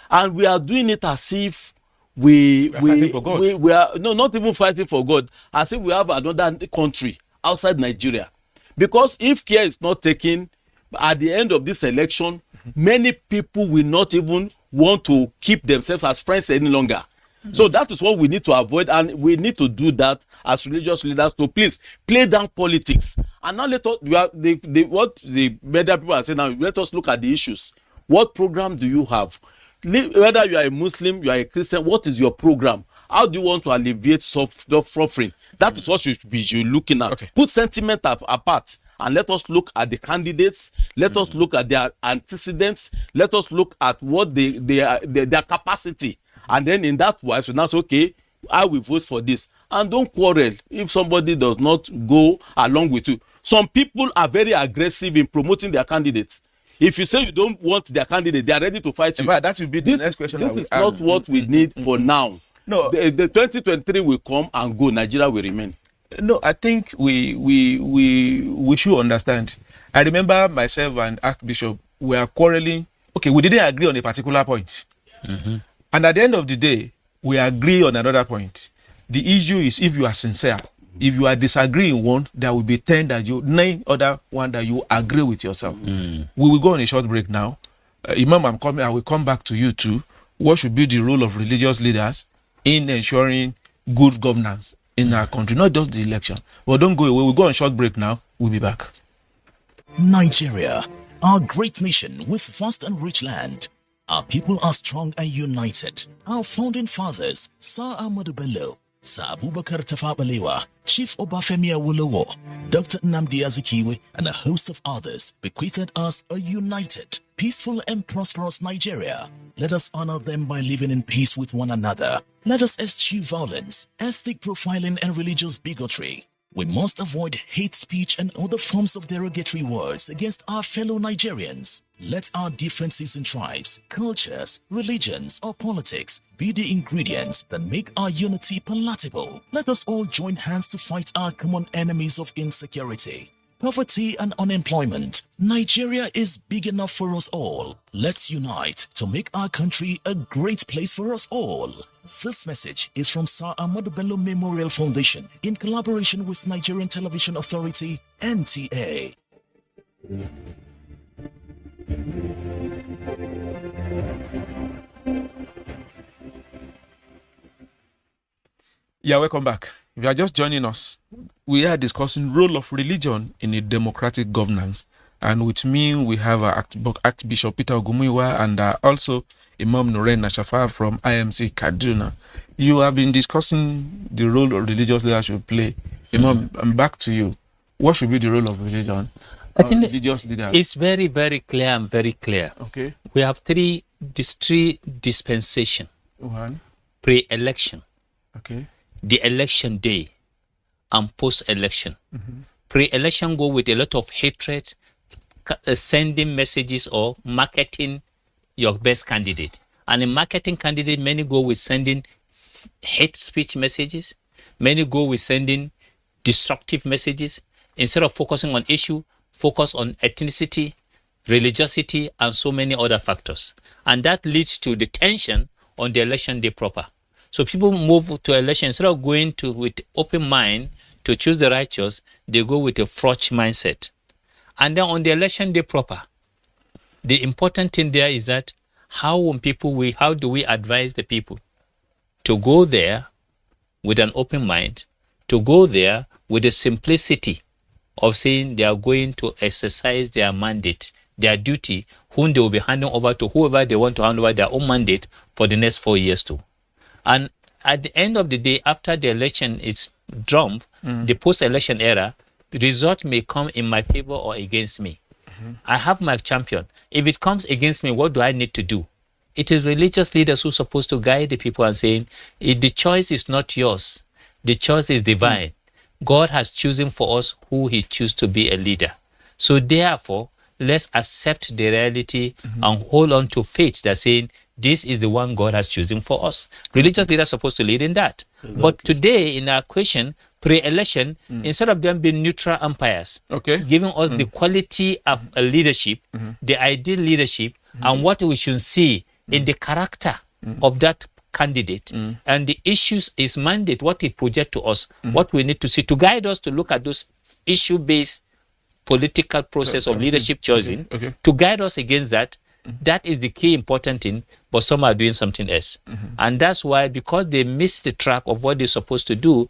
Speaker 17: And we are doing it as if we are not even fighting for God, as if we have another country outside Nigeria. Because if care is not taken at the end of this election, many people will not even want to keep themselves as friends any longer. So that is what we need to avoid, and we need to do that as religious leaders, to please play down politics. And now let us, what the media people are saying now, let us look at the issues. What program do you have? Whether you are a Muslim, you are a Christian, what is your program? How do you want to alleviate suffering? That is what you should be looking at. Okay. Put sentiment apart and let us look at the candidates. Let us look at their antecedents. Let us look at what their capacity. And then in that wise, we now say, okay, I will vote for this. And don't quarrel if somebody does not go along with you. Some people are very aggressive in promoting their candidates. If you say you don't want their candidate, they are ready to fight you.
Speaker 16: But that will be the next question.
Speaker 17: This is not what we need for now.
Speaker 16: No,
Speaker 17: the 2023 will come and go. Nigeria will remain.
Speaker 16: No, I think we should understand. I remember myself and Archbishop were quarreling. Okay, we didn't agree on a particular point. And at the end of the day, we agree on another point. The issue is if you are sincere. If you are disagreeing one, there will be 9 other one that you agree with yourself. We will go on a short break now. Imam, I will come back to you too. What should be the role of religious leaders in ensuring good governance in our country? Not just the election. Well, don't go away. We'll go on a short break now. We'll be back.
Speaker 4: Nigeria, our great nation with vast and rich land. Our people are strong and united. Our founding fathers, Sir Ahmadu Bello, Sir Abubakar Tafawa Balewa, Chief Obafemi Awolowo, Dr. Nnamdi Azikiwe, and a host of others bequeathed us a united, peaceful and prosperous Nigeria. Let us honor them by living in peace with one another. Let us eschew violence, ethnic profiling, and religious bigotry. We must avoid hate speech and other forms of derogatory words against our fellow Nigerians. Let our differences in tribes, cultures, religions, or politics be the ingredients that make our unity palatable. Let us all join hands to fight our common enemies of insecurity, poverty, and unemployment. Nigeria is big enough for us all. Let's unite to make our country a great place for us all. This message is from Sir Ahmadu Bello Memorial Foundation in collaboration with Nigerian Television Authority, NTA.
Speaker 16: Yeah, welcome back. If you are just joining us, we are discussing role of religion in a democratic governance. And with me, we have Archbishop Peter Ogumuyiwa and also Imam Nuren Nashafa from IMC Kaduna. You have been discussing the role of religious leaders should play. Imam, I'm back to you. What should be the role of religion?
Speaker 18: I think
Speaker 16: religious leaders?
Speaker 18: It's very, very clear and very clear.
Speaker 16: Okay.
Speaker 18: We have three dispensation.
Speaker 16: One.
Speaker 18: Pre-election.
Speaker 16: Okay.
Speaker 18: The election day and post-election. Pre-election go with a lot of hatred, sending messages or marketing your best candidate. And in marketing candidate, many go with sending hate speech messages. Many go with sending destructive messages. Instead of focusing on issue, focus on ethnicity, religiosity, and so many other factors. And that leads to the tension on the election day proper. So people move to election, instead of going to with open mind to choose the righteous, they go with a fraud mindset. And then on the election day proper, the important thing there is that how do we advise the people to go there with an open mind, to go there with the simplicity of saying they are going to exercise their mandate, their duty, whom they will be handing over to whoever they want to hand over their own mandate for the next 4 years to. And at the end of the day, after the election is drummed, the post-election era, the result may come in my favor or against me. I have my champion. If it comes against me, what do I need to do? It is religious leaders who are supposed to guide the people and saying, the choice is not yours. The choice is divine. God has chosen for us who he chooses to be a leader. So therefore, let's accept the reality and hold on to faith that saying, this is the one God has chosen for us. Religious leaders are supposed to lead in that. Exactly. But today, in our question, pre-election, instead of them being neutral umpires, giving us the quality of a leadership, the ideal leadership, and what we should see in the character of that candidate, and the issues is mandate, what he projects to us, what we need to see to guide us to look at those issue-based political process of leadership choosing, to guide us against that. That is the key important thing, but some are doing something else. And that's why, because they miss the track of what they're supposed to do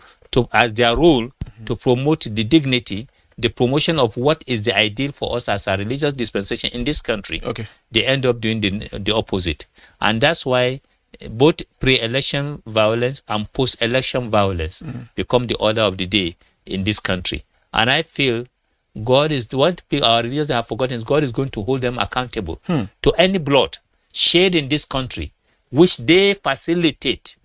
Speaker 18: as their role to promote the dignity, the promotion of what is the ideal for us as a religious dispensation in this country, they end up doing the opposite. And that's why both pre-election violence and post-election violence become the order of the day in this country. And I feel God is what our leaders have forgotten is God is going to hold them accountable to any blood shed in this country, which they facilitate,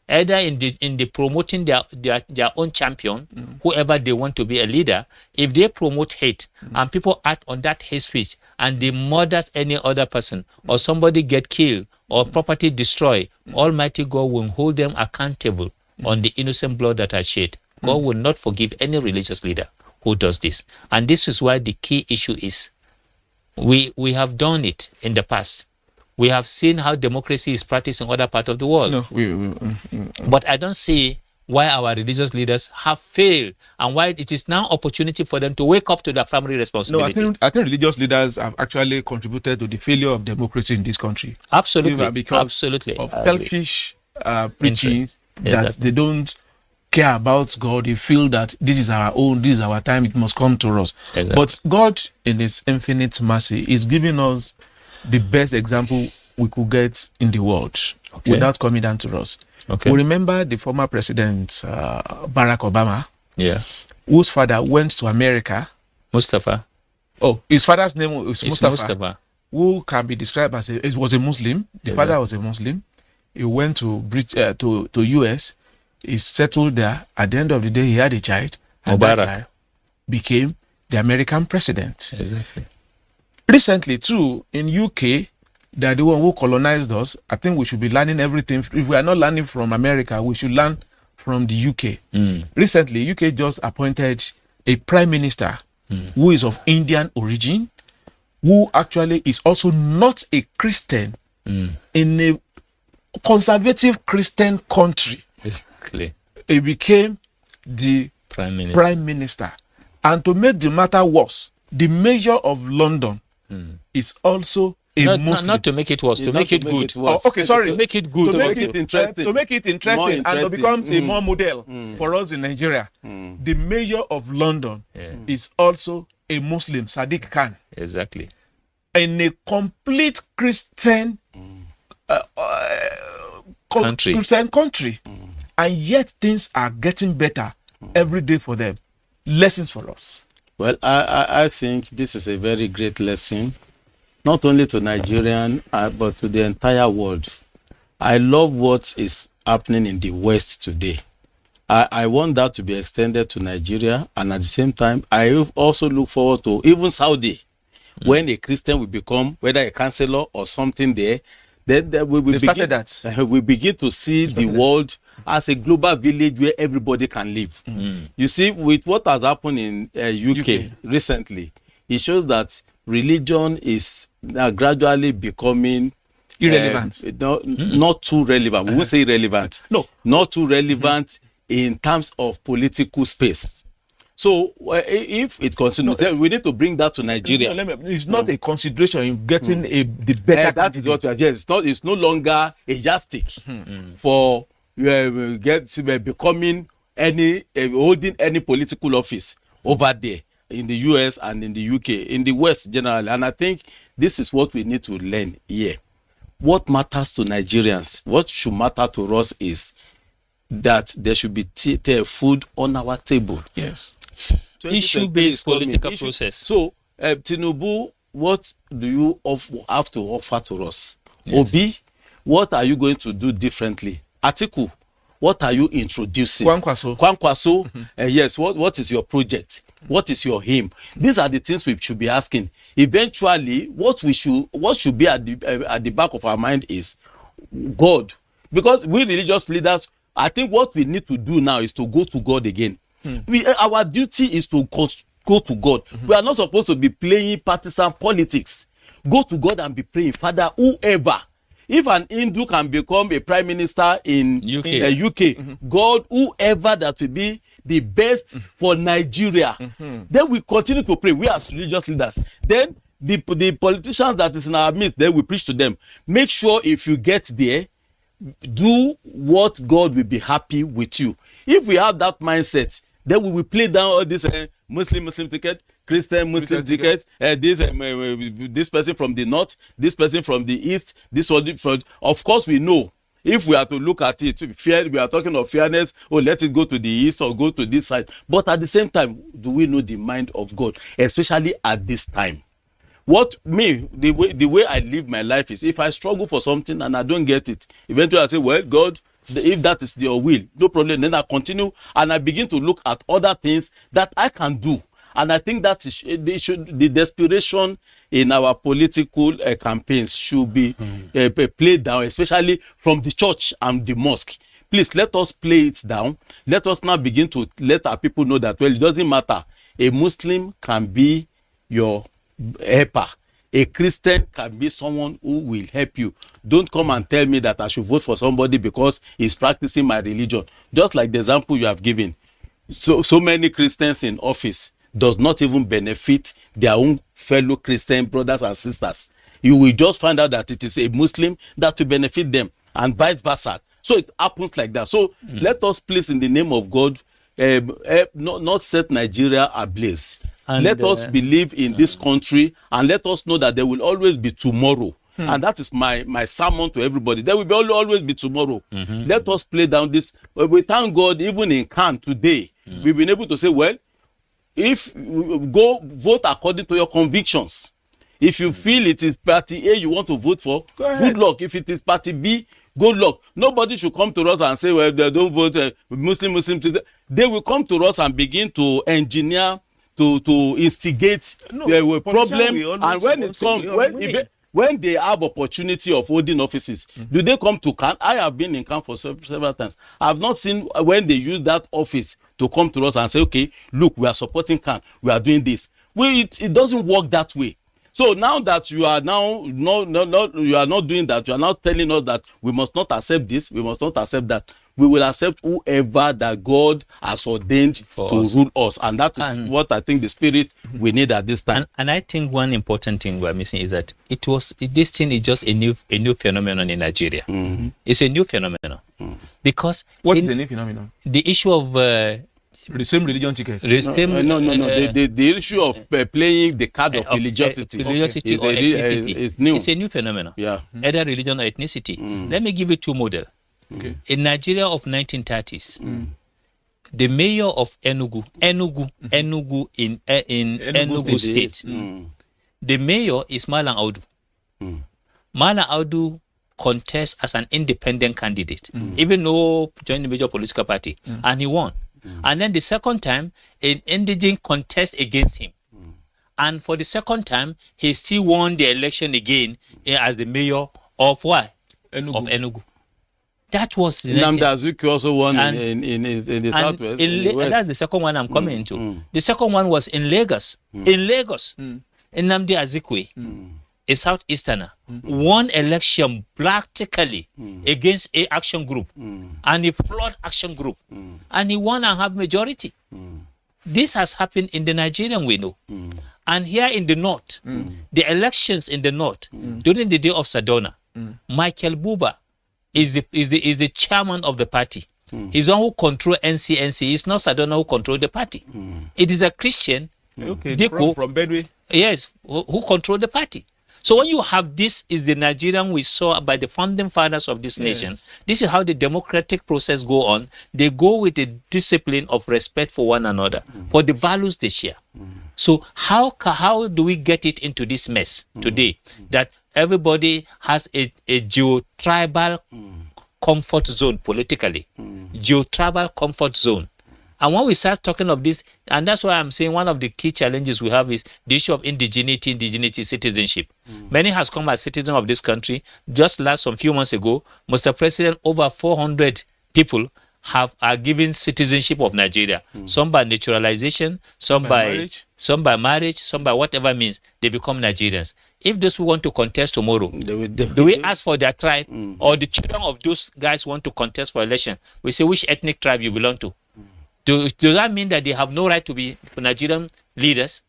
Speaker 18: either in the promoting their own champion, whoever they want to be a leader. If they promote hate and people act on that hate speech and they murders any other person or somebody get killed or property destroyed, Almighty God will hold them accountable on the innocent blood that are shed. God will not forgive any religious leader who does this. And this is why the key issue is we have done it in the past. We have seen how democracy is practiced in other parts of the world. But I don't see why our religious leaders have failed and why it is now opportunity for them to wake up to their family responsibility.
Speaker 16: No, I think religious leaders have actually contributed to the failure of democracy in this country.
Speaker 18: Absolutely.
Speaker 16: Because
Speaker 18: absolutely.
Speaker 16: Of selfish preaching that they don't care about God. They feel that this is our own, this is our time, it must come to us. Exactly. But God, in his infinite mercy, is giving us the best example we could get in the world without coming down to us. We remember the former president, Barack Obama, whose father went to America.
Speaker 18: Mustafa.
Speaker 16: Oh, his father's name was Mustafa, who can be described as he was a Muslim. The father was a Muslim. He went to US. He settled there. At the end of the day, he had a child, and that child became the American president.
Speaker 18: Exactly.
Speaker 16: Recently, too, in UK, they are the one who colonized us. I think we should be learning everything. If we are not learning from America, we should learn from the UK. Recently, UK just appointed a prime minister who is of Indian origin, who actually is also not a Christian in a conservative Christian country.
Speaker 18: Exactly.
Speaker 16: He became the prime minister. And to make the matter worse, the mayor of London is also a Muslim.
Speaker 18: Not to make it worse, to make it good.
Speaker 16: Sorry.
Speaker 18: To make it good.
Speaker 16: To make it interesting. To make it interesting and to become a more model for us in Nigeria. The mayor of London is also a Muslim, Sadiq Khan.
Speaker 18: Exactly.
Speaker 16: In a complete Christian country. And yet things are getting better every day for them. Lessons for us.
Speaker 17: Well, I think this is a very great lesson, not only to Nigerian, but to the entire world. I love what is happening in the West today. I want that to be extended to Nigeria, and at the same time, I also look forward to even Saudi, when a Christian will become whether a counselor or something there, then we begin to see the world as a global village where everybody can live. You see, with what has happened in UK recently, it shows that religion is gradually becoming
Speaker 16: irrelevant.
Speaker 17: Not too relevant. We won't say irrelevant.
Speaker 16: No,
Speaker 17: not too relevant in terms of political space. So if it continues, then we need to bring that to Nigeria.
Speaker 16: It's not a consideration in getting the better.
Speaker 17: That is what we are. Yes, it's no longer a yardstick for becoming holding any political office over there in the US and in the UK, in the West generally. And I think this is what we need to learn here. What matters to Nigerians, what should matter to us is that there should be food on our table.
Speaker 18: Yes. Issue-based political process.
Speaker 17: So, Tinubu, what do you have to offer to us? Yes. Obi, what are you going to do differently? Atiku, what are you introducing? Kwankwaso, yes, what is your project? What is your aim? These are the things we should be asking. Eventually, what should be at the back of our mind is God. Because we religious leaders, I think what we need to do now is to go to God again. Our duty is to go to God. We are not supposed to be playing partisan politics. Go to God and be praying, Father, whoever. If an Hindu can become a prime minister in UK, God, whoever that will be the best for Nigeria, then we continue to pray. We as religious leaders. Then the politicians that is in our midst, then we preach to them. Make sure if you get there, do what God will be happy with you. If we have that mindset, then we will play down all this Muslim ticket, Christian Muslim ticket, this person from the north, this person from the east, this one from. Of course, we know if we are to look at it, we are talking of fairness. Oh, let it go to the east or go to this side. But at the same time, do we know the mind of God, especially at this time? The way I live my life is, if I struggle for something and I don't get it, eventually I say, well, God, if that is your will, no problem. Then I continue and I begin to look at other things that I can do. And I think that the desperation in our political campaigns should be played down, especially from the church and the mosque. Please let us play it down. Let us now begin to let our people know that, well, it doesn't matter. A Muslim can be your helper. A Christian can be someone who will help you. Don't come and tell me that I should vote for somebody because he's practicing my religion. Just like the example you have given. So many Christians in office does not even benefit their own fellow Christian brothers and sisters. You will just find out that it is a Muslim that will benefit them and vice versa. So it happens like that. So let us please, in the name of God, not set Nigeria ablaze. And let us believe in this country and let us know that there will always be tomorrow. And that is my sermon to everybody. There will always be tomorrow. Let us play down this. We thank God, even in Cannes today, we've been able to say, well, if you go vote according to your convictions. If you feel it is party A you want to vote for, good luck. If it is party B, good luck. Nobody should come to us and say, well, they don't vote Muslim. They will come to us and begin to engineer, to instigate a problem. And when it comes, when they have opportunity of holding offices, do they come to Cannes? I have been in Cannes for several times. I have not seen when they use that office to come to us and say, okay, look, we are supporting Cannes, we are doing this. It doesn't work that way. So now that you are you are not doing that, you are now telling us that we must not accept this, we must not accept that. We will accept whoever that God has ordained to rule us. And that is what I think the spirit we need at this time.
Speaker 18: And I think one important thing we're missing is that this thing is just a new phenomenon in Nigeria. It's a new phenomenon. Because
Speaker 16: what is a new phenomenon?
Speaker 18: The issue of
Speaker 16: the same religion tickets.
Speaker 17: No. The issue of playing the card of religiosity
Speaker 18: or ethnicity
Speaker 17: is new.
Speaker 18: It's a new phenomenon.
Speaker 17: Yeah.
Speaker 18: Either religion or ethnicity. Let me give you two models.
Speaker 16: Okay.
Speaker 18: In Nigeria of 1930s, the mayor of Enugu in Enugu State, the mayor is Malam Audu. Malam Audu contests as an independent candidate, even though joined the major political party, and he won. And then the second time, an indigent contest against him, And for the second time, he still won the election again as the mayor of what? Of Enugu. That was the
Speaker 17: Nnamdi Azikiwe also won in the southwest.
Speaker 18: And that's the second one I'm coming into. The second one was in Lagos. In Lagos, Nnamdi Azikiwe, a southeasterner, won election practically against a action group, and he flawed action group, and he won and have majority. This has happened in the Nigerian window. And here in the north, the elections in the north, during the day of Sadona, Michael Buba is the chairman of the party. He's the one who controls NCNC. It's not Sadona who controls the party. It is a Christian, Diko,
Speaker 16: from Bedouin.
Speaker 18: Yes, who control the party. So when you have this is the Nigerian we saw by the founding fathers of this nation. This is how the democratic process go on. They go with a discipline of respect for one another, for the values they share. So how do we get it into this mess today that everybody has a geo-tribal comfort zone politically, geo-tribal comfort zone? And when we start talking of this, and that's why I'm saying one of the key challenges we have is the issue of indigeneity, citizenship. Many has come as citizens of this country. Just some few months ago, Mr. President, over 400 people are given citizenship of Nigeria. Some by naturalization, some by marriage, some by whatever means, they become Nigerians. If those who want to contest tomorrow, do we ask for their tribe, or the children of those guys want to contest for election? We say which ethnic tribe you belong to. Does that mean that they have no right to be Nigerian leaders?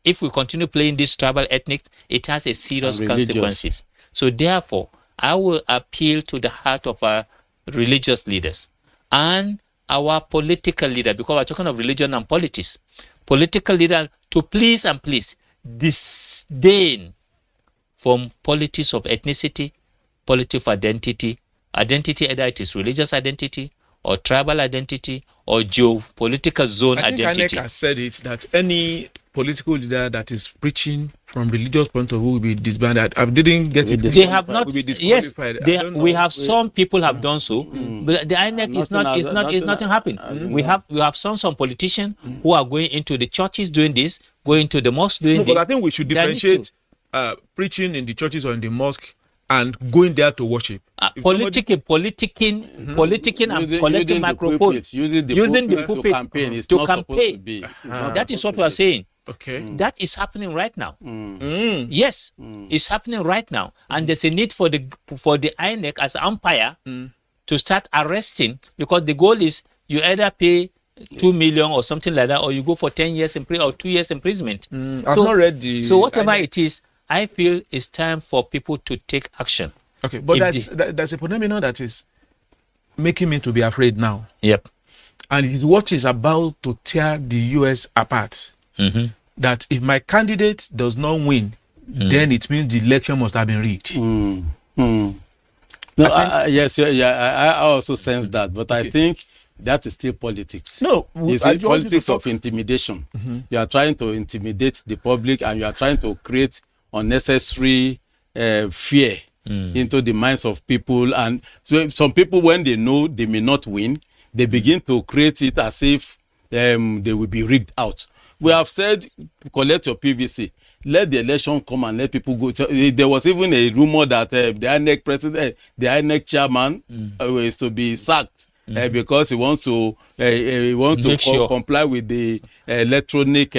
Speaker 18: If we continue playing this tribal ethnic, it has a serious consequences. So therefore, I will appeal to the heart of our religious leaders and our political leader, because we're talking of religion and politics. Political leader to please disdain from politics of ethnicity, politics of identity, either it is religious identity, or tribal identity, or geopolitical zone identity.
Speaker 16: I think has said it, that any political leader that is preaching from religious point of view will be disbanded. I didn't get it.
Speaker 18: They have not. Yes, we have some people have done so, but the INEC is nothing happened. We have some politicians who are going into the churches doing this, going to the mosque doing this.
Speaker 16: But I think we should differentiate preaching in the churches or in the mosque and going there to worship.
Speaker 18: Politicking and collecting microphones, using the pulpit to campaign. That is what we are saying.
Speaker 16: Okay.
Speaker 18: That is happening right now. Yes, it's happening right now. And there's a need for the INEC as an umpire to start arresting, because the goal is you either pay 2 million or something like that, or you go for 10 years or 2 years imprisonment.
Speaker 16: I've not read the...
Speaker 18: So whatever it is, I feel it's time for people to take action.
Speaker 16: Okay, but that's a phenomenon that is making me to be afraid now.
Speaker 18: Yep.
Speaker 16: And it is what is about to tear the US apart. That if my candidate does not win, then it means the election must have been rigged.
Speaker 17: No, I also sense that, but I think that is still politics.
Speaker 16: No,
Speaker 17: it's politics of intimidation. You are trying to intimidate the public, and you are trying to create unnecessary fear into the minds of people. And so some people, when they know they may not win, they begin to create it as if they will be rigged out. We have said, collect your PVC. Let the election come and let people go. There was even a rumor that the INEC president, the INEC chairman, is to be sacked because he wants to comply with the electronic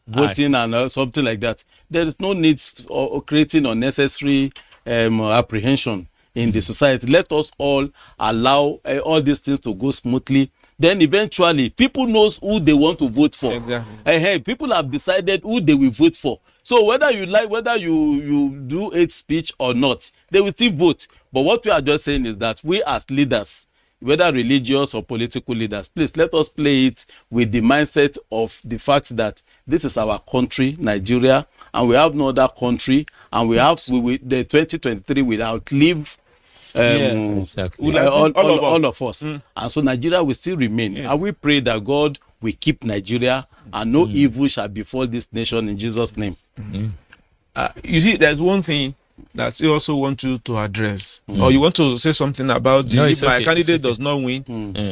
Speaker 17: voting and something like that. There is no need of creating unnecessary apprehension in the society. Let us all allow all these things to go smoothly. Then eventually people knows who they want to vote for. Exactly. People have decided who they will vote for. So whether you do hate speech or not, they will still vote. But what we are just saying is that we as leaders, whether religious or political leaders, please let us play it with the mindset of the fact that this is our country, Nigeria, and we have no other country, and the 2023 will outlive exactly. all of us. And so Nigeria will still remain. And we pray that God will keep Nigeria, and no evil shall befall this nation in Jesus' name.
Speaker 16: You see, there's one thing that you also want you to address? Or you want to say something about if my candidate does not win,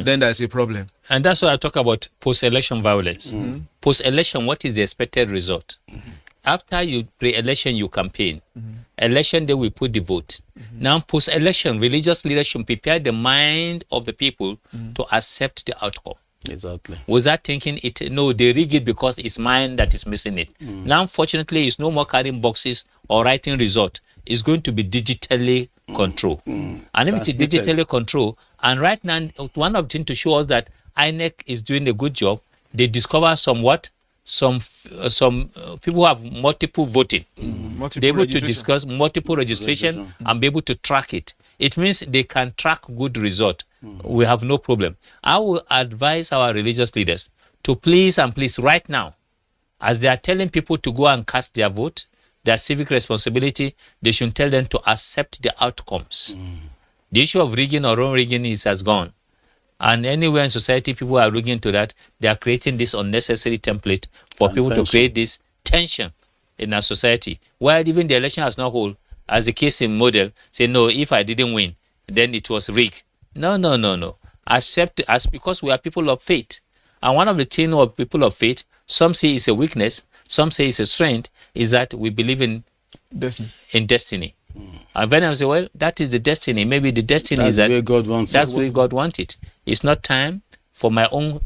Speaker 16: then there's a problem.
Speaker 18: And that's why I talk about post-election violence. Post-election, what is the expected result? After you pre-election, you campaign. Election day, we put the vote. Now, post-election, religious leaders should prepare the mind of the people to accept the outcome.
Speaker 17: Exactly.
Speaker 18: Without thinking they rig it because it's mine that is missing it. Now, unfortunately, it's no more carrying boxes or writing result. It's going to be digitally controlled. And if it's digitally controlled, and right now, one of the things to show us that INEC is doing a good job, they discover some people who have multiple voting. They're able to discuss multiple registration and be able to track it. It means they can track good result. We have no problem. I will advise our religious leaders to please right now, as they are telling people to go and cast their vote, their civic responsibility, they should tell them to accept the outcomes. The issue of rigging or wrong rigging has gone. And anywhere in society, people are looking to that. They are creating this unnecessary template for people to create this tension in our society. While even the election has not hold, as the case in model, say, no, if I didn't win, then it was rigged. No. Accept as because we are people of faith. And one of the things of people of faith, some say it's a weakness, some say it's a strength, is that we believe in destiny. And when I say, well, that is the destiny. Maybe the destiny is that
Speaker 17: God wants
Speaker 18: that's the way God wants it. It's not time for my own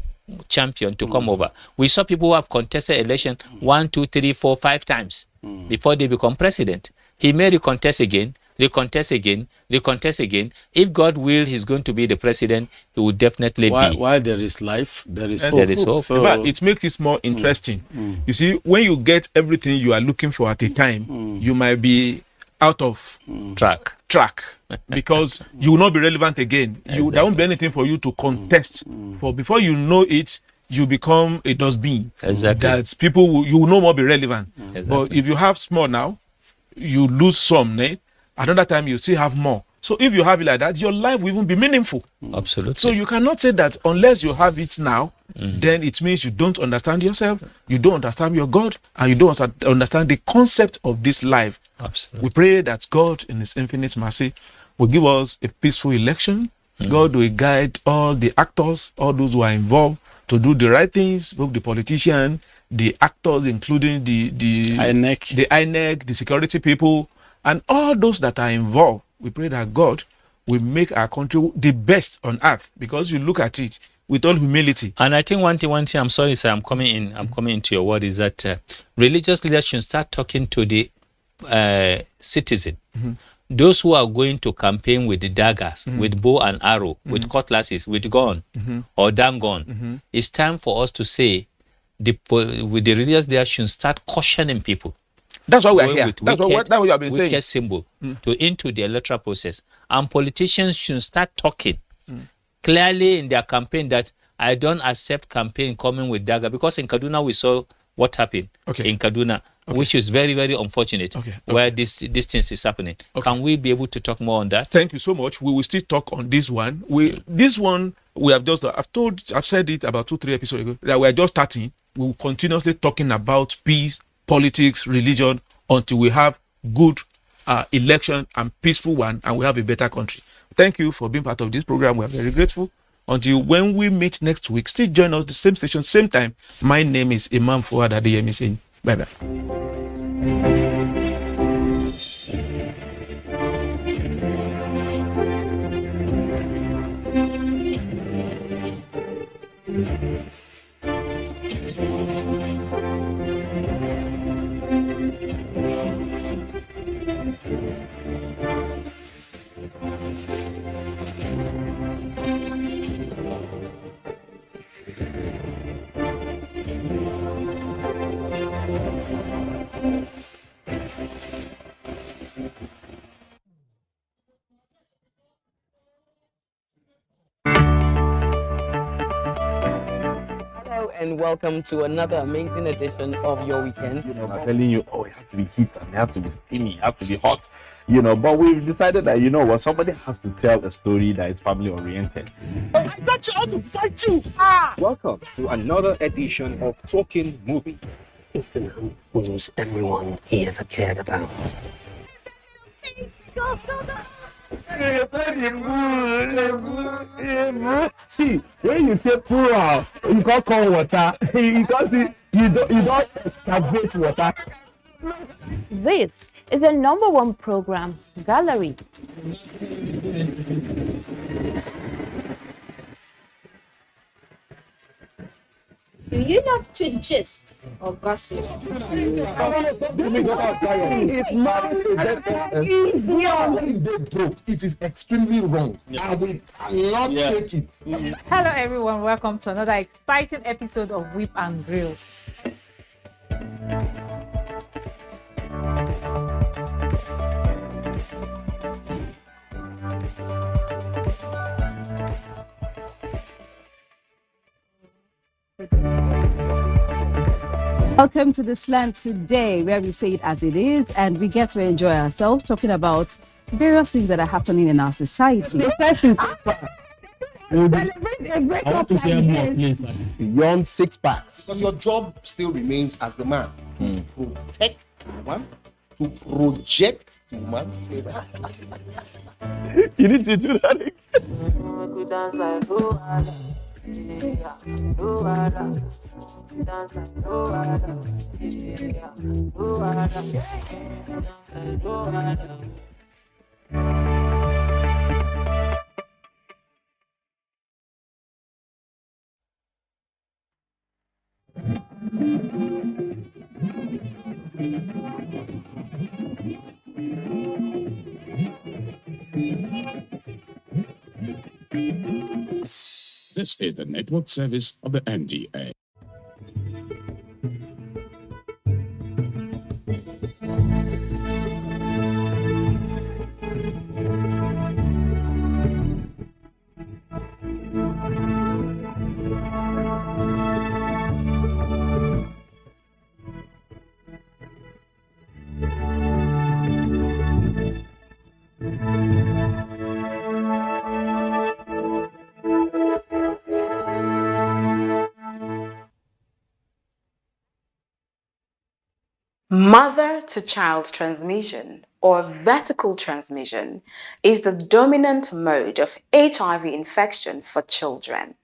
Speaker 18: champion to come over. We saw people who have contested election 1, 2, 3, 4, 5 times before they become president. He may recontest again. If God will, he's going to be the president. He will definitely be.
Speaker 17: While there is life, there is hope.
Speaker 18: There is hope.
Speaker 16: So, but it makes it more interesting. You see, when you get everything you are looking for at a time, you might be out of
Speaker 18: track
Speaker 16: because you will not be relevant again. There won't be anything for you to contest for. Before you know it, you become a dustbin.
Speaker 18: Exactly.
Speaker 16: That you will no more be relevant. Exactly. But if you have small now, you lose some. Another time you still have more. So if you have it like that, your life will even be meaningful.
Speaker 18: Absolutely.
Speaker 16: So you cannot say that unless you have it now, then it means you don't understand yourself, you don't understand your God, and you don't understand the concept of this life.
Speaker 18: Absolutely.
Speaker 16: We pray that God, in His infinite mercy, will give us a peaceful election. God will guide all the actors, all those who are involved, to do the right things, both the politicians, the actors, including the INEC, the security people, and all those that are involved. We pray that God will make our country the best on earth, because you look at it with all humility.
Speaker 18: And I think one thing, I'm sorry, sir, I'm coming into your word, is that religious leaders should start talking to the citizen. Those who are going to campaign with the daggers, with bow and arrow, with cutlasses, with gun, or damn gun. It's time for us to say, with the religious leaders should start cautioning people.
Speaker 16: That's why we are here. That's what you have been saying.
Speaker 18: Wicked symbol into the electoral process. And politicians should start talking clearly in their campaign that I don't accept campaign coming with dagger. Because in Kaduna, we saw what happened in Kaduna, which is very, very unfortunate, where this thing is happening. Can we be able to talk more on that?
Speaker 16: Thank you so much. We will still talk on this one. We have just, I've said it about 2-3 episodes ago, that we are just starting. We will continuously talking about peace, politics, religion, until we have good election and peaceful one, and we have a better country. Thank you for being part of this program. We are very grateful. Until when we meet next week, still join us the same station, same time. My name is Imam Fuad Adeyemi saying bye-bye.
Speaker 2: And welcome to another amazing edition of Your Weekend.
Speaker 6: I'm telling you, it has to be heat and it has to be steamy, it has to be hot, but we've decided that, somebody has to tell a story that is family oriented.
Speaker 19: I got you out to fight you! Welcome to another edition of Talking Movie.
Speaker 20: It's the film news everyone here ever cared about.
Speaker 6: See, when you say plural, you can't call water. You can't see, you don't excavate water.
Speaker 11: This is the #1 program, Gallery.
Speaker 12: Do you love to gist or gossip?
Speaker 6: It's not a joke. It is extremely wrong. And we cannot take it.
Speaker 20: Hello everyone, welcome to another exciting episode of Whip and Grill. Welcome to the slant today, where we say it as it is and we get to enjoy ourselves talking about various things that are happening in our society.
Speaker 6: Beyond 6 packs.
Speaker 21: Because your job still remains as the man to protect the woman, to project the woman.
Speaker 6: You need to do that again.
Speaker 15: This is the network service of the NTA.
Speaker 23: Mother-to-child transmission, or vertical transmission, is the dominant mode of HIV infection for children.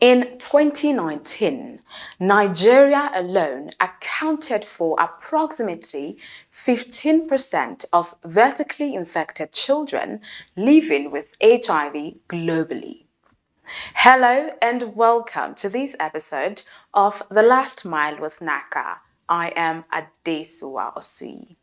Speaker 23: In 2019, Nigeria alone accounted for approximately 15% of vertically infected children living with HIV globally. Hello and welcome to this episode of The Last Mile with NACA. I am Adesuwa Osui.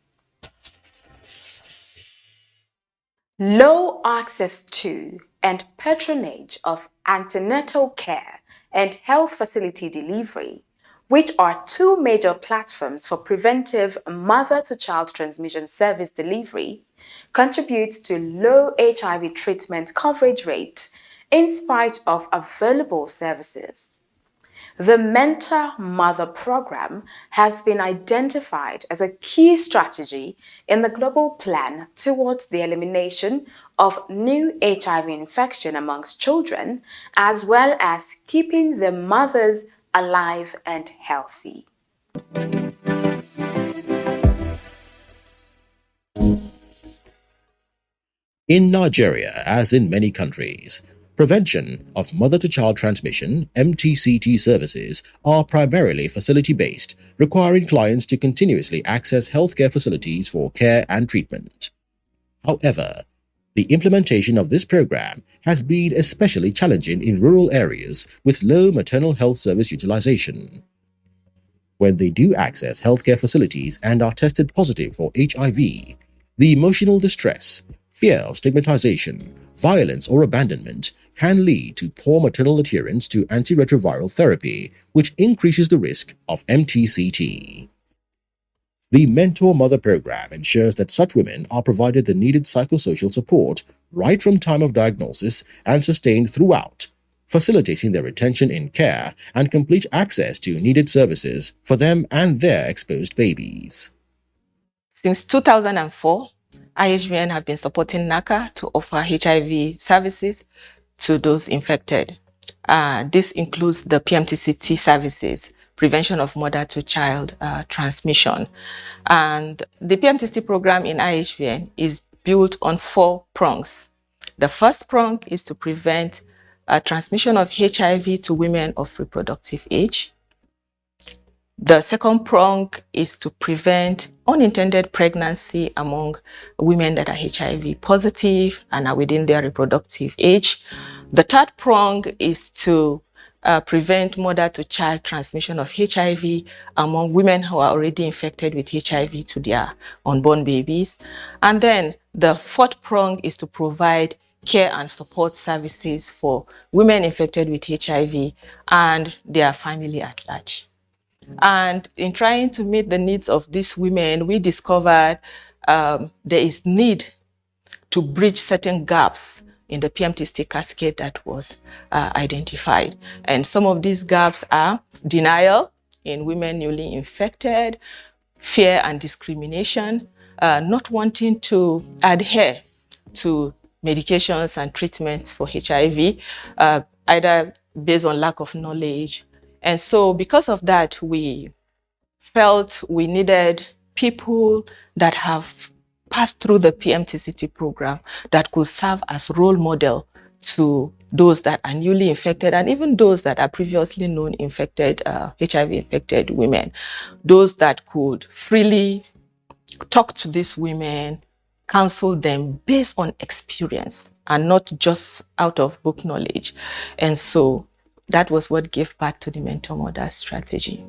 Speaker 23: Low access to and patronage of antenatal care and health facility delivery, which are two major platforms for preventive mother-to-child transmission service delivery, contributes to low HIV treatment coverage rate in spite of available services. The Mentor Mother program has been identified as a key strategy in the global plan towards the elimination of new HIV infection amongst children, as well as keeping the mothers alive and healthy.
Speaker 26: In Nigeria, as in many countries, prevention of mother-to-child transmission (MTCT) services are primarily facility-based, requiring clients to continuously access healthcare facilities for care and treatment. However, the implementation of this program has been especially challenging in rural areas with low maternal health service utilization. When they do access healthcare facilities and are tested positive for HIV, the emotional distress, fear of stigmatization, violence or abandonment can lead to poor maternal adherence to antiretroviral therapy, which increases the risk of MTCT. The Mentor Mother program ensures that such women are provided the needed psychosocial support right from time of diagnosis and sustained throughout, facilitating their retention in care and complete access to needed services for them and their exposed babies.
Speaker 27: Since 2004, IHVN have been supporting NACA to offer HIV services to those infected. This includes the PMTCT services, prevention of mother-to-child transmission. And the PMTCT program in IHVN is built on 4 prongs. The first prong is to prevent transmission of HIV to women of reproductive age. The second prong is to prevent unintended pregnancy among women that are HIV positive and are within their reproductive age. The third prong is to prevent mother-to-child transmission of HIV among women who are already infected with HIV to their unborn babies. And then the fourth prong is to provide care and support services for women infected with HIV and their family at large. And in trying to meet the needs of these women, we discovered there is need to bridge certain gaps in the PMTCT cascade that was identified. And some of these gaps are denial in women newly infected, fear and discrimination, not wanting to adhere to medications and treatments for HIV, either based on lack of knowledge. And so because of that, we felt we needed people that have passed through the PMTCT program that could serve as role model to those that are newly infected and even those that are previously known infected, HIV-infected women. Those that could freely talk to these women, counsel them based on experience and not just out of book knowledge. And so that was what gave birth to the Mentor Mother strategy.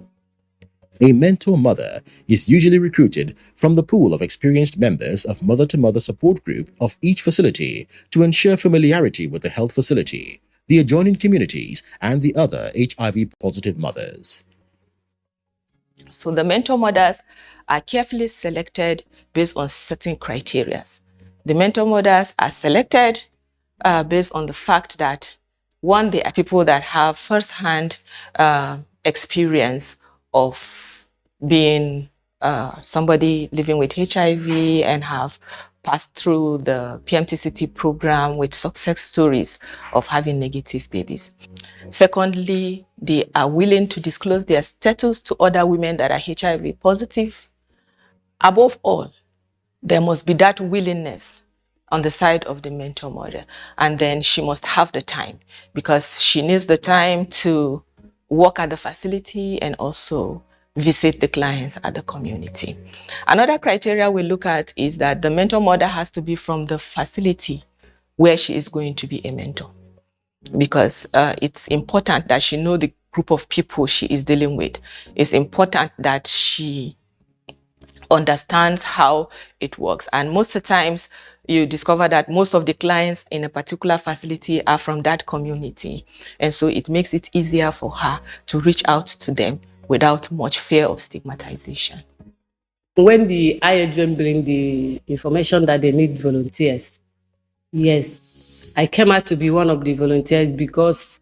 Speaker 26: A mentor mother is usually recruited from the pool of experienced members of mother-to-mother support group of each facility to ensure familiarity with the health facility, the adjoining communities, and the other HIV-positive mothers.
Speaker 27: So the mentor mothers are carefully selected based on certain criteria. The mentor mothers are selected based on the fact that, one, they are people that have first-hand experience of being somebody living with HIV and have passed through the PMTCT program with success stories of having negative babies. Secondly, they are willing to disclose their status to other women that are HIV positive. Above all, there must be that willingness on the side of the mentor mother. And then she must have the time, because she needs the time to work at the facility and also visit the clients at the community. Another criteria we look at is that the mentor mother has to be from the facility where she is going to be a mentor, because it's important that she know the group of people she is dealing with. It's important that she understands how it works. And most of the times you discover that most of the clients in a particular facility are from that community. And so it makes it easier for her to reach out to them without much fear of stigmatization.
Speaker 3: When the IHM bring the information that they need volunteers, yes, I came out to be one of the volunteers because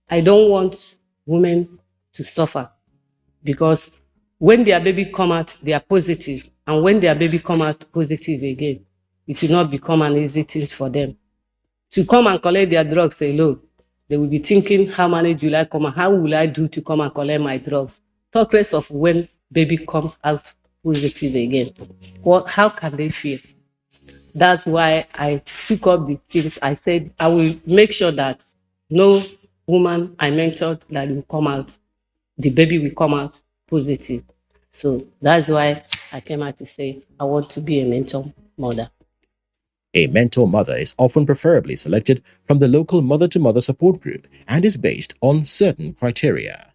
Speaker 3: I don't want women to suffer, because when their baby come out, they are positive. And when their baby come out positive again, it will not become an easy thing for them. To come and collect their drugs alone, they will be thinking, how many will I come and how will I do to come and collect my drugs? Talk less of when baby comes out positive again. How can they feel? That's why I took up the things. I said, I will make sure that no woman I mentored that will come out, the baby will come out positive. So that's why I came out to say, I want to be a mentor mother.
Speaker 26: A mentor mother is often preferably selected from the local mother-to-mother support group and is based on certain criteria.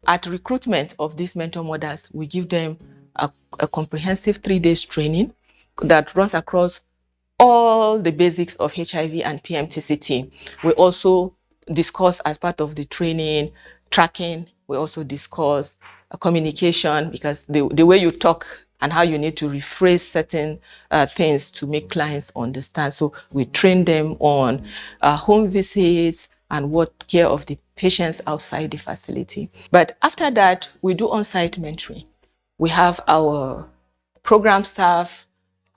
Speaker 27: At recruitment of these mentor mothers, we give them a comprehensive 3-day training that runs across all the basics of HIV and PMTCT. We also discuss, as part of the training, tracking. We also discuss communication, because the way you talk and how you need to rephrase certain things to make clients understand. So we train them on home visits and what care of the patients outside the facility. But after that, we do on-site mentoring. We have our program staff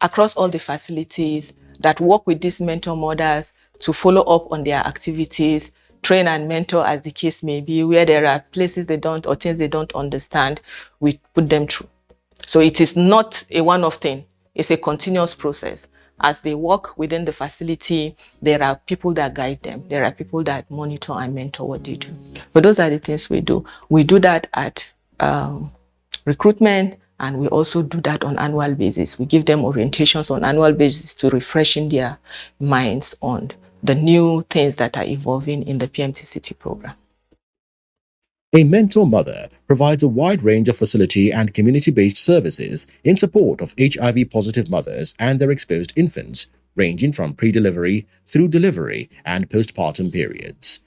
Speaker 27: across all the facilities that work with these mentor mothers to follow up on their activities, train and mentor as the case may be. Where there are places they don't or things they don't understand, we put them through. So it is not a one-off thing. It's a continuous process. As they work within the facility, there are people that guide them. There are people that monitor and mentor what they do. But those are the things we do. We do that at recruitment, and we also do that on annual basis. We give them orientations on annual basis to refreshing their minds on the new things that are evolving in the PMTCT program.
Speaker 26: A mentor mother provides a wide range of facility and community-based services in support of HIV-positive mothers and their exposed infants, ranging from pre-delivery through delivery and postpartum periods.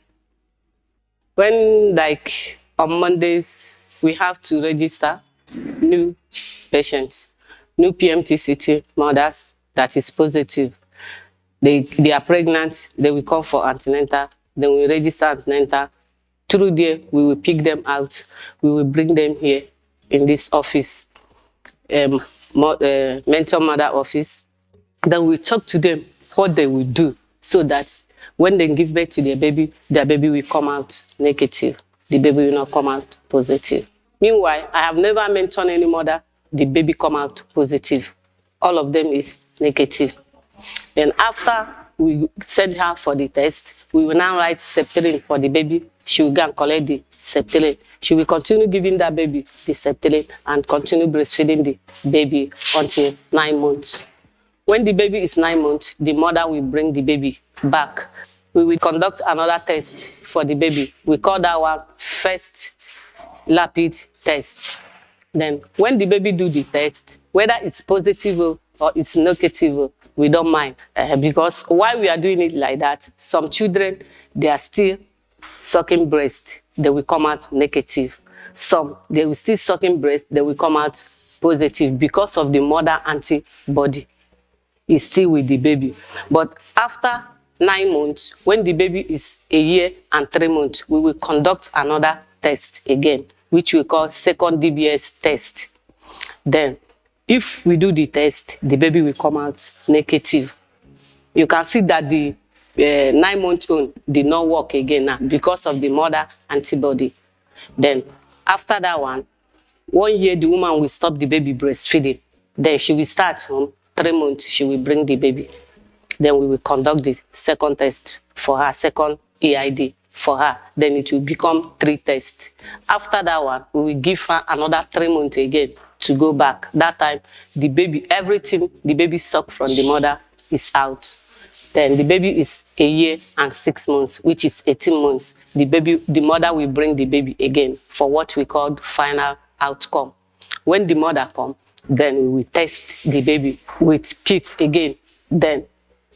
Speaker 3: When, like, on Mondays, we have to register new patients, new PMTCT mothers that is positive. They are pregnant, they will come for antenatal, then we register antenatal. Through there, we will pick them out. We will bring them here in this office, mentor mother office. Then we talk to them what they will do so that when they give birth to their baby will come out negative. The baby will not come out positive. Meanwhile, I have never mentored any mother, the baby come out positive. All of them is negative. Then after we send her for the test, we will now write septylin for the baby. She will go and collect the septylin. She will continue giving that baby the septylin and continue breastfeeding the baby until 9 months. When the baby is 9 months, the mother will bring the baby back. We will conduct another test for the baby. We call that one first rapid test. Then when the baby do the test, whether it's positive or it's negative, we don't mind. Because why we are doing it like that, some children, they are still sucking breast, they will come out negative. Some, they will still sucking breast, they will come out positive because of the mother antibody is still with the baby. But after 9 months, when the baby is 1 year and 3 months, we will conduct another test again, which we call second DBS test. Then, if we do the test, the baby will come out negative. You can see that the 9-month-old did not work again now because of the mother antibody. Then, after that 1 year, the woman will stop the baby breastfeeding. Then she will start home. 3 months, she will bring the baby. Then we will conduct the second test for her, second EID for her. Then it will become 3 tests. After that one, we will give her another 3 months again to go back. That time, the baby, everything the baby sucked from the mother is out. Then the baby is 1 year and 6 months, which is 18 months. The mother will bring the baby again for what we call final outcome. When the mother comes, then we will test the baby with kits again. Then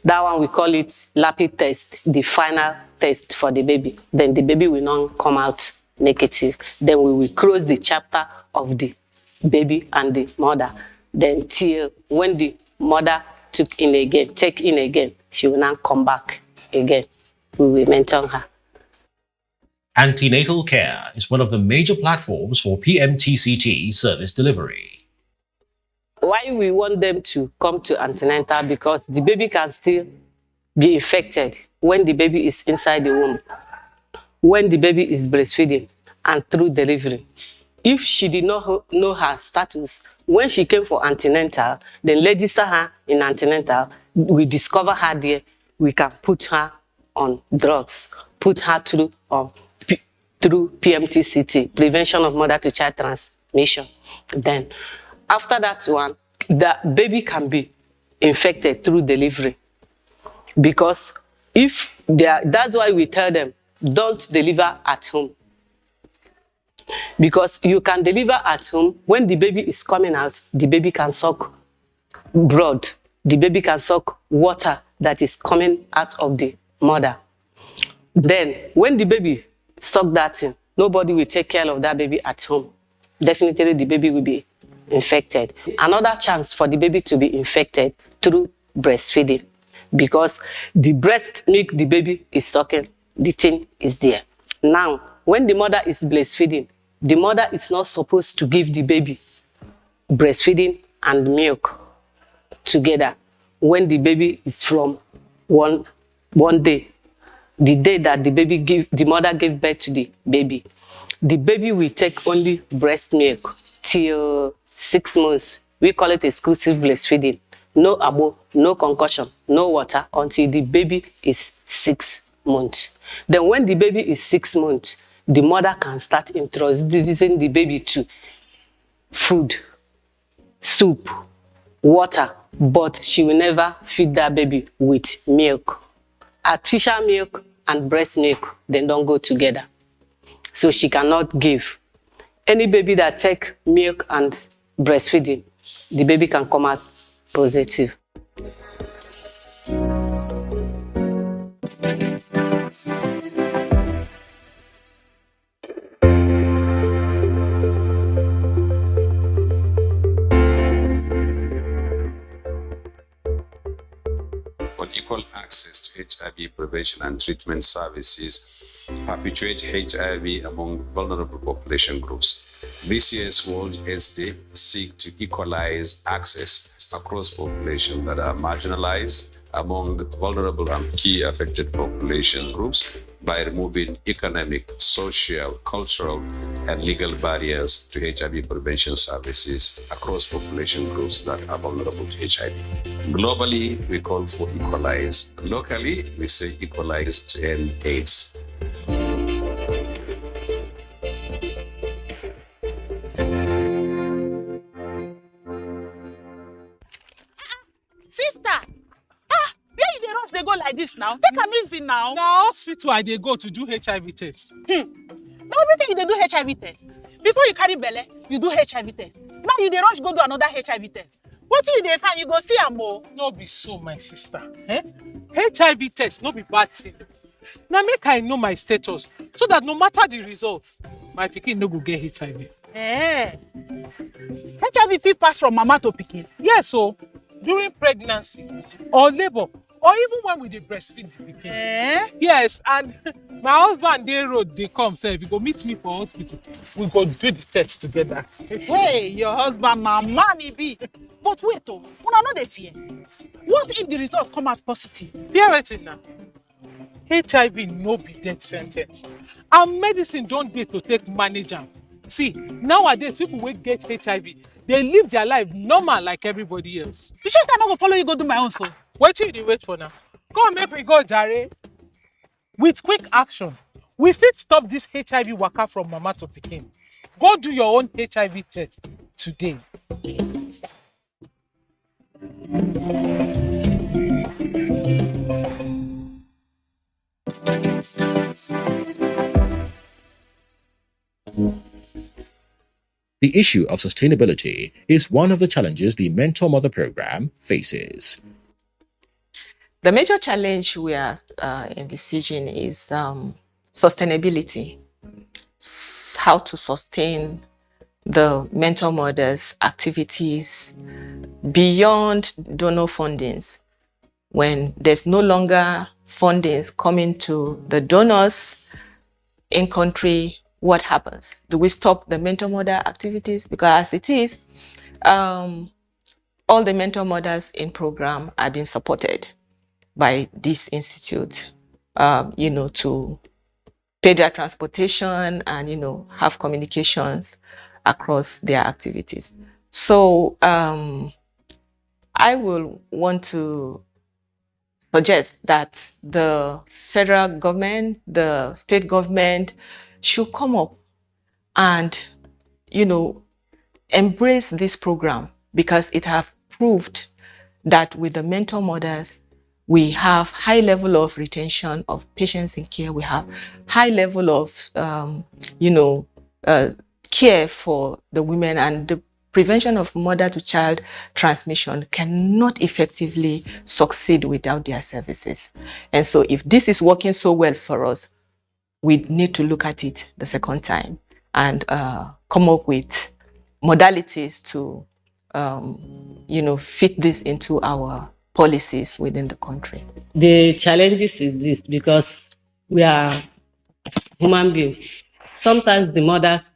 Speaker 3: that one we call it rapid test, the final test for the baby. Then the baby will not come out negative. Then we will close the chapter of the baby and the mother. Then till when the mother take in again, she will not come back again. We will mentor her.
Speaker 26: Antenatal care is one of the major platforms for PMTCT service delivery.
Speaker 3: Why we want them to come to antenatal? Because the baby can still be infected when the baby is inside the womb, when the baby is breastfeeding, and through delivery. If she did not know her status, when she came for antenatal, then register her in antenatal, we discover her there, we can put her on drugs, put her through PMTCT, prevention of mother-to-child transmission. Then, after that one, the baby can be infected through delivery. Because that's why we tell them, don't deliver at home. Because you can deliver at home, when the baby is coming out, the baby can suck blood. The baby can suck water that is coming out of the mother. Then, when the baby suck that in, nobody will take care of that baby at home. Definitely the baby will be infected. Another chance for the baby to be infected through breastfeeding, because the breast milk the baby is sucking, the thing is there. Now, when the mother is breastfeeding, the mother is not supposed to give the baby breastfeeding and milk together. When the baby is from one day, the day that the mother gave birth to the baby will take only breast milk till 6 months. We call it exclusive breastfeeding. no abo, no concussion, no water until the baby is 6 months. Then when the baby is 6 months, the mother can start introducing the baby to food, soup, water, but she will never feed that baby with milk. Artificial milk and breast milk, they don't go together. So she cannot give. Any baby that take milk and breastfeeding, the baby can come out positive.
Speaker 5: Unequal access to HIV prevention and treatment services perpetuate HIV among vulnerable population groups. This year's World AIDS Day seek to equalize access across populations that are marginalized among vulnerable and key affected population groups by removing economic, social, cultural, and legal barriers to HIV prevention services across population groups that are vulnerable to HIV. Globally, we call for equalize. Locally, we say equalize to end AIDS.
Speaker 8: Sister, where you dey rush dey go like this now? Take am easy now.
Speaker 10: Na hospital I dey go to do HIV test.
Speaker 8: Na everything you dey do HIV test. Before you carry belle, you do HIV test. Now you dey rush go do another HIV test. Wetin you dey find, you go see am o.
Speaker 10: No be so, my sister. HIV test no be bad thing. Na make I know my status so that no matter the result, my pikin no go get HIV.
Speaker 8: HIV fit pass from mama to pikin?
Speaker 10: Yes, so during pregnancy or labor or even when we dey breastfeed the pikin. Yes, and my husband dey road dey come sef, he go meet me for hospital. We go do the test together.
Speaker 8: Hey, your husband na man he be. But wait o, una no dey fear. What if the result come out positive?
Speaker 10: Fear wetin na? HIV no be death sen ten ce. And medicine don dey to take manage am. See, nowadays people wey get HIV, they live their life normal like everybody else.
Speaker 8: You sure say I no go follow you go do my own so?
Speaker 10: Wetin you dey wait for now? Come make we go jare. With quick action, we fit stop this HIV waka from mama to pikin. Go do your own HIV test today.
Speaker 26: The issue of sustainability is one of the challenges the Mentor Mother program faces.
Speaker 27: The major challenge we are envisaging is sustainability. How to sustain the Mentor Mothers activities beyond donor fundings. When there's no longer fundings coming to the donors in country, what happens? Do we stop the Mentor Mother activities? Because as it is, all the Mentor Mothers in program are being supported by this institute, to pay their transportation and, have communications across their activities. So I will want to suggest that the federal government, the state government should come up and, embrace this program, because it has proved that with the Mentor Mothers, we have high level of retention of patients in care. We have high level of, care for the women, and the prevention of mother-to-child transmission cannot effectively succeed without their services. And so if this is working so well for us, we need to look at it the second time and come up with modalities to, fit this into our policies within the country.
Speaker 3: The challenges is this, because we are human beings. Sometimes the mothers,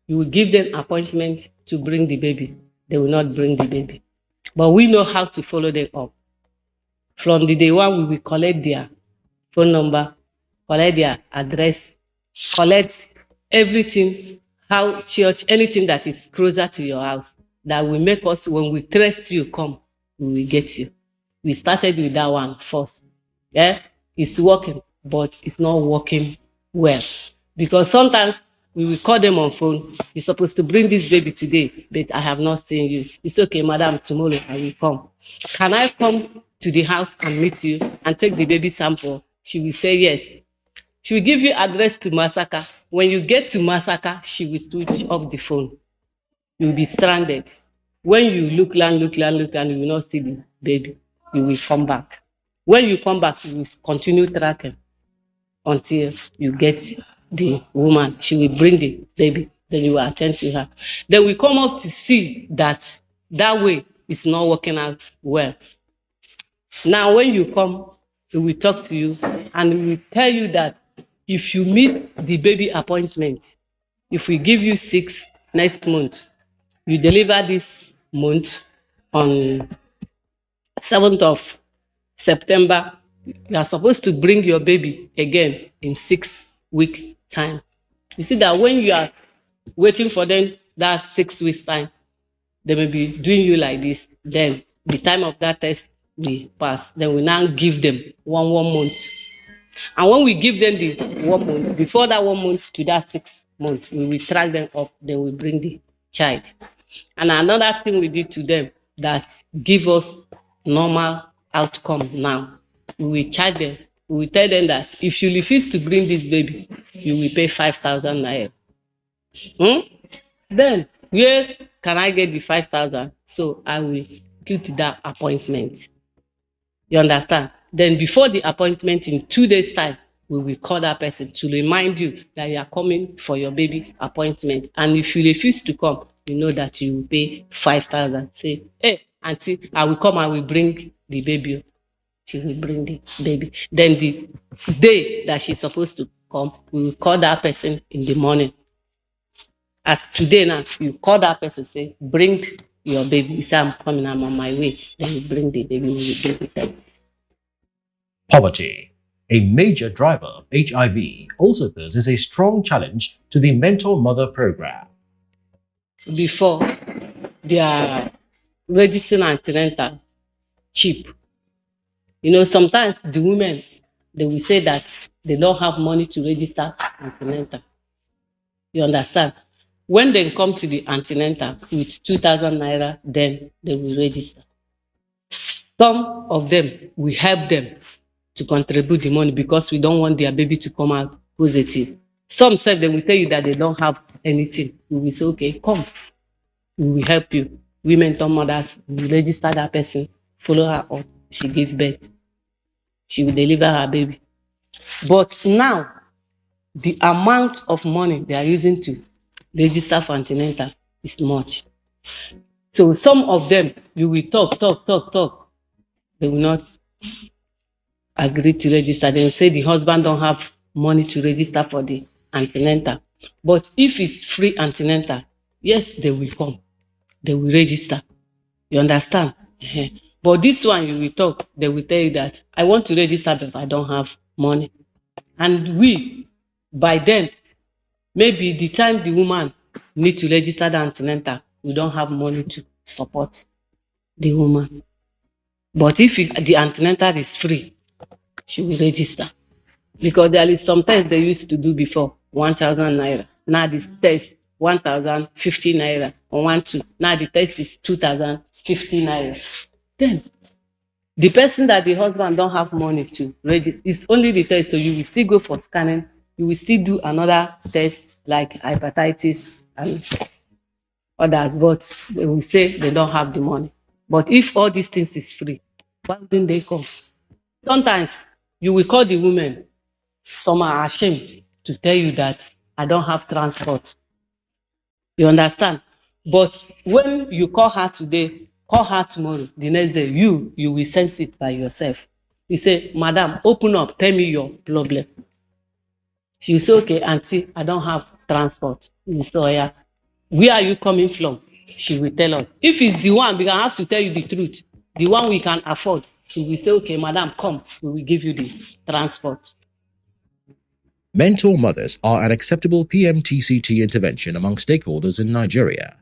Speaker 3: you will give them appointment to bring the baby. They will not bring the baby. But we know how to follow them up. From the day one, we will collect their phone number, collect their address, collect everything, how church, anything that is closer to your house, that will make us, when we trust you, come. we will get you. We started with that one first. Yeah, it's working, but it's not working well. Because sometimes we will call them on phone. You're supposed to bring this baby today, but I have not seen you. It's okay, madam, tomorrow I will come. Can I come to the house and meet you and take the baby sample? She will say yes. She will give you address to Masaka. When you get to Masaka, she will switch off the phone. You will be stranded. When you look, you will not see the baby. You will come back. When you come back, you will continue tracking until you get the woman. She will bring the baby. Then you will attend to her. Then we come up to see that that way is not working out well. Now, when you come, we will talk to you and we will tell you that if you miss the baby appointment, if we give you 6 next month, you deliver this month on 7th of September, you are supposed to bring your baby again in 6 week time. You see that when you are waiting for them that 6 weeks time, they may be doing you like this. Then the time of that test will pass. Then we now give them one month. And when we give them the 1 month, before that 1 month to that 6 months, we will track them up, then we bring the child. And another thing we did to them that give us normal outcome now, we will charge them. We will tell them that if you refuse to bring this baby, you will pay 5,000 naira. Then where can I get the 5,000? So I will get that appointment. You understand? Then before the appointment in 2 days' time, we will call that person to remind you that you are coming for your baby appointment. And if you refuse to come, you know that you will pay 5,000. Say, hey, auntie, I will come, I will bring the baby. She will bring the baby. Then the day that she's supposed to come, we will call that person in the morning. As today now, you call that person, say, bring your baby. You say, I'm coming, I'm on my way. Then you bring the baby, you bring it.
Speaker 26: Poverty, a major driver of HIV, also poses a strong challenge to the Mentor Mother program.
Speaker 3: Before, they are registering antenatal cheap. You know, sometimes the women, they will say that they don't have money to register antenatal. You understand? When they come to the antenatal with 2,000 naira, then they will register. Some of them, we help them to contribute the money because we don't want their baby to come out positive. Some said they will tell you that they don't have anything. We will say, okay, come. We will help you. Women, mothers, we will register that person, follow her up. She give birth. She will deliver her baby. But now, the amount of money they are using to register for antenatal is much. So some of them, you will talk. They will not agree to register. They will say the husband don't have money to register for the antenatal. But if it's free antenatal, yes, they will come. They will register. You understand? But this one, you will talk. They will tell you that I want to register, but I don't have money. And we, by then, maybe the time the woman need to register the antenatal, we don't have money to support the woman. But if the antenatal is free, she will register. Because there is sometimes they used to do before 1,000 naira. Now this test 1,050 naira or 1,2. Now the test is 2,050 naira. Then the person that the husband don't have money to register, it's only the test. So you will still go for scanning. You will still do another test like hepatitis and others, but they will say they don't have the money. But if all these things is free, why wouldn't they come? Sometimes you will call the women. Some are ashamed to tell you that I don't have transport. You understand? But when you call her today, call her tomorrow, the next day, you will sense it by yourself. You say, madam, open up, tell me your problem. She will say, okay, auntie, I don't have transport. You say, oh, yeah. Where are you coming from? She will tell us. If it's the one, we have to tell you the truth. The one we can afford. She will say, okay, madam, come. We will give you the transport.
Speaker 26: Mentor mothers are an acceptable PMTCT intervention among stakeholders in Nigeria.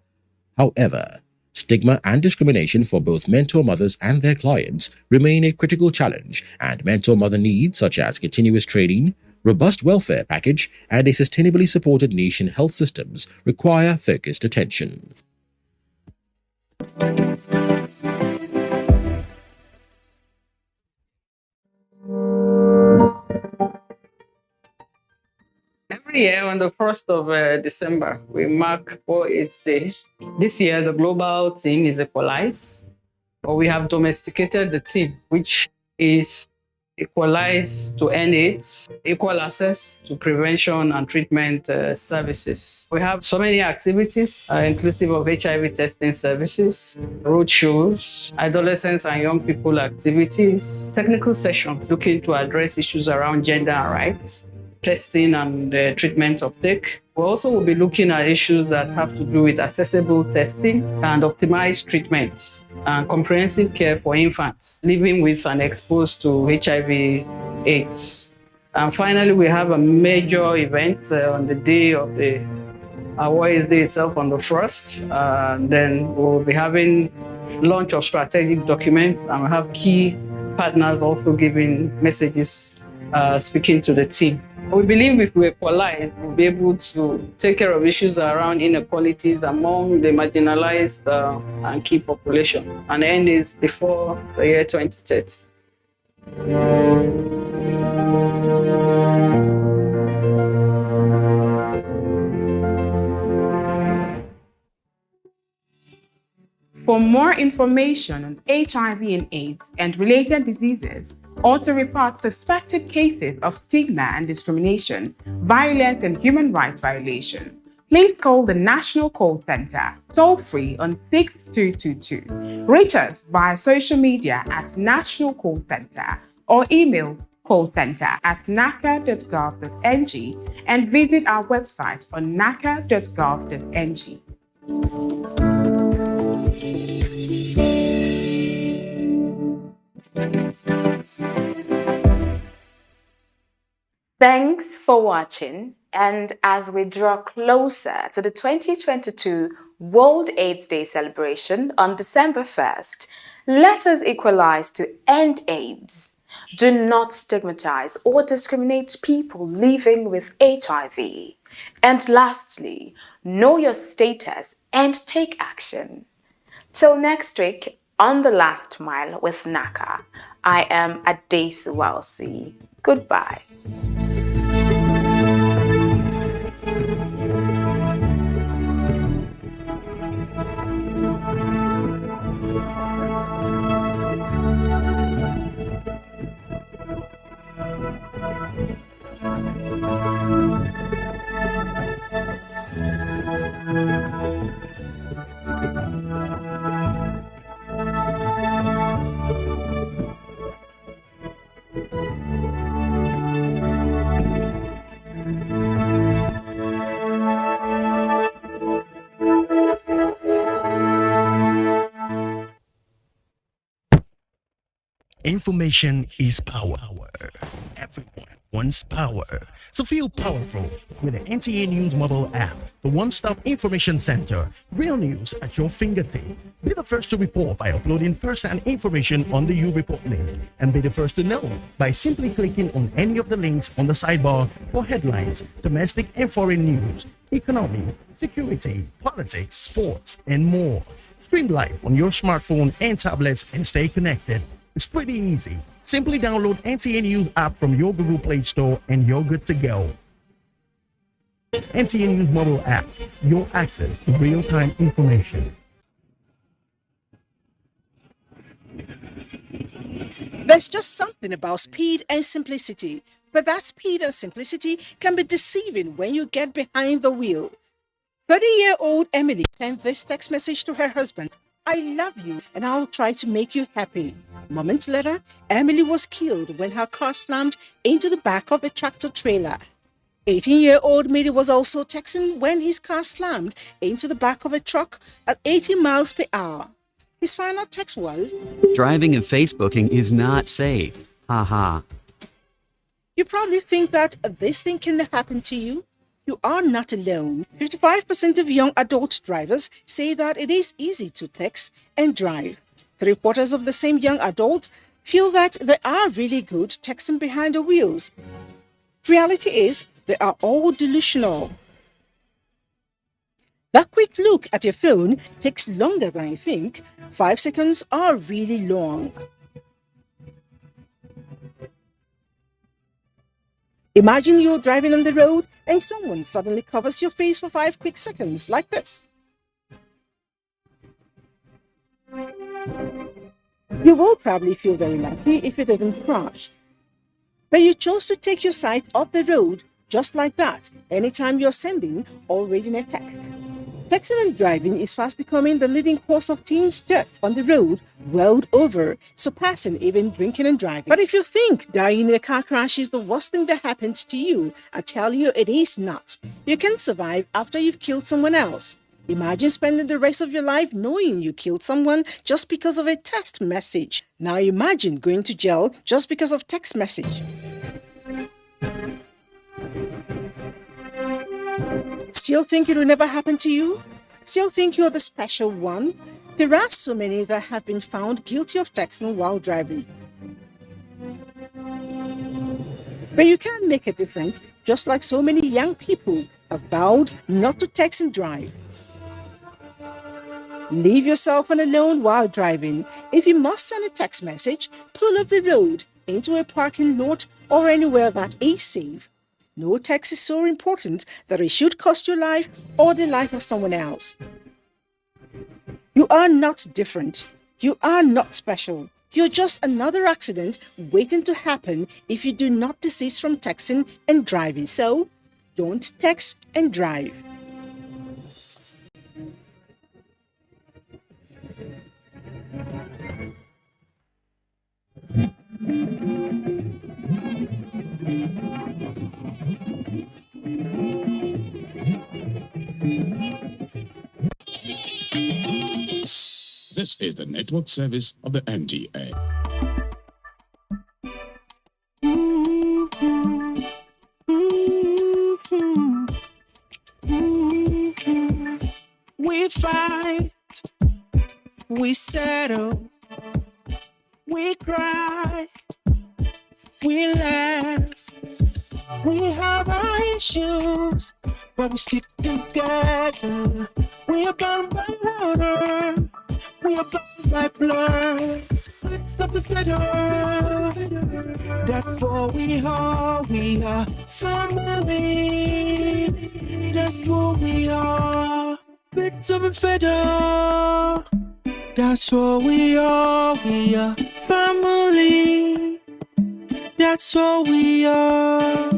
Speaker 26: However, Stigma and discrimination for both mentor mothers and their clients remain a critical challenge, and mentor mother needs such as continuous training, robust welfare package, and a sustainably supported niche in health systems require focused attention.
Speaker 2: Every year on the 1st of December, we mark World AIDS Day. This year, the global theme is Equalize, but we have domesticated the theme, which is Equalize to end AIDS, equal access to prevention and treatment services. We have so many activities, inclusive of HIV testing services, road shows, adolescents and young people activities, technical sessions looking to address issues around gender and rights, testing and treatment uptake. We also will be looking at issues that have to do with accessible testing and optimized treatments and comprehensive care for infants living with and exposed to HIV/AIDS. And finally, we have a major event on the day of the World AIDS Day itself on the 1st. Then we'll be having launch of strategic documents, and we'll have key partners also giving messages, speaking to the team. We believe if we equalize, we'll be able to take care of issues around inequalities among the marginalized and key population and end this before the year 2030.
Speaker 23: For more information on HIV and AIDS and related diseases, or to report suspected cases of stigma and discrimination, violence and human rights violation, please call the National Call Center, toll-free on 6222. Reach us via social media at National Call Center or email callcenter@naca.gov.ng and visit our website on naca.gov.ng. Thanks for watching, and as we draw closer to the 2022 World AIDS Day celebration on December 1st, let us equalize to end AIDS. Do not stigmatize or discriminate people living with HIV. And lastly, know your status and take action. Till next week, on The Last Mile with NACA, I am Adesu Walsi. Goodbye.
Speaker 9: Information is power. Everyone wants power. So feel powerful with the NTA News mobile app, the one-stop information center. Real news at your fingertip. Be the first to report by uploading first-hand information on the U-Report link, and be the first to know by simply clicking on any of the links on the sidebar for headlines, domestic and foreign news, economy, security, politics, sports, and more. Stream live on your smartphone and tablets and stay connected. It's pretty easy. Simply download NTA News app from your Google Play Store and you're good to go. NTA News mobile app, your access to real-time information.
Speaker 1: There's just something about speed and simplicity, but that speed and simplicity can be deceiving when you get behind the wheel. 30-year-old Emily sent this text message to her husband: "I love you and I'll try to make you happy." Moments later, Emily was killed when her car slammed into the back of a tractor trailer. 18-year-old Midi was also texting when his car slammed into the back of a truck at 80 miles per hour. His final text was,
Speaker 7: "Driving and Facebooking is not safe. Haha."
Speaker 1: You probably think that this thing can happen to you. You are not alone. 55% of young adult drivers say that it is easy to text and drive. 3/4 of the same young adults feel that they are really good texting behind the wheels. Reality is, they are all delusional. That quick look at your phone takes longer than you think. 5 seconds are really long. Imagine you're driving on the road and someone suddenly covers your face for 5 quick seconds, like this. You will probably feel very lucky if you didn't crash. But you chose to take your sight off the road just like that anytime you're sending or reading a text. Texting and driving is fast becoming the leading cause of teens' death on the road world over, surpassing even drinking and driving. But if you think dying in a car crash is the worst thing that happened to you, I tell you it is not. You can survive after you've killed someone else. Imagine spending the rest of your life knowing you killed someone just because of a text message. Now imagine going to jail just because of text message. Still think it will never happen to you? Still think you're the special one? There are so many that have been found guilty of texting while driving. But you can make a difference, just like so many young people have vowed not to text and drive. Leave your cell phone alone while driving. If you must send a text message, pull off the road into a parking lot or anywhere that is safe. No text is so important that it should cost your life or the life of someone else. You are not different. You are not special. You're just another accident waiting to happen if you do not desist from texting and driving. So, don't text and drive.
Speaker 15: This is the network service of the NTA.
Speaker 4: We fight, we settle, we cry, we laugh, we have our issues, but we stick together. We are bound by water, we are bound by blood. It's up together. That's what we are family. That's what we are. It's up together. That's what we are family. That's what we are.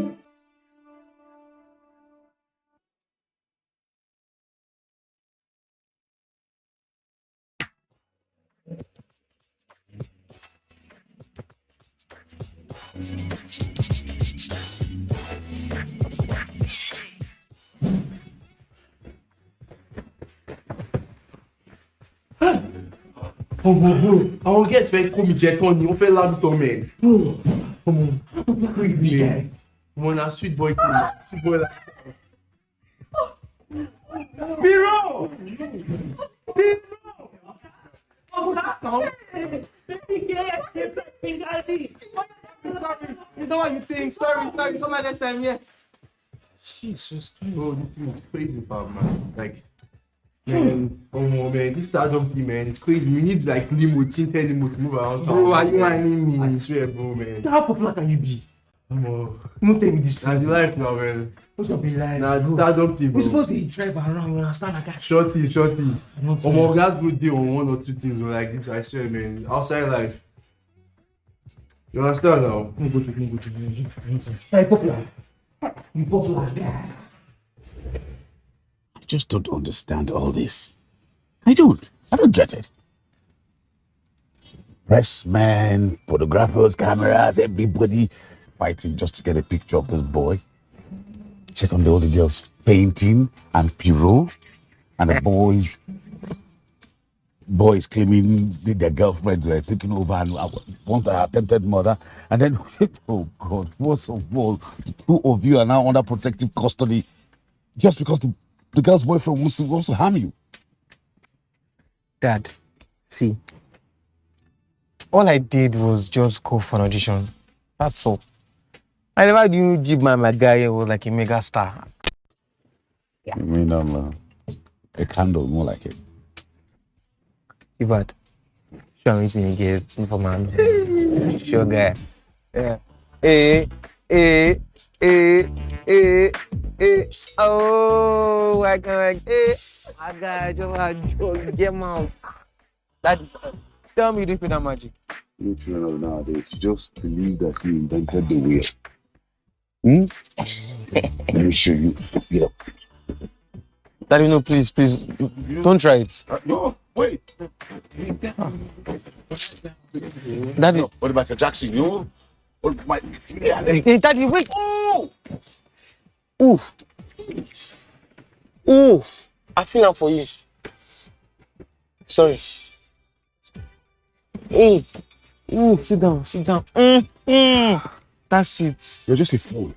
Speaker 13: Àwọn guests fẹ́ kó mi jẹ tán ni wọ́n fẹ́ lábí tán mẹ́. Ọmọ crazy man. Ọmọ na sweet boy kò ní sweet boy like. Biro! Sorry, you know what you think? Sorry, come at that time, yeah. Jesus Christ. Oh, this thing is crazy, man. Like, man, oh man, this stardom thing, man, it's crazy. We need like limo, tinted limo to move around. Bro, are you whining me? I swear, bro, man. How popular can you be? Don't tell me this. That's the life now, man. What's up, be like? Nah, stardom thing, bro. We're supposed to drive around, you understand? Like that. Shorty. Guys go deal on 1 or 2 things like this, I swear, man. Outside life. You understand now? Let me go to. Hey, popular. You popular, yeah.
Speaker 15: I just don't understand all this. I don't get it. Pressmen, photographers, cameras, everybody fighting just to get a picture of this boy. Check on the older girls painting and Pierrot, and the boys claiming their girlfriends were taking over and want her attempted murder. And then, oh God, most of all, 2 of you are now under protective custody. just because the girl's boyfriend wants to harm you.
Speaker 14: Dad, see, all I did was just go for an audition. That's all. I never knew my guy was like a mega star.
Speaker 15: I mean, a candle, more like it.
Speaker 14: But show me to get for man. Sure guy. Yeah. Oh, I can I got just get out. That tell me you didn't feel that magic.
Speaker 15: You children nowadays just believe that you invented the wheel. Let me show you. Get up.
Speaker 14: Daddy, no, please, don't try it.
Speaker 15: No, wait.
Speaker 14: Daddy,
Speaker 15: what about Jackson? You know? What my?
Speaker 14: Hey, Daddy, wait. Oh! Oof. Oof. I feel that for you. Sorry. Hey. Ooh, sit down. That's it.
Speaker 15: You're just a fool.